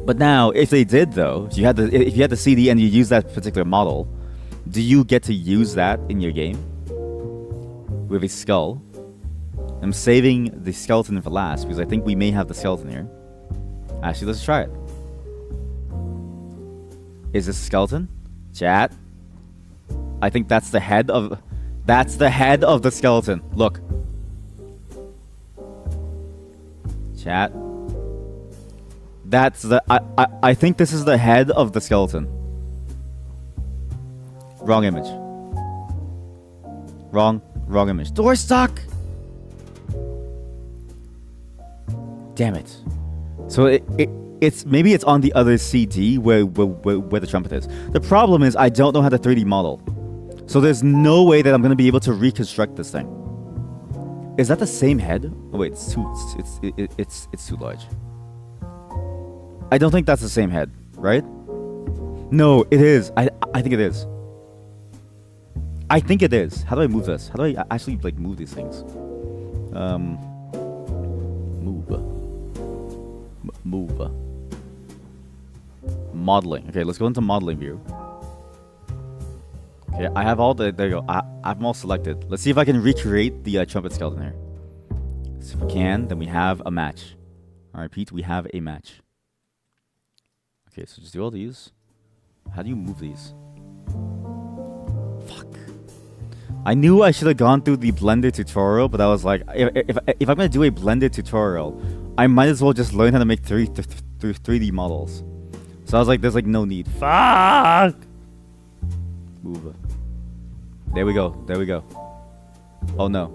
But now, if they did, though, if you had the CD and you use that particular model, do you get to use that in your game? With a skull. I'm saving the skeleton for last because I think we may have the skeleton here. Actually, let's try it. Is this a skeleton? Chat. I think that's the head of the skeleton. Look. Chat. I think this is the head of the skeleton. Wrong image. Wrong image. Door stuck! Damn it. So it's maybe it's on the other CD where the trumpet is. The problem is I don't know how to 3D model. So there's no way that I'm gonna be able to reconstruct this thing. Is that the same head? Oh wait, it's too large. I don't think that's the same head, right? No, it is. I think it is. I think it is. How do I move this? How do I actually like move these things? Move. Modeling. Okay, let's go into modeling view. Okay, I have all the. There you go. I have them all selected. Let's see if I can recreate the trumpet skeleton here. So if we can, then we have a match. I repeat, we have a match. Okay, so just do all these. How do you move these? Fuck. I knew I should have gone through the Blender tutorial, but I was like, if I'm gonna do a Blender tutorial, I might as well just learn how to make 3D models. So I was like, there's like no need. Fuck! Move. There we go. Oh no.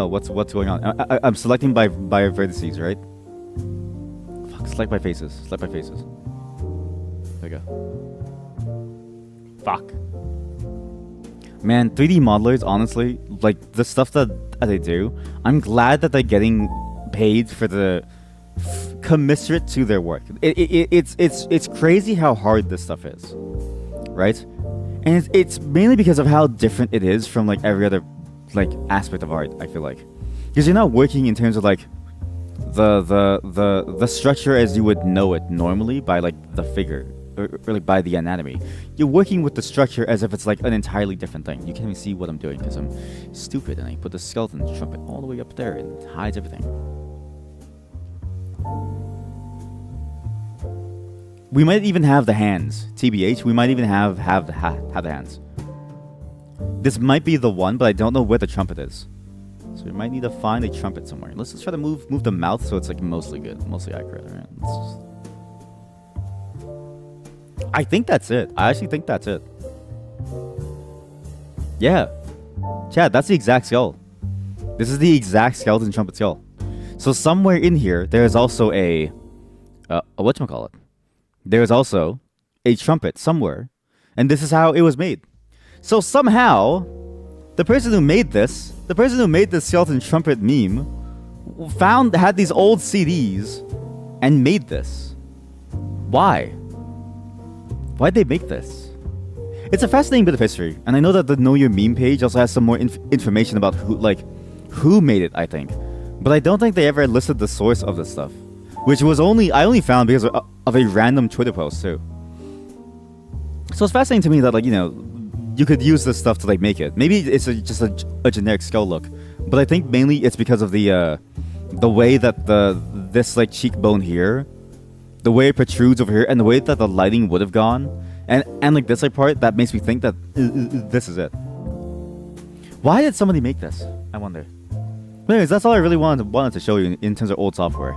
What's going on? I'm selecting by vertices, right? Fuck, select by faces. There we go. Fuck. Man, 3D modelers, honestly, like the stuff that they do, I'm glad that they're getting paid for the commiserate to their work. It's crazy how hard this stuff is, right? And it's mainly because of how different it is from like every other like aspect of art. I feel like because you're not working in terms of like the structure as you would know it normally by like the figure or like by the anatomy. You're working with the structure as if it's like an entirely different thing. You can't even see what I'm doing because I'm stupid and I put the skeleton trumpet all the way up there and it hides everything. We might even have the hands. TBH, we might even have the hands. This might be the one, but I don't know where the trumpet is. So we might need to find a trumpet somewhere. Let's just try to move the mouth so it's like mostly good, mostly accurate. All right. I think that's it. I actually think that's it. Yeah. Chad, that's the exact skull. This is the exact skeleton trumpet skull. So somewhere in here, there is also a whatchamacallit. There is also a trumpet somewhere, and this is how it was made. So somehow, the person who made this skeleton trumpet meme had these old CDs and made this. Why? Why'd they make this? It's a fascinating bit of history, and I know that the Know Your Meme page also has some more information about who made it, I think. But I don't think they ever listed the source of this stuff, which was I only found because of a random Twitter post too. So it's fascinating to me that you could use this stuff to like make it. Maybe it's just a generic skull look, but I think mainly it's because of the way that this like cheekbone here, the way it protrudes over here, and the way that the lighting would have gone, and like this like part that makes me think that this is it. Why did somebody make this? I wonder. But anyways, that's all I really wanted to show you in terms of old software.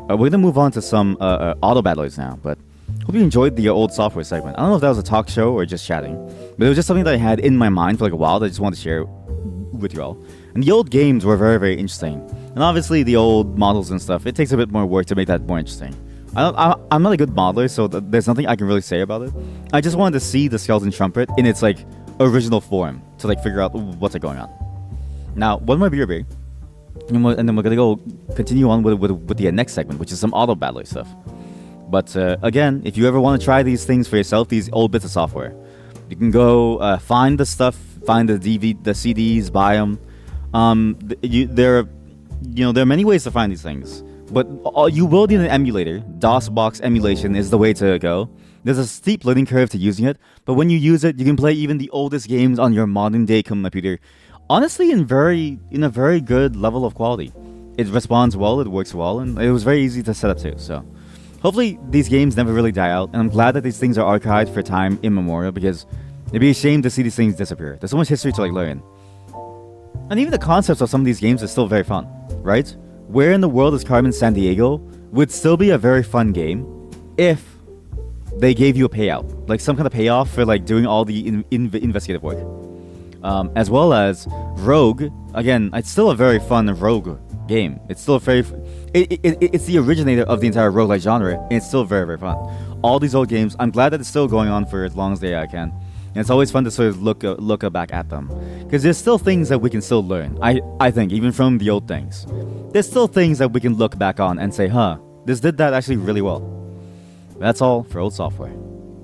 We're gonna move on to some auto battlers now, but hope you enjoyed the old software segment. I don't know if that was a talk show or just chatting, but it was just something that I had in my mind for like a while that I just wanted to share with you all. And the old games were very, very interesting. And obviously the old models and stuff, it takes a bit more work to make that more interesting. I'm not a good modeler, so there's nothing I can really say about it. I just wanted to see the skeleton trumpet in its like original form to like figure out what's going on. Now, one more beer, and then we're gonna go continue on with the next segment, which is some auto battler stuff. But again, if you ever want to try these things for yourself, these old bits of software, you can go find the stuff, find the CDs, buy them. There are many ways to find these things, but you will need an emulator. DOSBox emulation is the way to go. There's a steep learning curve to using it, but when you use it, you can play even the oldest games on your modern day computer. Honestly, in a very good level of quality. It responds well, it works well, and it was very easy to set up too. So, hopefully these games never really die out, and I'm glad that these things are archived for time immemorial because it'd be a shame to see these things disappear. There's so much history to like learn, and even the concepts of some of these games are still very fun, right? Where in the world is Carmen Sandiego would still be a very fun game if they gave you a payout, like some kind of payoff for like doing all the investigative work. As well as Rogue. Again, it's still a very fun Rogue game. It's still it's the originator of the entire roguelike genre, and it's still very, very fun. All these old games, I'm glad that it's still going on for as long as I can. And it's always fun to sort of look back at them, because there's still things that we can still learn. I think even from the old things, there's still things that we can look back on and say, this did that actually really well. That's all for old software.